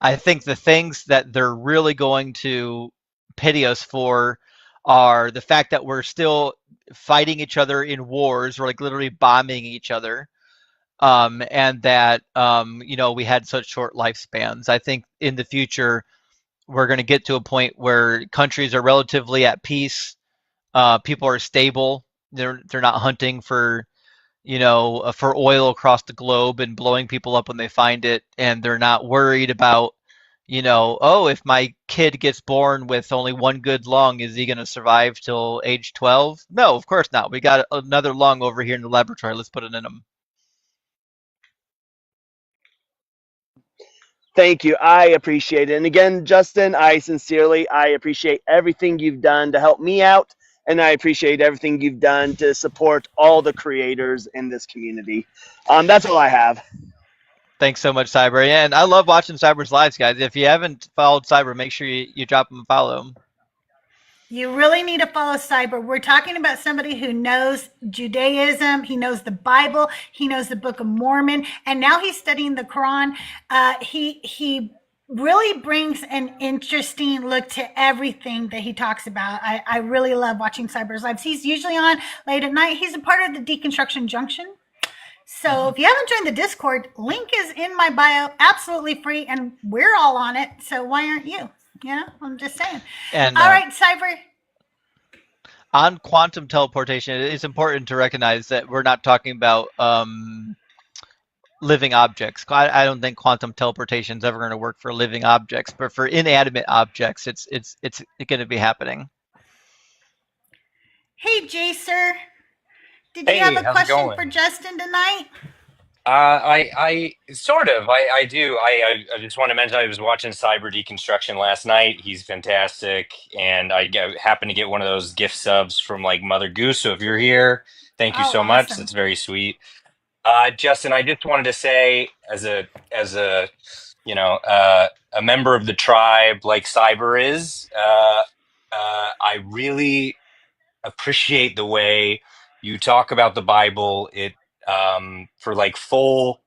I think the things that they're really going to pity us for are the fact that we're still fighting each other in wars, or like literally bombing each other, and that we had such short lifespans. I think in the future we're going to get to a point where countries are relatively at peace. People are stable. They're not hunting for oil across the globe and blowing people up when they find it, and they're not worried about oh, if my kid gets born with only one good lung, is he going to survive till age 12? No, of course not. We got another lung over here in the laboratory. Let's put it in him. Thank you. I appreciate it. And again, Justin, I appreciate everything you've done to help me out. And I appreciate everything you've done to support all the creators in this community. That's all I have. Thanks so much, Cyber. Yeah, and I love watching Cyber's lives, guys. If you haven't followed Cyber, make sure you drop him and follow him. You really need to follow Cyber. We're talking about somebody who knows Judaism. He knows the Bible. He knows the Book of Mormon. And now he's studying the Quran. He really brings an interesting look to everything that he talks about. I really love watching Cyber's lives. He's usually on late at night. He's a part of the Deconstruction Junction. So if you haven't joined the Discord, link is in my bio, absolutely free, and we're all on it. So why aren't you? I'm just saying. And all right, Cyber. On quantum teleportation, it's important to recognize that we're not talking about living objects. I don't think quantum teleportation is ever going to work for living objects, but for inanimate objects, it's going to be happening. Hey, Jacer. Did you have a question for Justin tonight? I sort of. I do. I just want to mention I was watching Cyber Deconstruction last night. He's fantastic, and happened to get one of those gift subs from like Mother Goose. So if you're here, thank you so much. That's very sweet. Justin, I just wanted to say, as a a member of the tribe like Cyber is, I really appreciate the way you talk about the Bible. For like full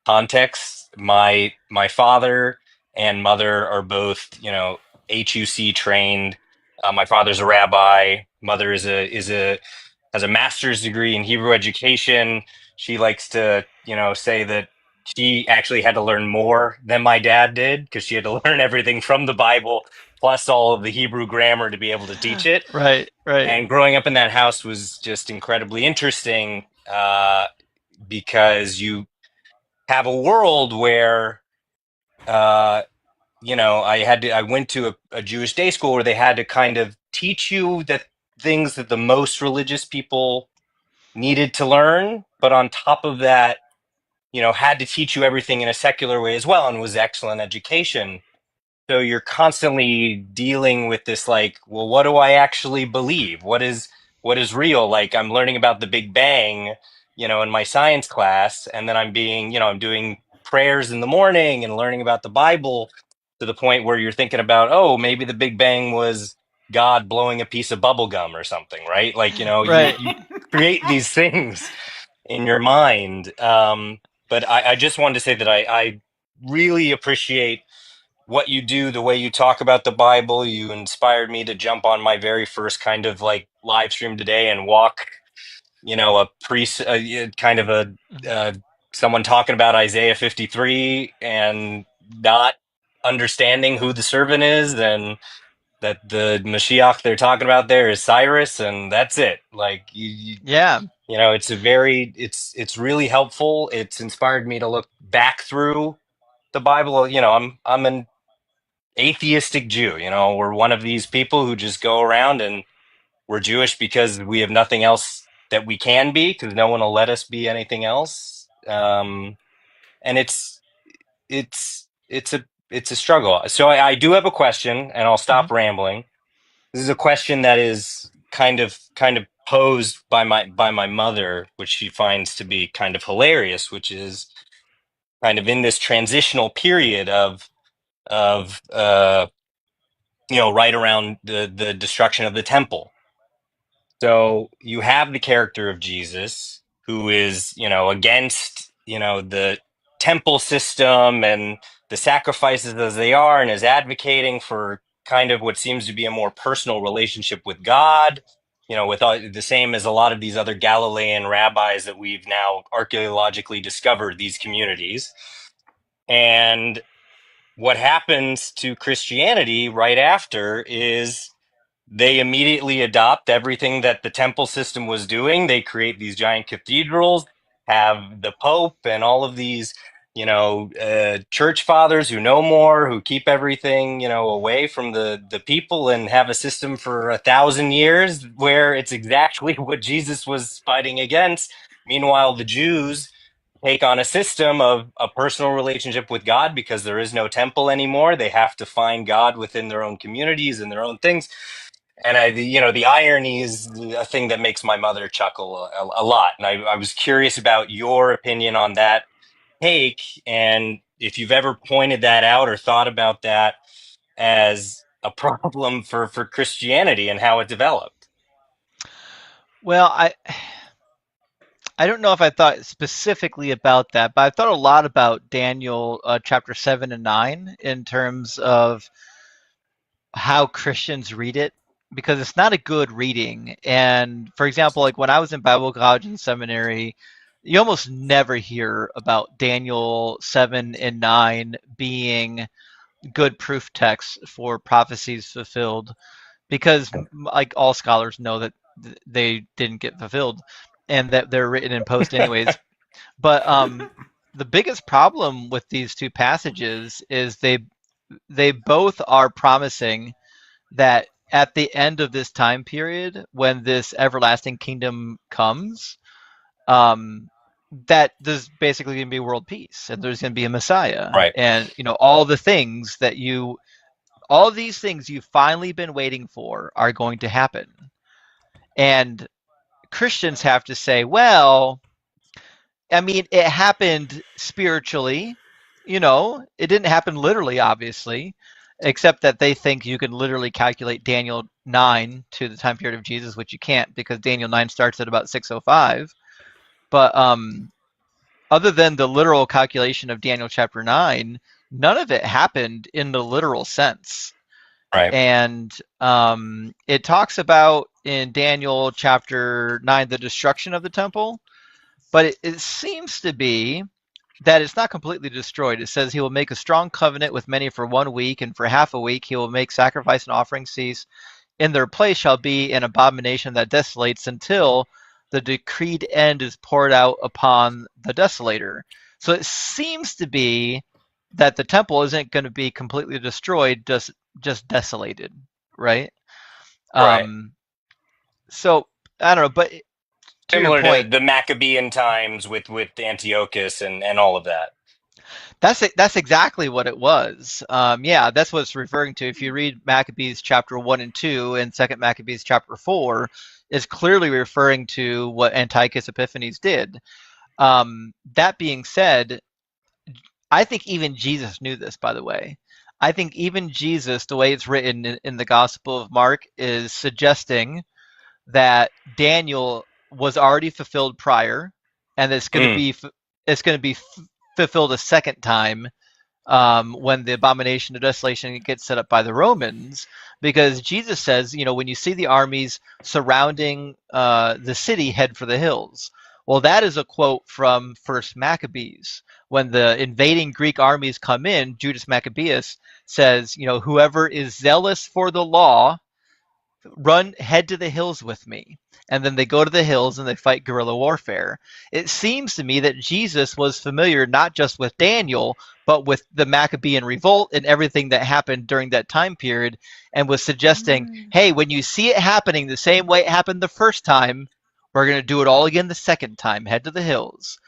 context, my father and mother are both HUC trained. My father's a rabbi. Mother has a master's degree in Hebrew education. She likes to say that she actually had to learn more than my dad did because she had to learn everything from the Bible plus all of the Hebrew grammar to be able to teach it. Right. And growing up in that house was just incredibly interesting because you have a world where I went to a Jewish day school where they had to kind of teach you the things that the most religious people needed to learn, but on top of that, had to teach you everything in a secular way as well, and was excellent education. So you're constantly dealing with this, like, well, what do I actually believe? What is real? Like, I'm learning about the Big Bang, in my science class, and then I'm doing prayers in the morning and learning about the Bible to the point where you're thinking about, oh, maybe the Big Bang was God blowing a piece of bubble gum or something, right? Like, Right. you create these things in your mind. But I just wanted to say that I really appreciate what you do, the way you talk about the Bible. You inspired me to jump on my very first kind of like live stream today and walk, a priest, kind of a uh, someone talking about Isaiah 53 and not understanding who the servant is, and that the Mashiach they're talking about there is Cyrus, and that's it. Like Yeah. it's really helpful. It's inspired me to look back through the Bible. I'm an atheistic Jew. We're one of these people who just go around, and we're Jewish because we have nothing else that we can be, because no one will let us be anything else. And it's a struggle. So I do have a question, and I'll stop rambling. This is a question that is kind of posed by my mother, which she finds to be kind of hilarious, which is kind of in this transitional period of right around the destruction of the temple. So you have the character of Jesus, who is, against, the temple system and the sacrifices as they are, and is advocating for kind of what seems to be a more personal relationship with God, with the same as a lot of these other Galilean rabbis that we've now archaeologically discovered these communities. And what happens to Christianity right after is they immediately adopt everything that the temple system was doing. They create these giant cathedrals, have the Pope and all of these, church fathers who know more, who keep everything, away from the people, and have a system for 1,000 years where it's exactly what Jesus was fighting against. Meanwhile, the Jews take on a system of a personal relationship with God because there is no temple anymore. They have to find God within their own communities and their own things. And the irony is a thing that makes my mother chuckle a lot. And I was curious about your opinion on that take, and if you've ever pointed that out or thought about that as a problem for Christianity and how it developed. Well, I don't know if I thought specifically about that, but I thought a lot about Daniel chapter 7 and 9 in terms of how Christians read it, because it's not a good reading. And for example, like when I was in Bible college and seminary, you almost never hear about Daniel 7 and 9 being good proof texts for prophecies fulfilled, because like all scholars know that they didn't get fulfilled and that they're written in post anyways. But the biggest problem with these two passages is they both are promising that at the end of this time period, when this everlasting kingdom comes, that there's basically going to be world peace, and there's going to be a Messiah, Right. and all these things you've finally been waiting for are going to happen. And Christians have to say, well, I mean, it happened spiritually, it didn't happen literally, obviously, except that they think you can literally calculate Daniel 9 to the time period of Jesus, which you can't, because Daniel 9 starts at about 605. But other than the literal calculation of Daniel chapter 9, none of it happened in the literal sense. Right. And it talks about in Daniel chapter 9 the destruction of the temple, but it seems to be that it's not completely destroyed. It says he will make a strong covenant with many for 1 week, and for half a week he will make sacrifice and offering cease. In their place shall be an abomination that desolates until the decreed end is poured out upon the desolator. So it seems to be that the temple isn't going to be completely destroyed, just desolated, right? Right. So I don't know, but to your Similar to point, the Maccabean times with Antiochus and all of that. that's exactly what it was. Yeah, that's what it's referring to. If you read Maccabees chapter 1 and 2 and Second Maccabees chapter 4, is clearly referring to what Antiochus Epiphanes did. That being said, I think even Jesus knew this, by the way. I think even Jesus, the way it's written in the Gospel of Mark, is suggesting that Daniel was already fulfilled prior, and it's going to be fulfilled a second time when the abomination of desolation gets set up by the Romans, because Jesus says, when you see the armies surrounding the city, head for the hills. Well, that is a quote from First Maccabees. When the invading Greek armies come in, Judas Maccabeus says, whoever is zealous for the law, head to the hills with me. And then they go to the hills and they fight guerrilla warfare. It seems to me that Jesus was familiar not just with Daniel, but with the Maccabean revolt and everything that happened during that time period, and was suggesting, hey, when you see it happening the same way it happened the first time, we're going to do it all again the second time. Head to the hills.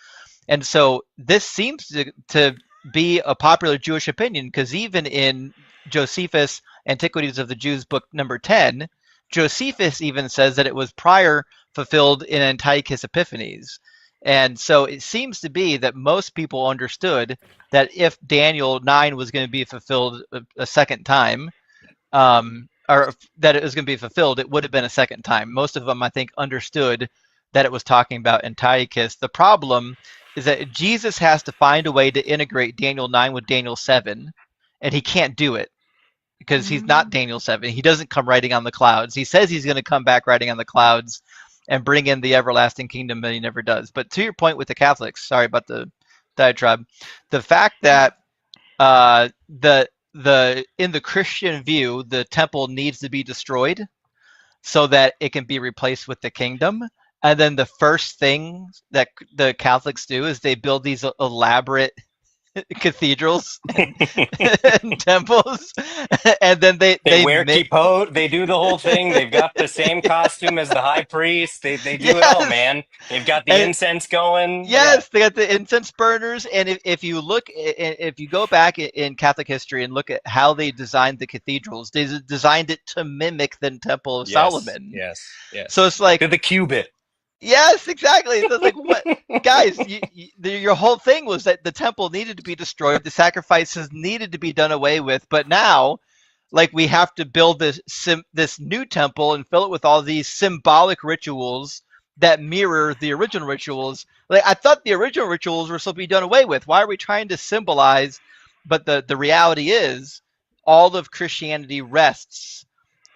And so this seems to be a popular Jewish opinion, because even in Josephus' Antiquities of the Jews, book number 10, Josephus even says that it was prior fulfilled in Antiochus Epiphanes. And so it seems to be that most people understood that if Daniel 9 was going to be fulfilled a second time, or that it was going to be fulfilled, it would have been a second time. Most of them, I think, understood that it was talking about Antiochus. The problem is that Jesus has to find a way to integrate Daniel 9 with Daniel 7, and he can't do it, because he's not Daniel 7. He doesn't come riding on the clouds. He says he's going to come back riding on the clouds and bring in the everlasting kingdom, but he never does. But to your point with the Catholics, sorry about the diatribe, the fact that in the Christian view, the temple needs to be destroyed so that it can be replaced with the kingdom. And then the first thing that the Catholics do is they build these elaborate cathedrals and temples, and then They wear kippot. They do the whole thing. They've got the same costume as the high priest. They do it all, man. They've got the incense going. Yes, they got the incense burners. And if you go back in Catholic history and look at how they designed the cathedrals, they designed it to mimic the Temple of Solomon. Yes. So it's like the cubit. Yes, exactly. So it's like, what, guys? Your whole thing was that the temple needed to be destroyed, the sacrifices needed to be done away with, but now, like, we have to build this new temple and fill it with all these symbolic rituals that mirror the original rituals. Like, I thought the original rituals were supposed to be done away with. Why are we trying to symbolize? But the reality is, all of Christianity rests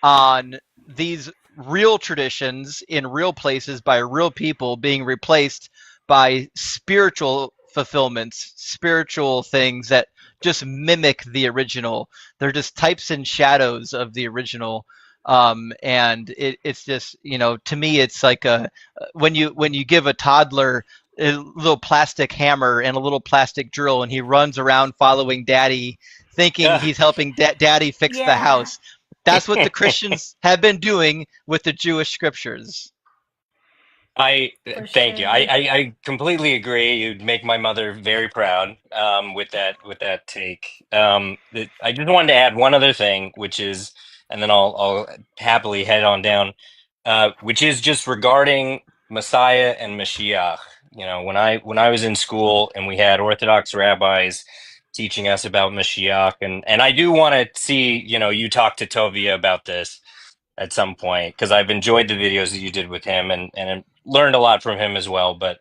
on these real traditions in real places by real people being replaced by spiritual fulfillments, spiritual things that just mimic the original. They're just types and shadows of the original. And it's just, to me, it's like when you give a toddler a little plastic hammer and a little plastic drill, and he runs around following daddy, thinking he's helping daddy fix the house. That's what the Christians have been doing with the Jewish scriptures. Thank you. I completely agree. You'd make my mother very proud with that take. I just wanted to add one other thing, which is, and then I'll happily head on down, which is just regarding Messiah and Mashiach. When I was in school and we had Orthodox rabbis teaching us about Mashiach, and I do want to see, you talk to Tovia about this at some point, because I've enjoyed the videos that you did with him and learned a lot from him as well. But,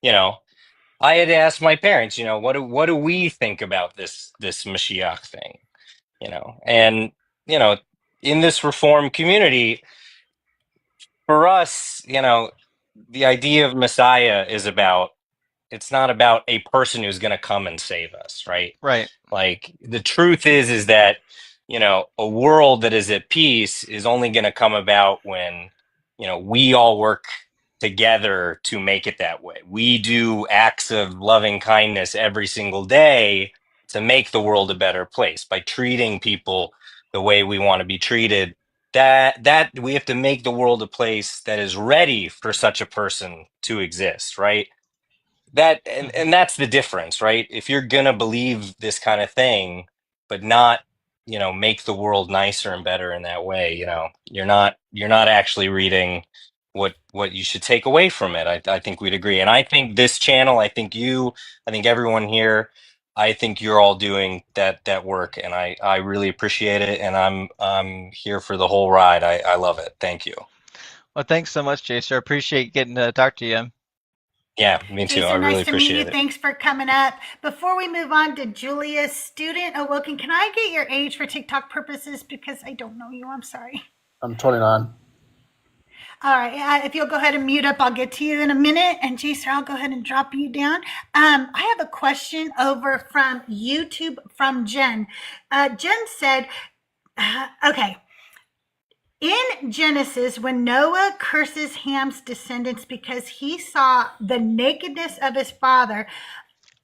I had asked my parents, what do we think about this Mashiach thing, and, in this Reformed community, for us, the idea of Messiah is it's not about a person who's going to come and save us, right? Right. Like, the truth is that, a world that is at peace is only going to come about when, we all work together to make it that way. We do acts of loving kindness every single day to make the world a better place by treating people the way we want to be treated. That we have to make the world a place that is ready for such a person to exist, right? And that's the difference, right? If you're gonna believe this kind of thing, but not, make the world nicer and better in that way, you're not actually reading what you should take away from it. I think we'd agree. And I think this channel, I think everyone here, I think you're all doing that work, and I really appreciate it, and I'm here for the whole ride. I love it. Thank you. Well, thanks so much, Jason. I appreciate getting to talk to you. Yeah, me too. I Jason, really nice to meet appreciate you. it. Thanks for coming up. Before we move on to Julia, student awoken, can I get your age for TikTok purposes? Because I don't know you. I'm sorry. I'm 29. All right. If you'll go ahead and mute up, I'll get to you in a minute. And Jason, I'll go ahead and drop you down. I have a question over from YouTube from Jen. Jen said, okay. In Genesis, when Noah curses Ham's descendants because he saw the nakedness of his father,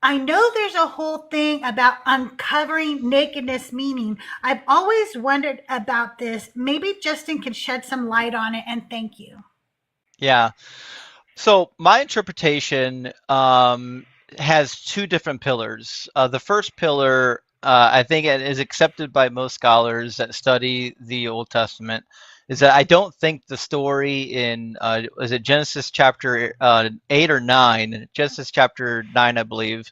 I know there's a whole thing about uncovering nakedness meaning. I've always wondered about this. Maybe Justin can shed some light on it, and thank you. Yeah. So my interpretation has two different pillars. The first pillar, I think it is accepted by most scholars that study the Old Testament, is that I don't think the story in, is it Genesis chapter 8 or 9? Genesis chapter 9, I believe.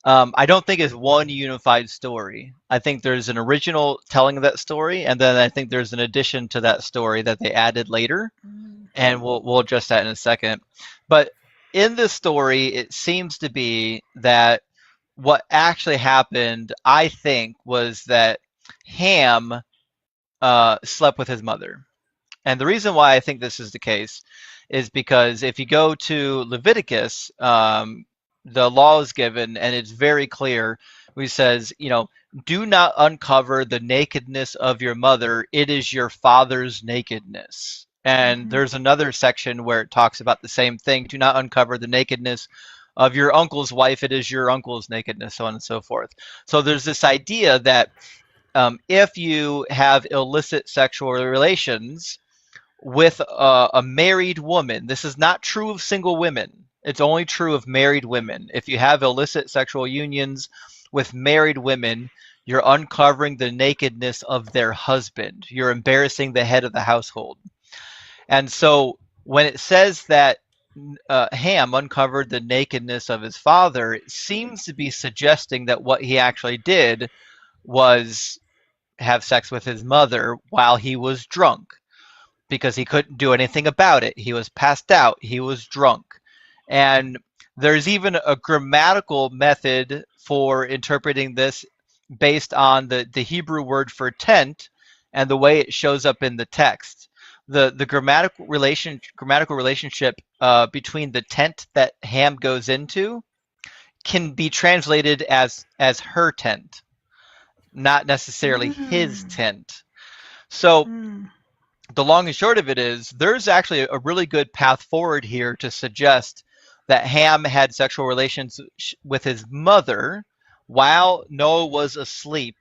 I don't think it's one unified story. I think there's an original telling of that story, and then I think there's an addition to that story that they added later, and we'll address that in a second. But in this story, it seems to be that what actually happened, I think, was that Ham slept with his mother. And the reason why I think this is the case is because if you go to Leviticus, the law is given, and it's very clear. It says, do not uncover the nakedness of your mother. It is your father's nakedness. And there's another section where it talks about the same thing. Do not uncover the nakedness of your uncle's wife. It is your uncle's nakedness, so on and so forth. So there's this idea that if you have illicit sexual relations with a married woman, this is not true of single women. It's only true of married women. If you have illicit sexual unions with married women, you're uncovering the nakedness of their husband. You're embarrassing the head of the household. And so when it says that Ham uncovered the nakedness of his father, it seems to be suggesting that what he actually did was have sex with his mother while he was drunk, because he couldn't do anything about it. He was passed out. He was drunk. And there's even a grammatical method for interpreting this based on the Hebrew word for tent and the way it shows up in the text. The grammatical relationship between the tent that Ham goes into can be translated as her tent, not necessarily his tent. So the long and short of it is there's actually a really good path forward here to suggest that Ham had sexual relations with his mother while Noah was asleep.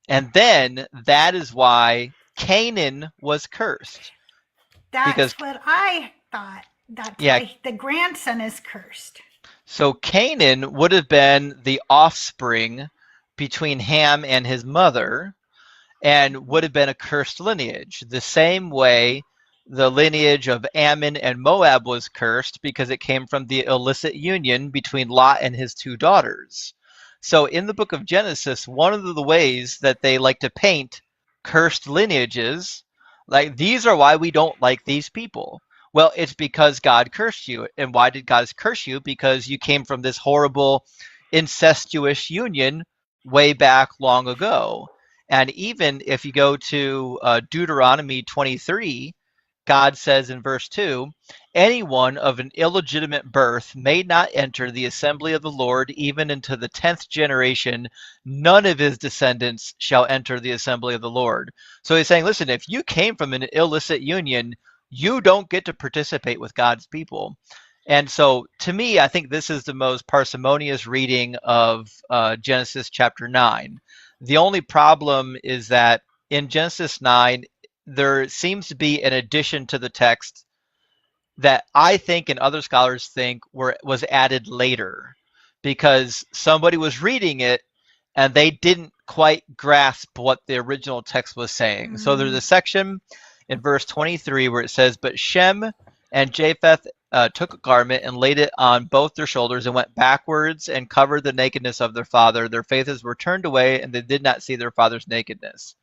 And then that is why Canaan was cursed. That's what I thought. That's why the grandson is cursed. So Canaan would have been the offspring between Ham and his mother, and would have been a cursed lineage. The same way the lineage of Ammon and Moab was cursed because it came from the illicit union between Lot and his two daughters. So in the book of Genesis, one of the ways that they like to paint cursed lineages, like these are why we don't like these people. Well, it's because God cursed you. And why did God curse you? Because you came from this horrible incestuous union way back long ago. And even if you go to Deuteronomy 23, God says in verse 2, anyone of an illegitimate birth may not enter the assembly of the Lord even into the 10th generation. None of his descendants shall enter the assembly of the Lord. So he's saying, listen, if you came from an illicit union, you don't get to participate with God's people. And so, to me, I think this is the most parsimonious reading of Genesis chapter 9. The only problem is that in Genesis 9, there seems to be an addition to the text that I think and other scholars think was added later because somebody was reading it and they didn't quite grasp what the original text was saying. So there's a section in verse 23 where it says, "But Shem and Japheth took a garment and laid it on both their shoulders and went backwards and covered the nakedness of their father. Their faces were turned away and they did not see their father's nakedness."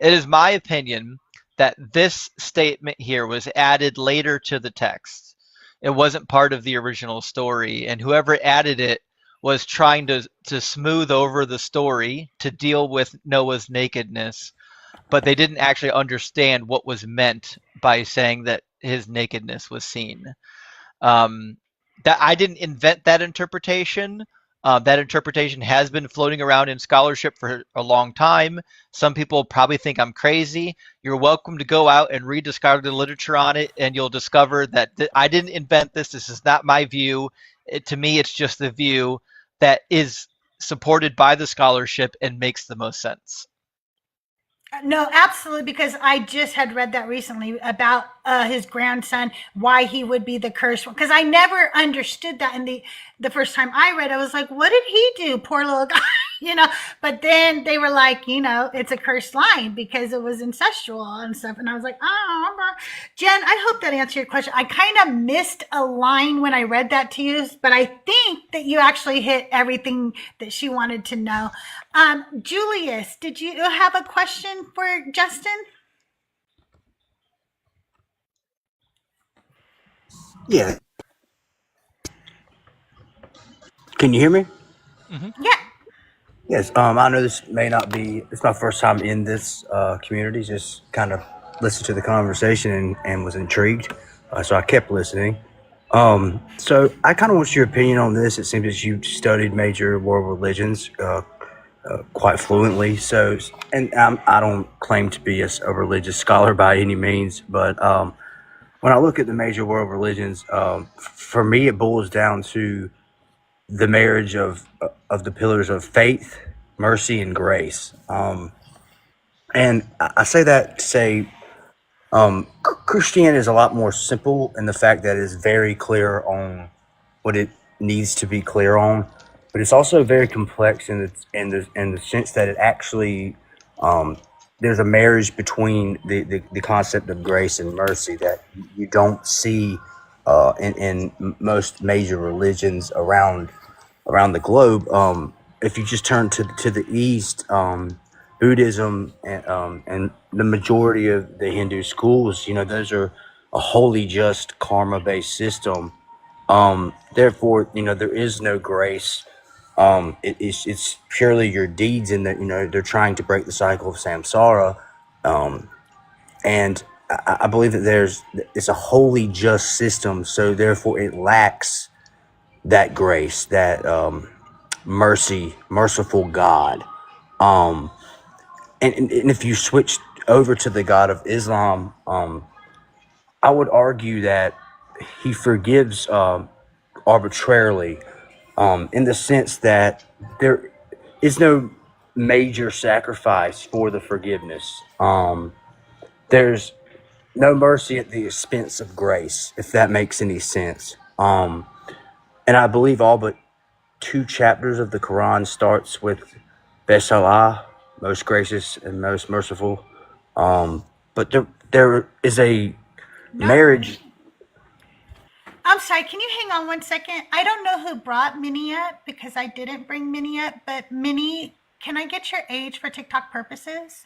It is my opinion that this statement here was added later to the text. It wasn't part of the original story, and whoever added it was trying to smooth over the story to deal with Noah's nakedness, but they didn't actually understand what was meant by saying that his nakedness was seen. That I didn't invent that interpretation. That interpretation has been floating around in scholarship for a long time. Some people probably think I'm crazy. You're welcome to go out and read the scholarly literature on it, and you'll discover that I didn't invent this. This is not my view. To me, it's just the view that is supported by the scholarship and makes the most sense. No, absolutely, because I just had read that recently about his grandson, why he would be the cursed one. Because I never understood that in the first time I read. I was like, what did he do? Poor little guy, But then they were like, it's a cursed line because it was incestual and stuff. And I was like, oh, Jen, I hope that answered your question. I kind of missed a line when I read that to you, but I think that you actually hit everything that she wanted to know. Julius, did you have a question for Justin? Yeah. Can you hear me? Mm-hmm. Yeah. Yes. I know this may not be, it's my first time in this community, just kind of listened to the conversation and was intrigued. So I kept listening. So I kind of want your opinion on this. It seems that you studied major world religions quite fluently. So, and I don't claim to be a religious scholar by any means, but when I look at the major world religions, for me, it boils down to the marriage of the pillars of faith, mercy, and grace. And I say that to say Christianity is a lot more simple in the fact that it's very clear on what it needs to be clear on, but it's also very complex in the sense that it actually there's a marriage between the concept of grace and mercy that you don't see in most major religions around the globe. If you just turn to the East, Buddhism and the majority of the Hindu schools, those are a wholly just karma-based system. Therefore, there is no grace. It's purely your deeds, and that they're trying to break the cycle of samsara. And I believe that it's a wholly just system, so therefore it lacks that grace, that merciful God. And if you switch over to the God of Islam, I would argue that he forgives arbitrarily, in the sense that there is no major sacrifice for the forgiveness. There's no mercy at the expense of grace, if that makes any sense. And I believe all but 2 chapters of the Quran starts with Beshallah, most gracious and most merciful. But there is a marriage. I'm sorry, can you hang on one second? I don't know who brought Minnie up because I didn't bring Minnie up, but Minnie, can I get your age for TikTok purposes?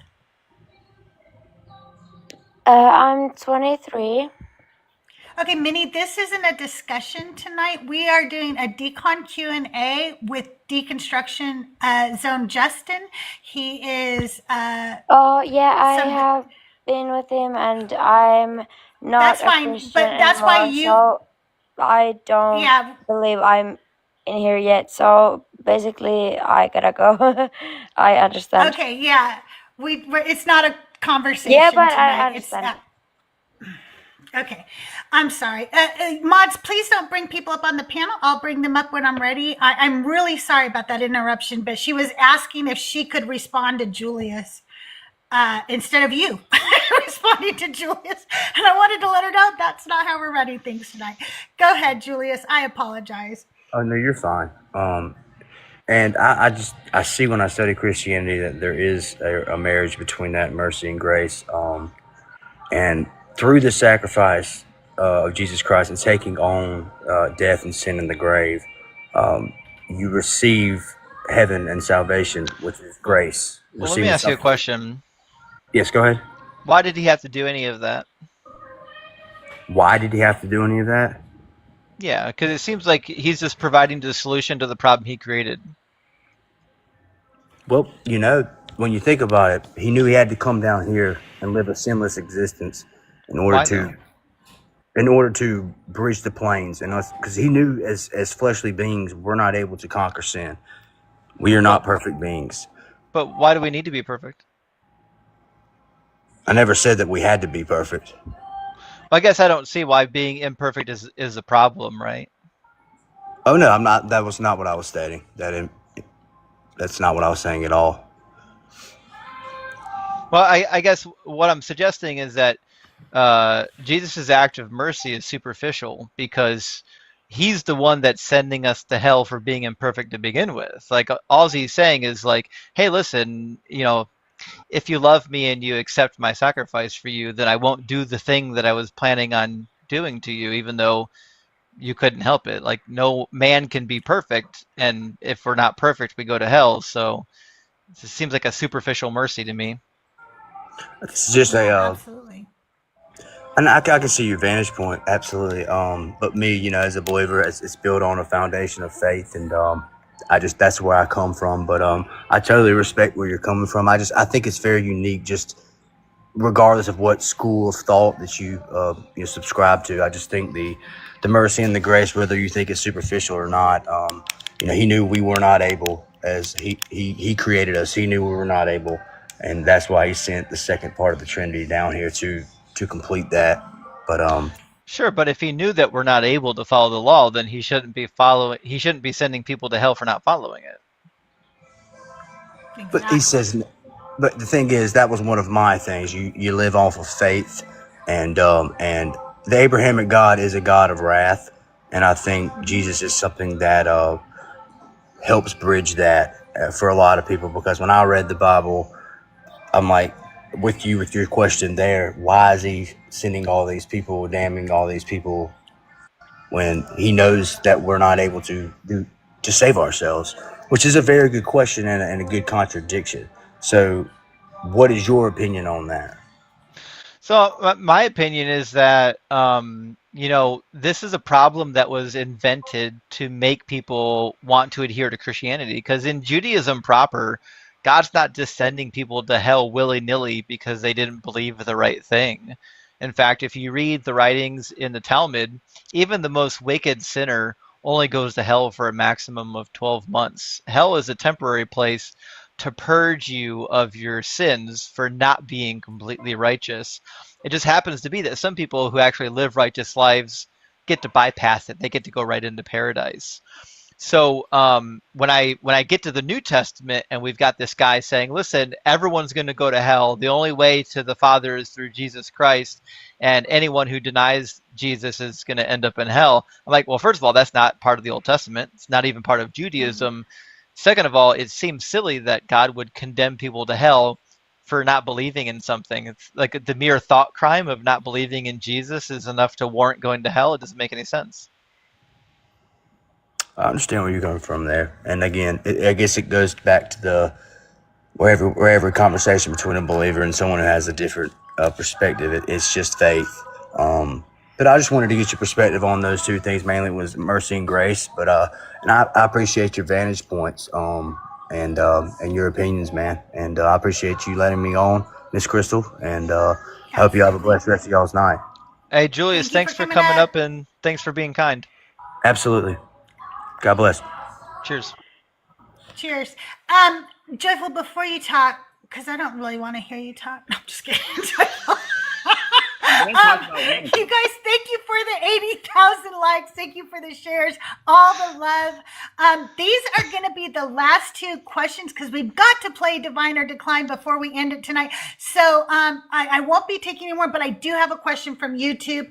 I'm 23. Okay, Minnie, this isn't a discussion tonight. We are doing a Decon Q&A with Deconstruction Zone Justin. He is... Oh, yeah, I have been with him, and I'm not a Christian but that's why anymore, so I don't believe I'm in here yet. So basically, I gotta go. I understand. Okay, yeah. It's not a conversation Yeah, but tonight. I understand. Okay, I'm sorry. Mods, please don't bring people up on the panel. I'll bring them up when I'm ready. I'm really sorry about that interruption, but she was asking if she could respond to Julius instead of you responding to Julius. And I wanted to let her know that's not how we're running things tonight. Go ahead, Julius. I apologize. Oh no, you're fine. And I see when I study Christianity that there is a marriage between that mercy and grace. And through the sacrifice of Jesus Christ and taking on death and sin in the grave, you receive heaven and salvation, which is grace. Well, let me ask you a question. Yes, go ahead. Why did he have to do any of that? Why did he have to do any of that? Yeah, because it seems like he's just providing the solution to the problem he created. Well, you know, when you think about it, he knew he had to come down here and live a sinless existence in order to bridge the plains, and us, because he knew as fleshly beings we're not able to conquer sin. We are not perfect beings. But why do we need to be perfect? I never said that we had to be perfect. Well, I guess I don't see why being imperfect is a problem, right? Oh no, I'm not. That was not what I was stating. That's not what I was saying at all. Well, I guess what I'm suggesting is that Jesus' act of mercy is superficial because he's the one that's sending us to hell for being imperfect to begin with. Like, all he's saying is like, hey, listen, you know, if you love me and you accept my sacrifice for you, then I won't do the thing that I was planning on doing to you, even though you couldn't help it. Like, no man can be perfect, and if we're not perfect, we go to hell. So it seems like a superficial mercy to me. It's just absolutely. And I can see your vantage point, absolutely. But me, you know, as a believer, it's built on a foundation of faith, and that's where I come from. But I totally respect where you're coming from. I think it's very unique, just regardless of what school of thought that you subscribe to. I just think the mercy and the grace, whether you think it's superficial or not, you know, he knew we were not able, as he created us. He knew we were not able, and that's why he sent the second part of the Trinity down here to complete that. But sure, but if he knew that we're not able to follow the law, then he shouldn't be sending people to hell for not following it. Exactly. But he says, but the thing is, that was one of my things. You live off of faith, and the Abrahamic God is a God of wrath, and I think Jesus is something that helps bridge that for a lot of people. Because when I read the Bible, I'm like, with your question there, why is he sending all these people, damning all these people, when he knows that we're not able to save ourselves? Which is a very good question and a good contradiction. So what is your opinion on that? So my opinion is that, you know, this is a problem that was invented to make people want to adhere to Christianity. Because in Judaism proper, God's not just sending people to hell willy-nilly because they didn't believe the right thing. In fact, if you read the writings in the Talmud, even the most wicked sinner only goes to hell for a maximum of 12 months. Hell is a temporary place to purge you of your sins for not being completely righteous. It just happens to be that some people who actually live righteous lives get to bypass it. They get to go right into paradise. So when I get to the New Testament and we've got this guy saying, listen, everyone's going to go to hell. The only way to the Father is through Jesus Christ, and anyone who denies Jesus is going to end up in hell. I'm like, well, first of all, that's not part of the Old Testament. It's not even part of Judaism. Second of all, it seems silly that God would condemn people to hell for not believing in something. It's like the mere thought crime of not believing in Jesus is enough to warrant going to hell. It doesn't make any sense. I understand where you're coming from there. And again, I guess it goes back to the where every conversation between a believer and someone who has a different perspective, it's just faith. But I just wanted to get your perspective on those two things. Mainly was mercy and grace. But and I appreciate your vantage points and your opinions, man. And I appreciate you letting me on, Miss Crystal. And I hope you have a blessed rest of y'all's night. Hey, Julius, thanks for coming up and thanks for being kind. Absolutely. God bless. Cheers. Cheers. Joyful, before you talk, because I don't really want to hear you talk. No, I'm just kidding. You guys, thank you for the 80,000 likes. Thank you for the shares, all the love. These are going to be the last two questions because we've got to play Divine or Decline before we end it tonight. So I won't be taking any more, but I do have a question from YouTube.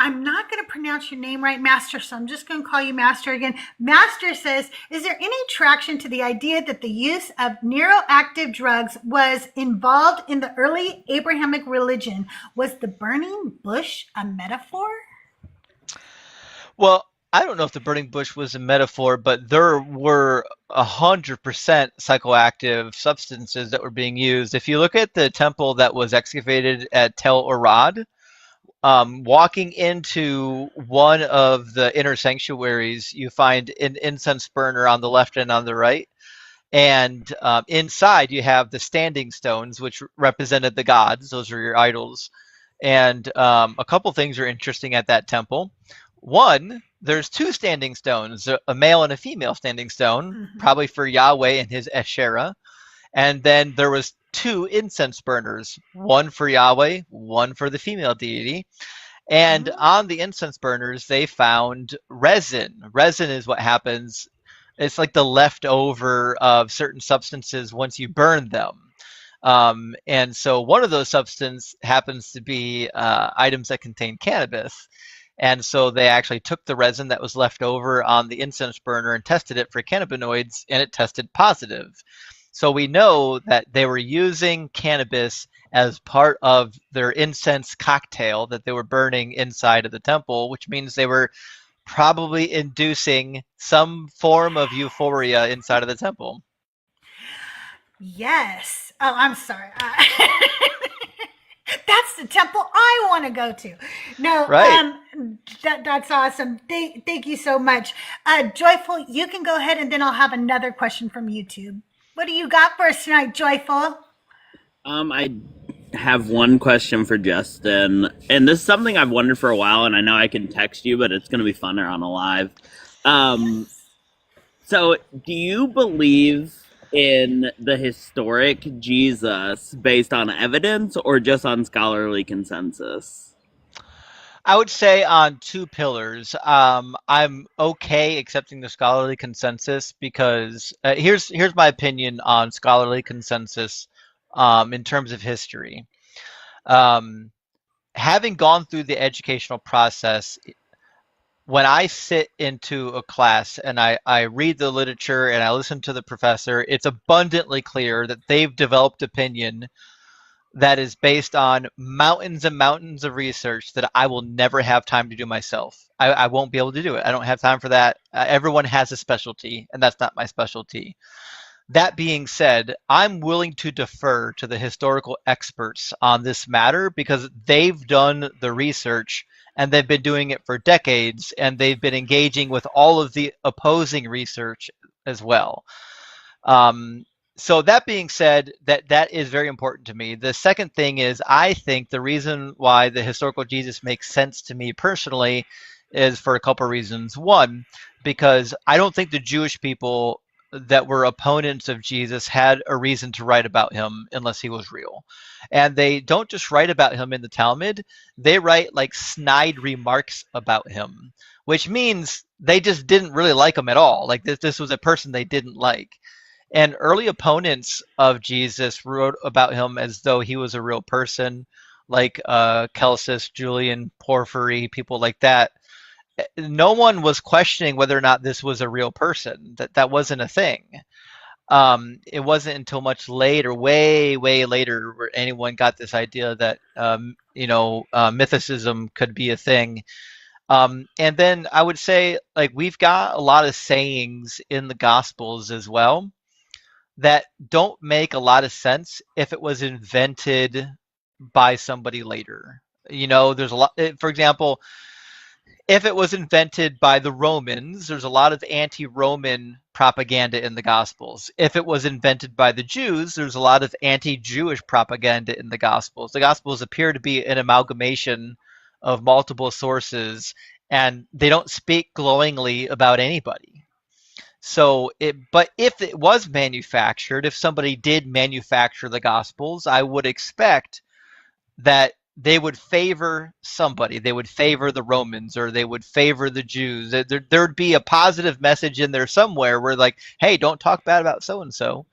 I'm not going to pronounce your name right, Master, so I'm just going to call you Master again. Master says, is there any traction to the idea that the use of neuroactive drugs was involved in the early Abrahamic religion? Was the burning bush a metaphor? Well, I don't know if the burning bush was a metaphor, but there were 100% psychoactive substances that were being used. If you look at the temple that was excavated at Tel Arad, walking into one of the inner sanctuaries, you find an incense burner on the left and on the right. And inside you have the standing stones, which represented the gods. Those are your idols. And a couple things are interesting at that temple. One, there's two standing stones, a male and a female standing stone, probably for Yahweh and his Asherah. And then there was two incense burners, one for Yahweh, one for the female deity. And on the incense burners, they found resin. Resin is what happens. It's like the leftover of certain substances once you burn them. And so one of those substances happens to be items that contain cannabis. And so they actually took the resin that was left over on the incense burner and tested it for cannabinoids, and it tested positive. So we know that they were using cannabis as part of their incense cocktail that they were burning inside of the temple, which means they were probably inducing some form of euphoria inside of the temple. Yes. Oh, I'm sorry. That's the temple I want to go to. No, right. That's awesome. Thank you so much. Joyful, you can go ahead, and then I'll have another question from YouTube. What do you got for us tonight, Joyful? I have one question for Justin, and this is something I've wondered for a while, and I know I can text you, but it's going to be funner on a live. So do you believe in the historic Jesus based on evidence or just on scholarly consensus? I would say on two pillars. I'm okay accepting the scholarly consensus because here's my opinion on scholarly consensus in terms of history. Having gone through the educational process, when I sit into a class and I read the literature and I listen to the professor, it's abundantly clear that they've developed opinion that is based on mountains and mountains of research that I will never have time to do myself. I won't be able to do it. I don't have time for that. Everyone has a specialty, and that's not my specialty. That being said, I'm willing to defer to the historical experts on this matter because they've done the research and they've been doing it for decades, and they've been engaging with all of the opposing research as well. So that being said, that is very important to me. The second thing is, I think the reason why the historical Jesus makes sense to me personally is for a couple of reasons. One, because I don't think the Jewish people that were opponents of Jesus had a reason to write about him unless he was real. And they don't just write about him in the Talmud, they write like snide remarks about him, which means they just didn't really like him at all. Like this was a person they didn't like. And early opponents of Jesus wrote about him as though he was a real person, like Celsus, Julian, Porphyry, people like that. No one was questioning whether or not this was a real person. That wasn't a thing. It wasn't until much later, way later, where anyone got this idea that mythicism could be a thing. And then I would say, like, we've got a lot of sayings in the Gospels as well that don't make a lot of sense if it was invented by somebody later. There's a lot, for example, if it was invented by the Romans, there's a lot of anti-Roman propaganda in the Gospels. If it was invented by the Jews, there's a lot of anti-Jewish propaganda in the Gospels. The Gospels appear to be an amalgamation of multiple sources, and they don't speak glowingly about anybody. But if it was manufactured, if somebody did manufacture the Gospels, I would expect that they would favor somebody. They would favor the Romans, or they would favor the Jews. There'd be a positive message in there somewhere where like, hey, don't talk bad about so and so.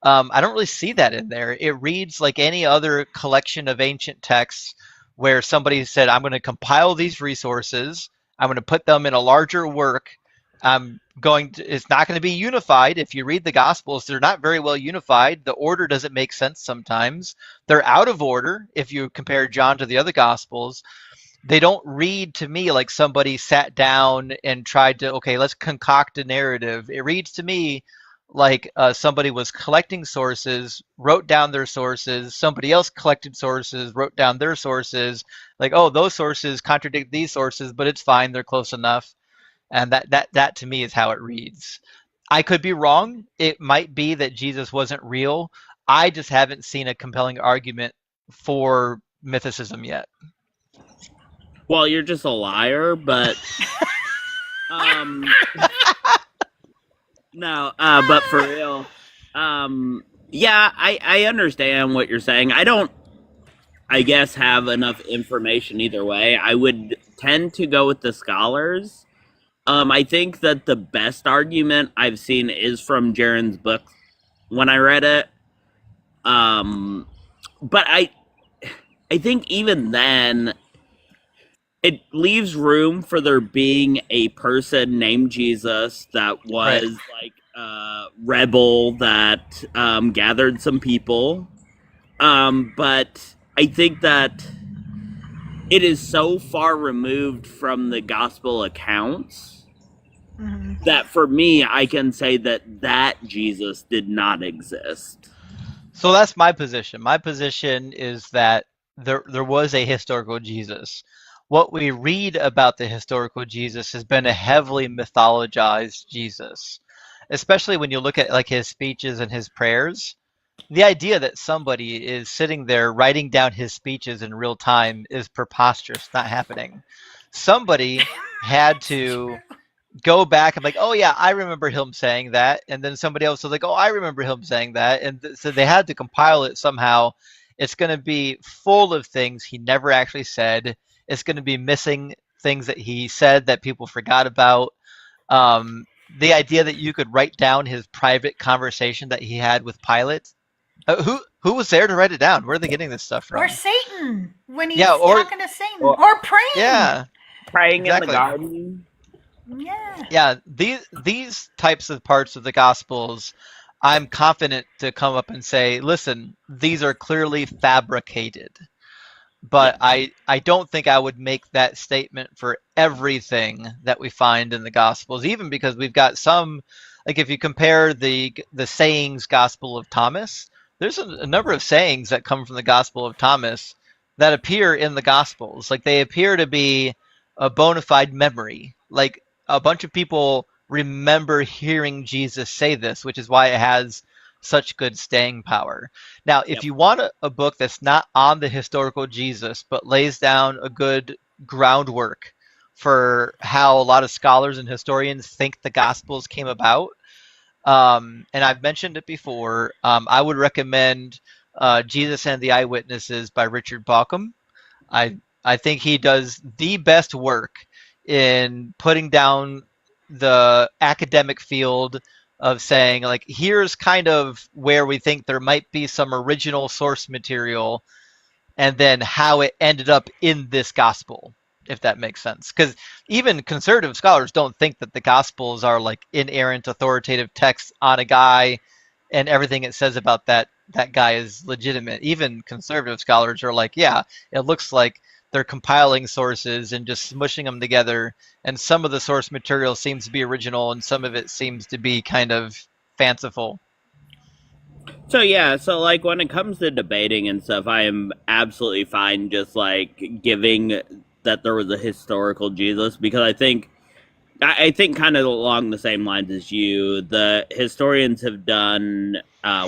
I don't really see that in there. It reads like any other collection of ancient texts where somebody said, I'm going to compile these resources, I'm going to put them in a larger work. It's not going to be unified. If you read the Gospels, they're not very well unified. The order doesn't make sense sometimes. They're out of order if you compare John to the other Gospels. They don't read to me like somebody sat down and tried to, okay, let's concoct a narrative. It reads to me like somebody was collecting sources, wrote down their sources, somebody else collected sources, wrote down their sources, like, oh, those sources contradict these sources, but it's fine, they're close enough. And that to me is how it reads. I could be wrong. It might be that Jesus wasn't real. I just haven't seen a compelling argument for mythicism yet. Well, you're just a liar, but no, but for real, yeah, I understand what you're saying. I don't, I guess, have enough information either way. I would tend to go with the scholars. I think that the best argument I've seen is from Jaron's book when I read it. But I think even then, it leaves room for there being a person named Jesus that was like a rebel that gathered some people. But I think that it is so far removed from the gospel accounts that for me, I can say that Jesus did not exist. So that's my position. My position is that there was a historical Jesus. What we read about the historical Jesus has been a heavily mythologized Jesus, especially when you look at like his speeches and his prayers. The idea that somebody is sitting there writing down his speeches in real time is preposterous, not happening. Somebody had to go back and like, oh yeah, I remember him saying that, and then somebody else was like, oh, I remember him saying that, and so they had to compile it somehow. It's going to be full of things he never actually said. It's going to be missing things that he said that people forgot about. The idea that you could write down his private conversation that he had with Pilate. Who was there to write it down? Where are they getting this stuff from? Or Satan, when he's talking to Satan. Or praying. Yeah. Praying exactly. in the garden. Yeah. These types of parts of the Gospels, I'm confident to come up and say, listen, these are clearly fabricated. But I don't think I would make that statement for everything that we find in the Gospels, even because we've got some, like if you compare the sayings Gospel of Thomas, there's a number of sayings that come from the Gospel of Thomas that appear in the Gospels. Like they appear to be a bona fide memory. Like a bunch of people remember hearing Jesus say this, which is why it has such good staying power. Now, if you want a book that's not on the historical Jesus, but lays down a good groundwork for how a lot of scholars and historians think the Gospels came about, and I've mentioned it before, I would recommend Jesus and the Eyewitnesses by Richard Bauckham. I think he does the best work in putting down the academic field of saying, like, here's kind of where we think there might be some original source material, and then how it ended up in this gospel, if that makes sense. Because even conservative scholars don't think that the Gospels are like inerrant authoritative texts on a guy and everything it says about that guy is legitimate. Even conservative scholars are like, yeah, it looks like they're compiling sources and just smushing them together, and some of the source material seems to be original and some of it seems to be kind of fanciful. So yeah, so like when it comes to debating and stuff, I am absolutely fine just like giving that there was a historical Jesus, because I think kind of along the same lines as you, the historians have done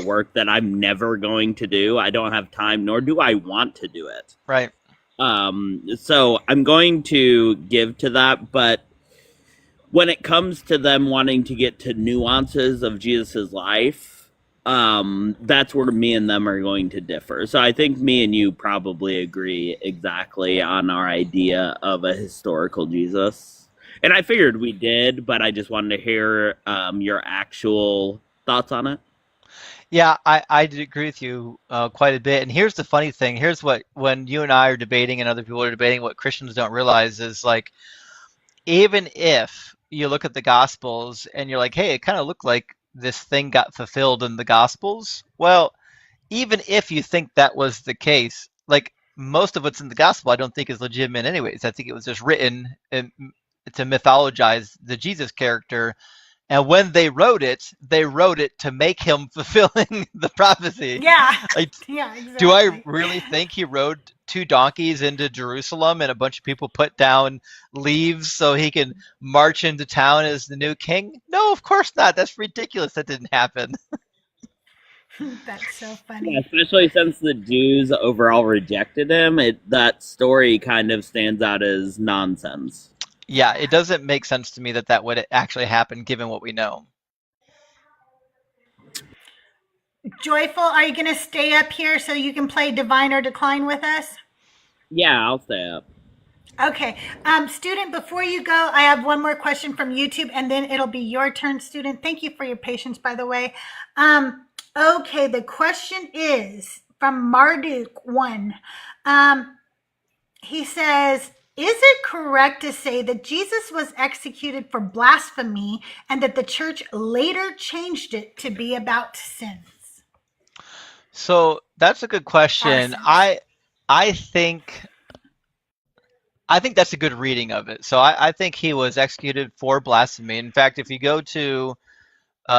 work that I'm never going to do. I don't have time, nor do I want to do it. Right. So I'm going to give to that, but when it comes to them wanting to get to nuances of Jesus's life, that's where me and them are going to differ. So I think me and you probably agree exactly on our idea of a historical Jesus. And I figured we did, but I just wanted to hear your actual thoughts on it. Yeah, I did agree with you quite a bit. And here's the funny thing. Here's what, when you and I are debating and other people are debating, what Christians don't realize is, like, even if you look at the Gospels and you're like, hey, it kind of looked like this thing got fulfilled in the Gospels. Well, even if you think that was the case, like, most of what's in the Gospel I don't think is legitimate anyways. I think it was just written to mythologize the Jesus character. And when they wrote it to make him fulfilling the prophecy. Yeah. Like, Yeah, exactly. do I really think he rode 2 donkeys into Jerusalem and a bunch of people put down leaves so he can march into town as the new king? No, of course not. That's ridiculous. That didn't happen. That's so Yeah, funny. especially since the Jews overall rejected him, that story kind of stands out as nonsense. Yeah, it doesn't make sense to me that that would actually happen given what we know. Joyful, are you going to stay up here so you can play Divine or Decline with us? Yeah, I'll stay up. Okay. Student, before you go, I have one more question from YouTube, and then it'll be your turn, student. Thank you for your patience, by the way. Okay, the question is from Marduk1. He says, is it correct to say that Jesus was executed for blasphemy and that the church later changed it to be about sins? So that's a good question. I think that's a good reading of it. So I think he was executed for blasphemy. In fact, if you go to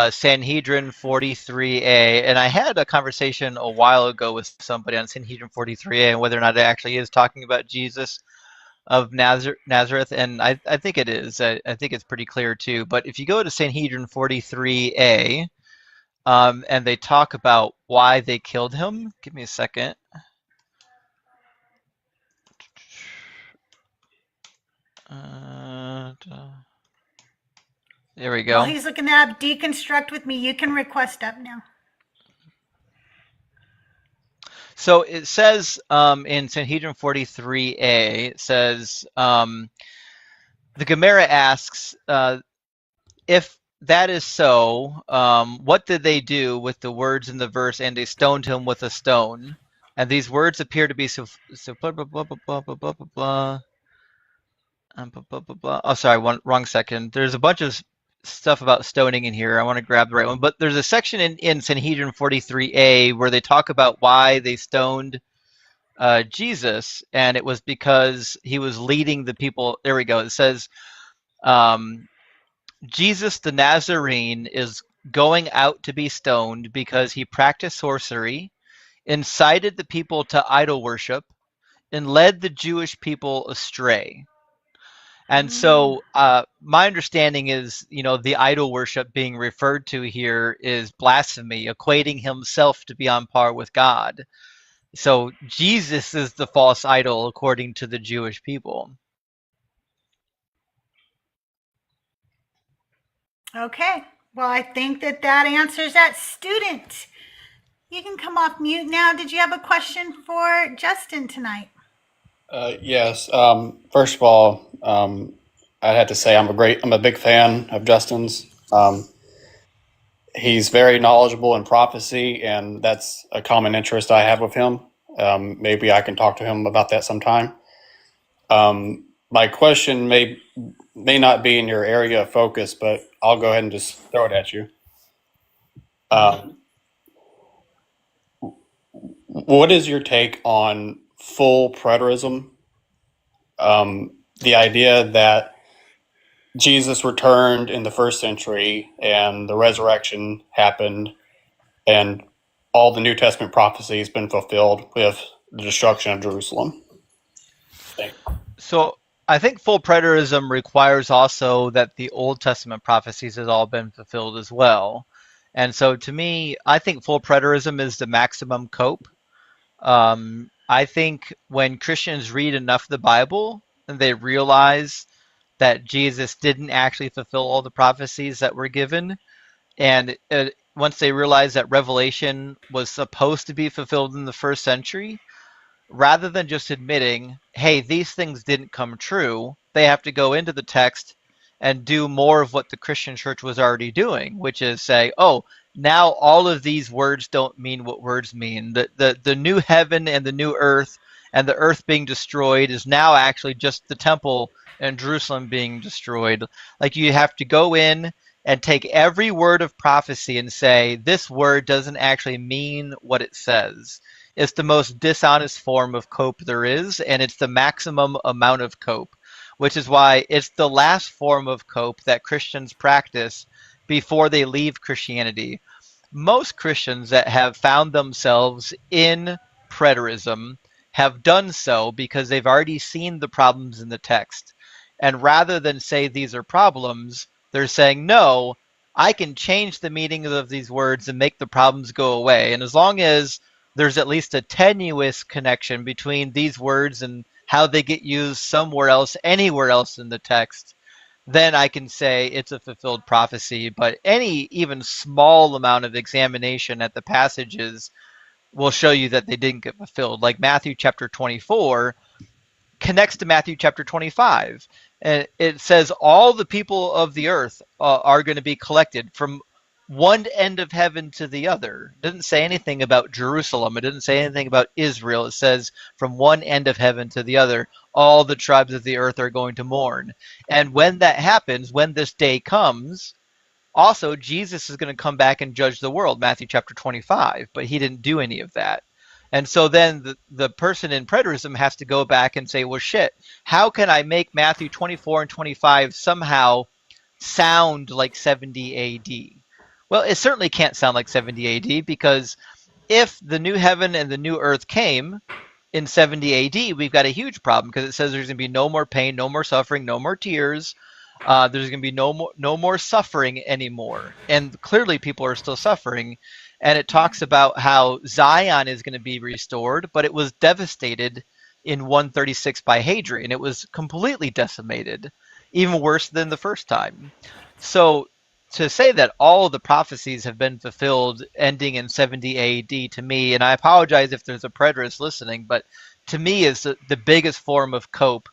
Sanhedrin 43a, and I had a conversation a while ago with somebody on Sanhedrin 43a and whether or not it actually is talking about Jesus of Nazareth, and I think it is. I think it's pretty clear too. But if you go to Sanhedrin 43a, and they talk about why they killed him, give me a second. There we go. While he's looking that up, deconstruct with me. You can request up now. So it says in Sanhedrin 43a, it says, the Gemara asks, if that is so, what did they do with the words in the verse, and they stoned him with a stone? And these words appear to be so blah, blah, blah, blah, blah, blah, blah, blah, blah. Blah, blah, blah. Oh, sorry, wrong second. There's a bunch of stuff about stoning in here. I want to grab the right one. But there's a section in Sanhedrin 43a where they talk about why they stoned Jesus, and it was because he was leading the people. There we go. It says, Jesus the Nazarene is going out to be stoned because he practiced sorcery, incited the people to idol worship, and led the Jewish people astray. And so my understanding is, the idol worship being referred to here is blasphemy, equating himself to be on par with God. So Jesus is the false idol according to the Jewish people. Okay. Well, I think that answers that. Student, you can come off mute now. Did you have a question for Justin tonight? Yes. First of all, I had to say I'm a big fan of Justin's. He's very knowledgeable in prophecy, and that's a common interest I have with him. Maybe I can talk to him about that sometime. My question may not be in your area of focus, but I'll go ahead and just throw it at you. What is your take on full preterism? The idea that Jesus returned in the first century and the resurrection happened and all the New Testament prophecy has been fulfilled with the destruction of Jerusalem. So I think full preterism requires also that the Old Testament prophecies has all been fulfilled as well. And so to me, I think full preterism is the maximum cope. I think when Christians read enough of the Bible and they realize that Jesus didn't actually fulfill all the prophecies that were given, and once they realized that Revelation was supposed to be fulfilled in the first century, rather than just admitting, hey, these things didn't come true, they have to go into the text and do more of what the Christian church was already doing, which is say, oh, now all of these words don't mean what words mean. The new heaven and the new earth and the earth being destroyed is now actually just the temple and Jerusalem being destroyed. Like, you have to go in and take every word of prophecy and say, this word doesn't actually mean what it says. It's the most dishonest form of cope there is, and it's the maximum amount of cope, which is why it's the last form of cope that Christians practice before they leave Christianity. Most Christians that have found themselves in preterism have done so because they've already seen the problems in the text. And rather than say these are problems, they're saying, no, I can change the meaning of these words and make the problems go away. And as long as there's at least a tenuous connection between these words and how they get used somewhere else, anywhere else in the text, then I can say it's a fulfilled prophecy. But any even small amount of examination at the passages will show you that they didn't get fulfilled. Like Matthew chapter 24 connects to Matthew chapter 25. And it says all the people of the earth are going to be collected from one end of heaven to the other. It doesn't say anything about Jerusalem. It doesn't say anything about Israel. It says from one end of heaven to the other, all the tribes of the earth are going to mourn. And when that happens, when this day comes, also Jesus is going to come back and judge the world, Matthew chapter 25, but he didn't do any of that. And so then the person in preterism has to go back and say, well, shit, how can I make Matthew 24 and 25 somehow sound like 70 AD? Well, it certainly can't sound like 70 AD, because if the new heaven and the new earth came in 70 AD, we've got a huge problem, because it says there's going to be no more pain, no more suffering, no more tears. There's going to be no more suffering anymore. And clearly people are still suffering. And it talks about how Zion is going to be restored, but it was devastated in 136 by Hadrian. It was completely decimated, even worse than the first time. So to say that all the prophecies have been fulfilled ending in 70 AD, to me, and I apologize if there's a preterist listening, but to me is the biggest form of cope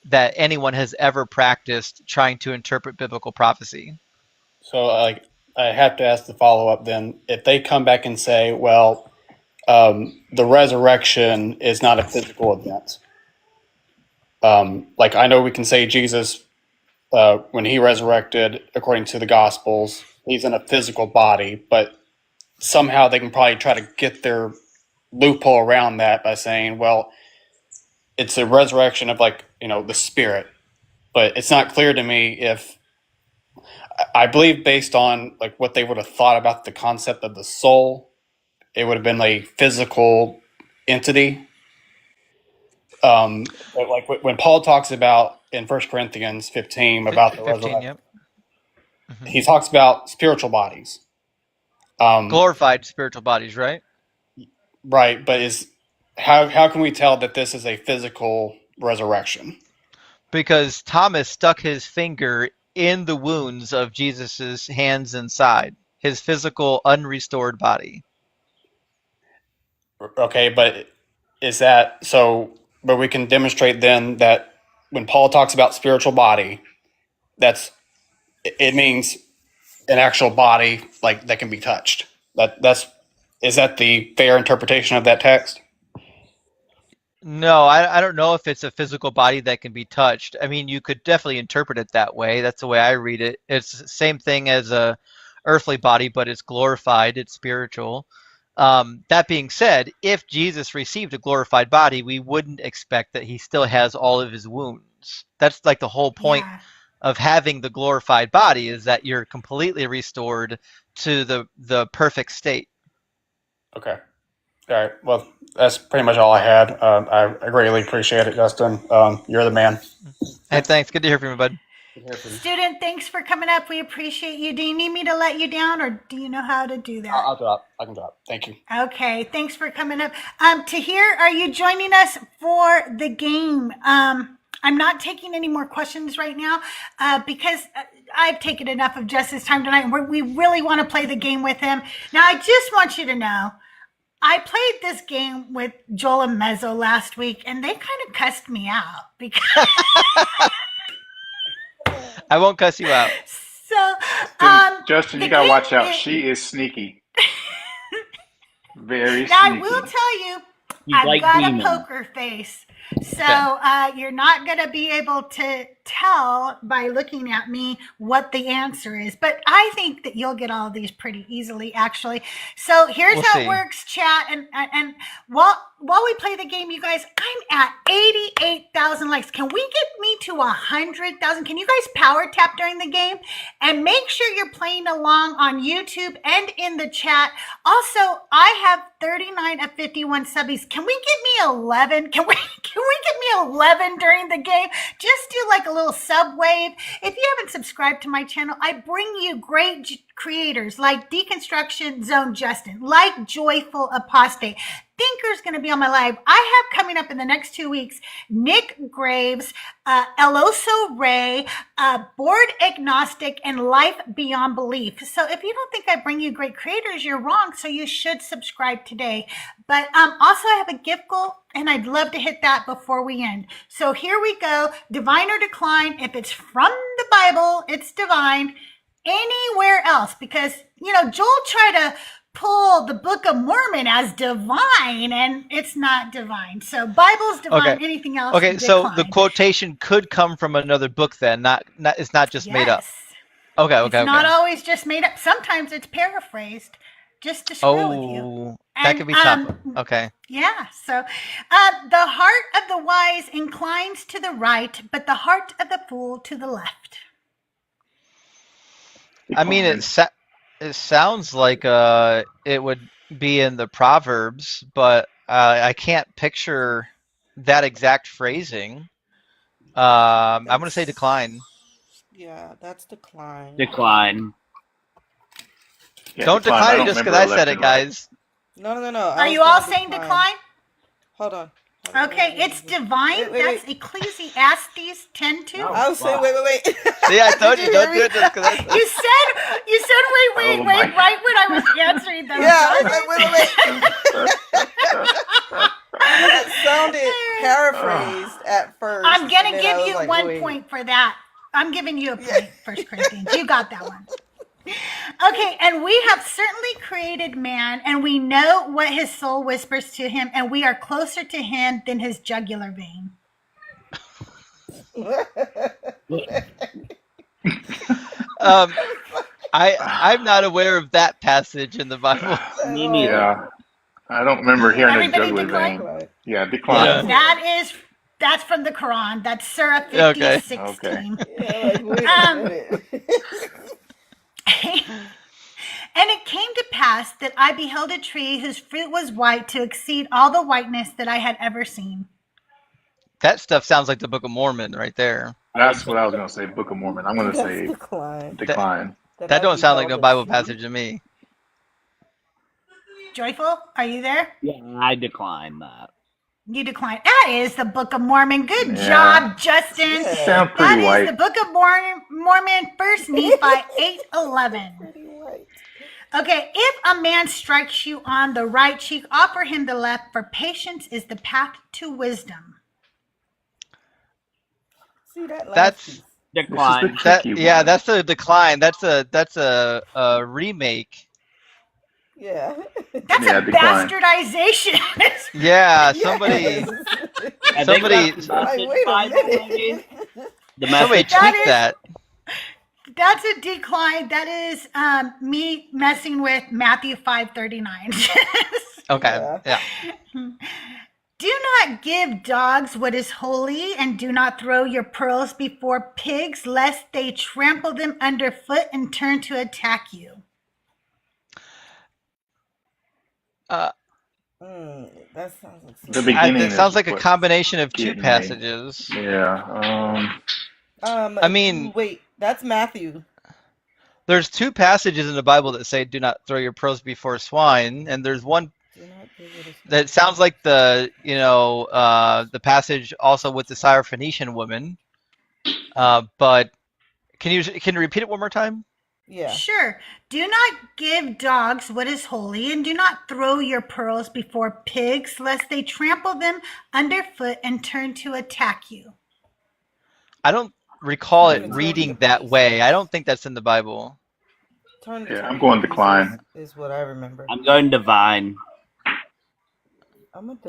that anyone has ever practiced trying to interpret biblical prophecy. So I have to ask the follow-up then. If they come back and say, well, the resurrection is not a physical event. Like, I know we can say Jesus, when he resurrected, according to the Gospels, he's in a physical body, but somehow they can probably try to get their loophole around that by saying, well, it's a resurrection of, like, the spirit. But it's not clear to me if, I believe based on like what they would have thought about the concept of the soul, it would have been a physical entity. But like when Paul talks about in 1 Corinthians 15 about the resurrection, yep. Mm-hmm. He talks about spiritual bodies. Glorified spiritual bodies, right? Right, but how can we tell that this is a physical resurrection? Because Thomas stuck his finger in the wounds of Jesus's hands and side, his physical unrestored body. Okay, but is that so? But we can demonstrate then that when Paul talks about spiritual body, it means an actual body like that can be touched. Is that the fair interpretation of that text? No, I don't know if it's a physical body that can be touched. I mean, you could definitely interpret it that way. That's the way I read it. It's the same thing as a earthly body, but it's glorified, it's spiritual. That being said, if Jesus received a glorified body, we wouldn't expect that he still has all of his wounds. That's like the whole point of having the glorified body, is that you're completely restored to the perfect state. Okay. All right. Well, that's pretty much all I had. I greatly appreciate it, Justin. You're the man. Hey, thanks. Good to hear from you, bud. Student, thanks for coming up. We appreciate you. Do you need me to let you down, or do you know how to do that? I'll drop. I can drop. Thank you. Okay. Thanks for coming up. Tahir, are you joining us for the game? I'm not taking any more questions right now because I've taken enough of Justin's time tonight, and we really want to play the game with him. Now, I just want you to know, I played this game with Joel and Mezzo last week, and they kind of cussed me out because I won't cuss you out. So, Justin, you gotta watch out. She is sneaky. Very now sneaky. I will tell you, You I've like got demons. a poker face. So you're not going to be able to tell by looking at me what the answer is. But I think that you'll get all of these pretty easily, actually. So here's We'll how see. it works, chat. And while we play the game, you guys, I'm at 88,000 likes. Can we get me to 100,000? Can you guys power tap during the game? And make sure you're playing along on YouTube and in the chat. Also, I have 39 of 51 subbies. Can we get me 11? Can we get me 11 during the game? Just do like a little sub wave. If you haven't subscribed to my channel, I bring you great creators like Deconstruction Zone Justin, like Joyful Apostate. Thinker's going to be on my live. I have coming up in the next 2 weeks, Nick Graves, Eloso Ray, Board Agnostic, and Life Beyond Belief. So if you don't think I bring you great creators, you're wrong. So you should subscribe today. But also I have a gift goal, and I'd love to hit that before we end. So here we go. Divine or decline. If it's from the Bible, it's divine. Anywhere else, because, you know, Joel tried to pull the Book of Mormon as divine, and it's not divine. So Bible's divine. Okay. Anything else? Okay, so the decline. quotation could come from another book then, not it's not just made up. Yes. Okay, It's not always just made up. Sometimes it's paraphrased just to screw with you. Oh, that And, could be tough. Okay. Yeah. So the heart of the wise inclines to the right, but the heart of the fool to the left. I mean, it sounds like it would be in the Proverbs, but I can't picture that exact phrasing. I'm going to say decline. Yeah, that's decline. Decline. Yeah, Don't decline it just because I said it, guys. No. Are you all saying decline? Hold on. Okay, it's divine. Wait. That's Ecclesiastes 10:2. I was saying, wait. See, I told you, don't do it just because I said it. You said wait, Oh my. right when I was answering them. Yeah, I was like, wait. It sounded paraphrased at first. I'm gonna and then I give was you like, 1 wait. point for that. I'm giving you a point, 1 Corinthians. You got that one. Okay, and we have certainly created man, and we know what his soul whispers to him, and we are closer to him than his jugular vein. I'm not aware of that passage in the Bible. Me neither. Yeah. I don't remember hearing a Everybody jugular decline? vein. Yeah, decline. That's from the Quran. That's Surah 50, Okay. 16. Yeah, like, wait a minute. And it came to pass that I beheld a tree whose fruit was white to exceed all the whiteness that I had ever seen. That stuff sounds like the Book of Mormon right there. That's what I was going to say, Book of Mormon. I'm going to That's say decline. decline. That don't sound like no Bible passage to me. Joyful, are you there? Yeah, I decline that. You decline. That is the Book of Mormon. Good Yeah. job, Justin. Yeah. Sound That pretty is white. the Book of Mormon, 1 Nephi 8:11. Pretty white. Okay, if a man strikes you on the right cheek, offer him the left, for patience is the path to wisdom. See that last That's piece? Decline. This is the tricky one. that's a decline. That's a remake. Yeah. That's Yeah, a decline. bastardization. Yeah, somebody Yes. I think somebody that's Like, the wait a Bible minute. maybe. The somebody message. tweaked that. That's a decline. That is me messing with Matthew 5:39. Okay. Yeah. Do not give dogs what is holy, and do not throw your pearls before pigs, lest they trample them underfoot and turn to attack you. That sounds like The something. beginning It sounds is like a what's combination of two getting me. passages. Yeah. I mean, wait, that's Matthew. there's two passages in the Bible that say, "Do not throw your pearls before swine," and there's one Do not That sounds like the the passage also with the Syrophoenician woman. But can you repeat it one more time? Yeah. Sure. Do not give dogs what is holy, and do not throw your pearls before pigs, lest they trample them underfoot and turn to attack you. I don't recall it reading that way. I don't think that's in the Bible. Yeah, I'm going decline. Is what I remember. I'm going divine.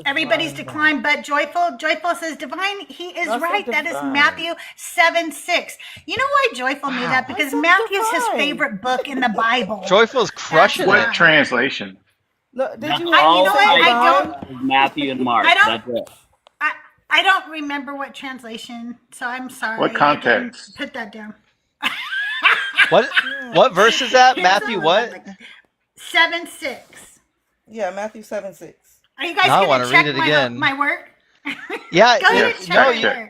Everybody's declined, but Joyful. Joyful says divine. He is That's right. not That is divine. Matthew 7:6. You know why Joyful knew that? Because Matthew's his favorite book in the Bible. Joyful's crushing What it. translation? No, did you? You know what? I don't. Matthew and Mark. I don't- That's it. I don't remember what translation, so I'm sorry. What context? I didn't put that down. What verse is that? Matthew what? 7:6. Yeah, Matthew 7:6. Are you guys Now I going wanna to check read it again. my work? Yeah, Go ahead and check my no, work.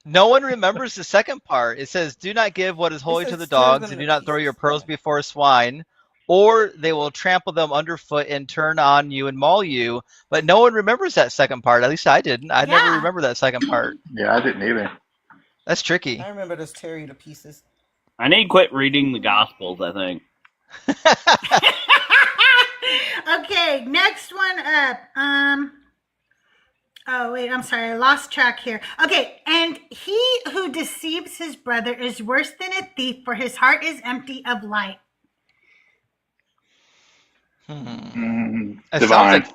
no one remembers the second part. It says, "Do not give what is holy to the dogs, and do not throw your pearls before swine, or they will trample them underfoot and turn on you and maul you." But no one remembers that second part. At least I didn't. I never remember that second part. Yeah, I didn't either. That's tricky. I remember this tear you to pieces. I need to quit reading the Gospels, I think. Okay, next one up. Oh wait, I'm sorry, I lost track here. Okay, and he who deceives his brother is worse than a thief, for his heart is empty of light. It Divine.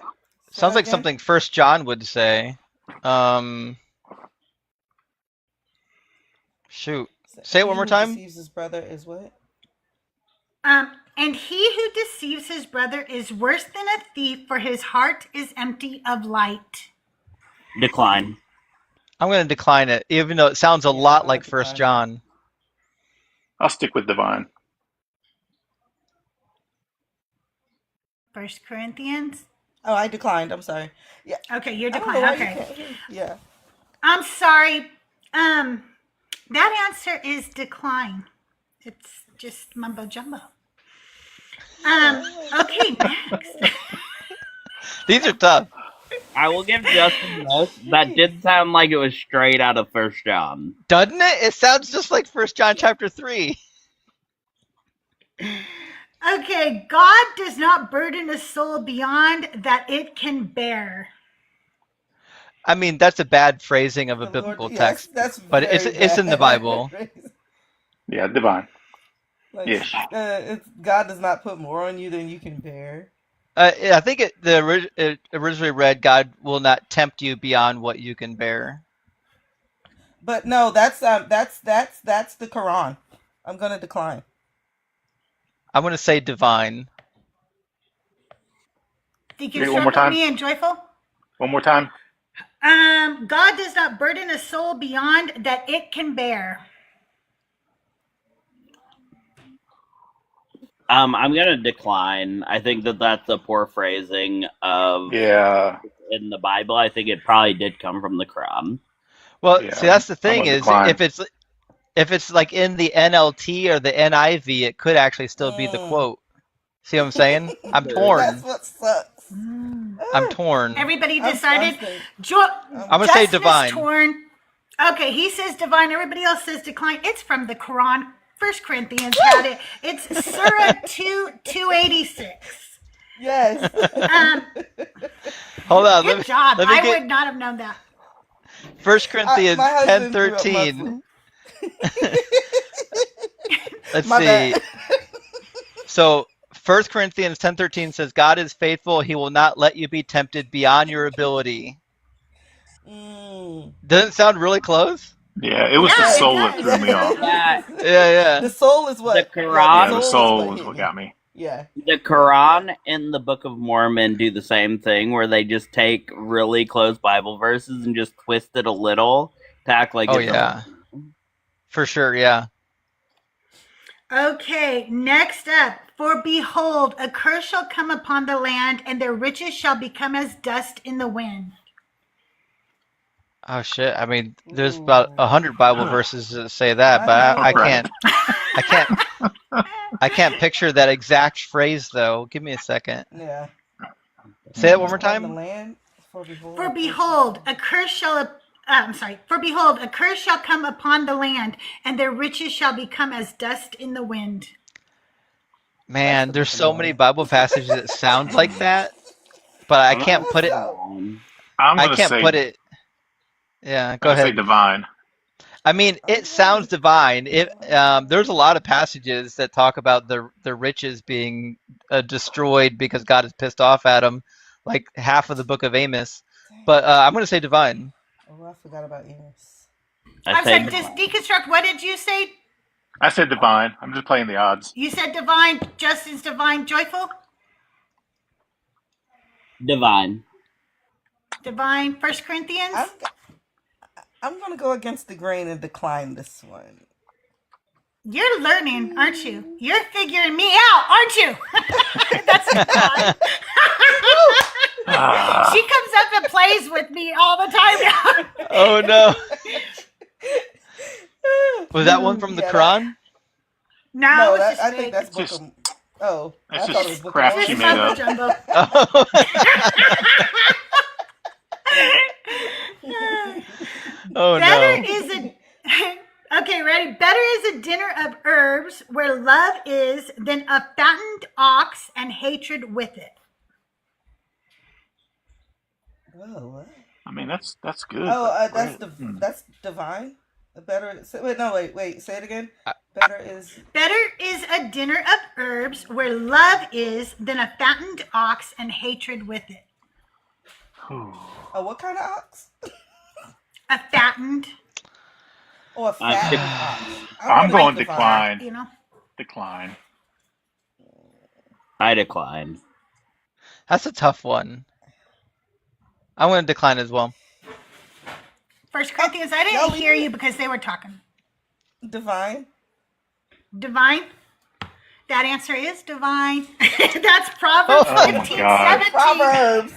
sounds like something First John would say. Shoot, say it one more time. Deceives his brother is what? And he who deceives his brother is worse than a thief, for his heart is empty of light. Decline. I'm going to decline it, even though it sounds a lot like First John. I'll stick with divine. 1 Corinthians. Oh, I declined. I'm sorry. Yeah. Okay, you're I don't know declined. why you Okay. can't- Yeah. I'm sorry. That answer is decline. It's just mumbo jumbo. Okay, next. These are tough. I will give Justin this. That did sound like it was straight out of First John. Doesn't it? It sounds just like First John chapter 3. Okay, God does not burden a soul beyond that it can bear. I mean, that's a bad phrasing of a biblical text, but it's in the Bible. Yeah, divine. Like, Yes. God does not put more on you than you can bear. I think it originally read, "God will not tempt you beyond what you can bear." But no, that's the Quran. I'm gonna decline. I'm going to say divine. Okay, one more time. Me and Joyful. One more time. God does not burden a soul beyond that it can bear. I'm gonna decline. I think that's a poor phrasing of in the Bible. I think it probably did come from the Quran. Well, Yeah, see, that's the I'm thing gonna is, decline. if it's like in the NLT or the NIV, it could actually still be the quote. See what I'm saying? I'm torn. That's what sucks. I'm torn. Everybody I'm decided. I'm gonna say Justin is divine. torn. Okay, he says divine. Everybody else says decline. It's from the Quran. 1 Corinthians had it. It's Surah 286. Yes. Hold on. Good job. Let me I get would not have known that. 1 Corinthians my husband grew up 10:13. Let's My see. bad. So 1 Corinthians 10:13 says, "God is faithful; He will not let you be tempted beyond your ability." Doesn't it sound really close? Yeah, it was the soul that threw me off. Yeah. The soul is what? The Quran. Yeah, the soul is what got me. Yeah. The Quran and the Book of Mormon do the same thing, where they just take really close Bible verses and just twist it a little to act like Oh it's yeah, for sure. Yeah. Okay, next up. For behold, a curse shall come upon the land, and their riches shall become as dust in the wind. Oh shit! I mean, there's about 100 Bible verses that say that, but I can't picture that exact phrase though. Give me a second. Yeah. Say that one more Upon the time. land, for behold, For behold, a curse shall. For behold, a curse shall come upon the land, and their riches shall become as dust in the wind. Man, there's so many Bible passages that sound like that, but I can't put it. I'm I gonna can't say. put it. Yeah, I'm go gonna say ahead. divine. I mean, it sounds divine. There's a lot of passages that talk about the riches being destroyed because God is pissed off at them, like half of the book of Amos. But I'm going to say divine. Oh, I forgot about Amos. I'm sorry, just deconstruct. What did you say? I said divine. I'm just playing the odds. You said divine. Justin's divine. Joyful? Divine. Divine. 1 Corinthians? I'm going to go against the grain and decline this one. You're learning, aren't you? You're figuring me out, aren't you? That's divine. She comes up and plays with me all the time now. Oh, no. Was that one from the Quran? No, I think that's book of... Oh, that's I thought it was book crap of she made up. Oh, Better no. is a... Okay, ready? Better is a dinner of herbs where love is than a fattened ox and hatred with it. Oh, what? I mean, that's good. Oh, that's divine. Better. Wait. Say it again. Better is a dinner of herbs where love is than a fattened ox and hatred with it. Oh, what kind of ox? A fattened. Or a fattened ox. I'm going divine. decline. You know. Decline. I decline. That's a tough one. I'm going to decline as well. 1 Corinthians, I didn't hear you because they were talking. Divine. Divine? That answer is divine. That's Proverbs 15:17. Proverbs.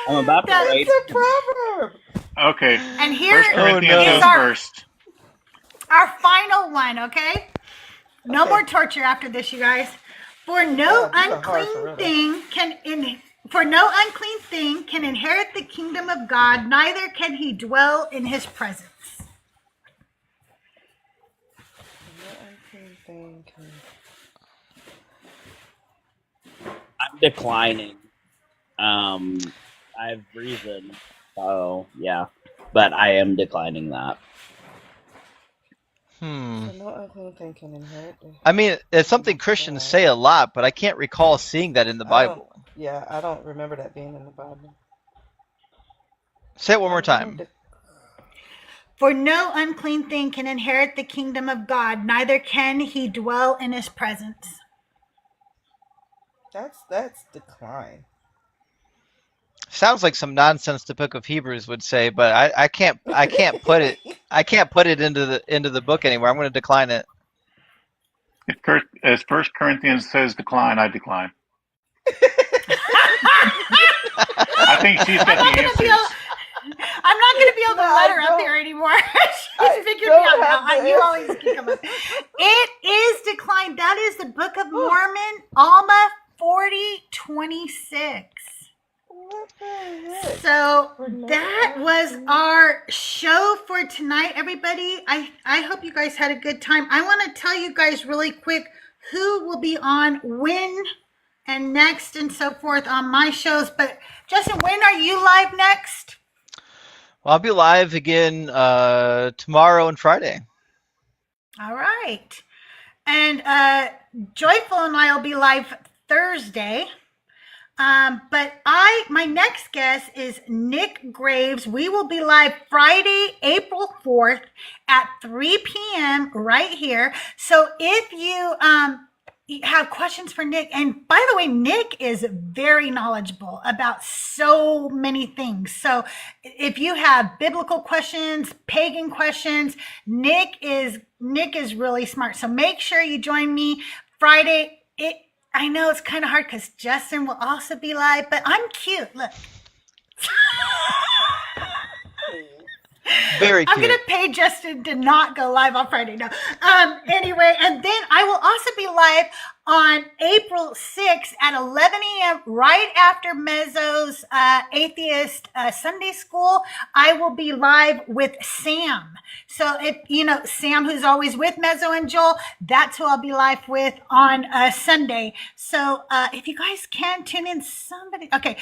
I'm about to write. It's a proverb. Okay. And here 1 Corinthians is goes first. our final one, okay? No more torture after this, you guys. For no unclean thing can inherit the kingdom of God, neither can he dwell in his presence. I'm declining. I have reason. So yeah, but I am declining that. I mean, it's something Christians say a lot, but I can't recall seeing that in the Bible. I don't remember that being in the Bible. Say it one more time. For no unclean thing can inherit the kingdom of God, neither can he dwell in his presence. That's decline. Sounds like some nonsense the Book of Hebrews would say, but I can't put it into the book anymore. I'm going to decline it. As 1 Corinthians says decline, I decline. I think she's got the answers. I'm not going to be able to let her up here anymore. She's figured me out now. You always can come up. It is declined. That is the Book of Mormon, Alma 40:26. So that was our show for tonight, everybody. I hope you guys had a good time. I want to tell you guys really quick who will be on when and next and so forth on my shows. But Justin, when are you live next? Well, I'll be live again tomorrow and Friday. All right. And Joyful and I will be live Thursday. But my next guest is Nick Graves. We will be live Friday, April 4th at 3 p.m. right here. So if you have questions for Nick, and by the way, Nick is very knowledgeable about so many things. So if you have biblical questions, pagan questions, Nick is really smart. So make sure you join me Friday. I know it's kind of hard because Justin will also be live, but I'm cute. Look. Very cute. I'm going to pay Justin to not go live on Friday. No. Anyway, and then I will also be live on April 6th at 11 a.m., right after Mezzo's Atheist Sunday School, I will be live with Sam. So if you know Sam, who's always with Mezzo and Joel, that's who I'll be live with on Sunday. So if you guys can tune in, somebody. Okay.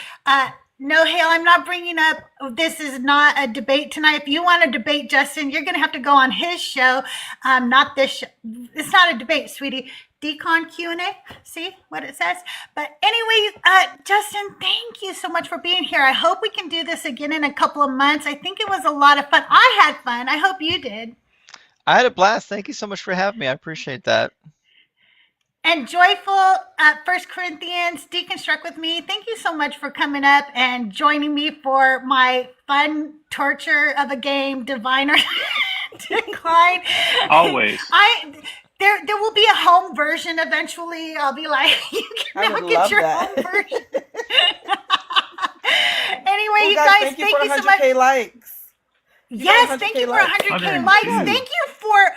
No, Hale, I'm not bringing up, this is not a debate tonight. If you want to debate Justin, you're going to have to go on his show, not this show. It's not a debate, sweetie. Decon Q&A, see what it says? But anyway, Justin, thank you so much for being here. I hope we can do this again in a couple of months. I think it was a lot of fun. I had fun. I hope you did. I had a blast. Thank you so much for having me. I appreciate that. And joyful 1 Corinthians, deconstruct with me. Thank you so much for coming up and joining me for my fun torture of a game, Diviner Decline. Always. There will be a home version eventually. I'll be like, you can now get your home version. Anyway, well, you guys, thank you so much. Likes. Yes, thank you for 100K 102. likes. Thank you for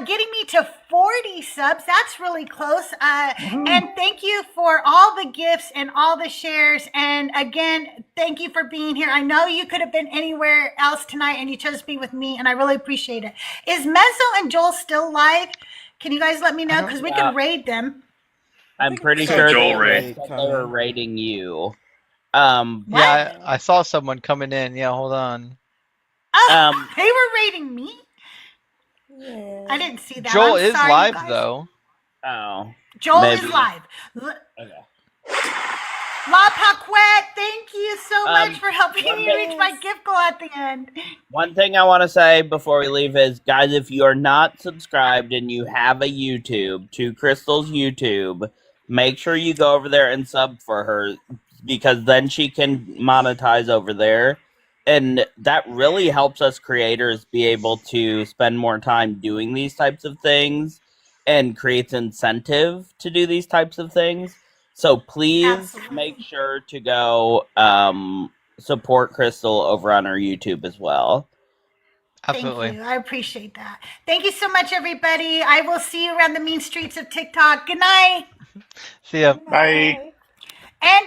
getting me to 40 subs. That's really close. And thank you for all the gifts and all the shares. And again, thank you for being here. I know you could have been anywhere else tonight and you chose to be with me, and I really appreciate it. Is Mezzo and Joel still live? Can you guys let me know? Because we can raid them. I'm pretty sure Joel they were raiding you. Yeah, I saw someone coming in. Yeah, hold on. Oh, they were raiding me? Yeah. I didn't see that. Joel is live, though. Oh. Joel is live. Okay. La Paquette, thank you so much for helping me reach my gift goal at the end. One thing I want to say before we leave is, guys, if you're not subscribed and you have a YouTube, to Crystal's YouTube, make sure you go over there and sub for her, because then she can monetize over there. And that really helps us creators be able to spend more time doing these types of things and creates incentive to do these types of things. So please make sure to go support Crystal over on her YouTube as well. Absolutely. Thank you. I appreciate that. Thank you so much, everybody. I will see you around the mean streets of TikTok. Good night. See ya. Bye. And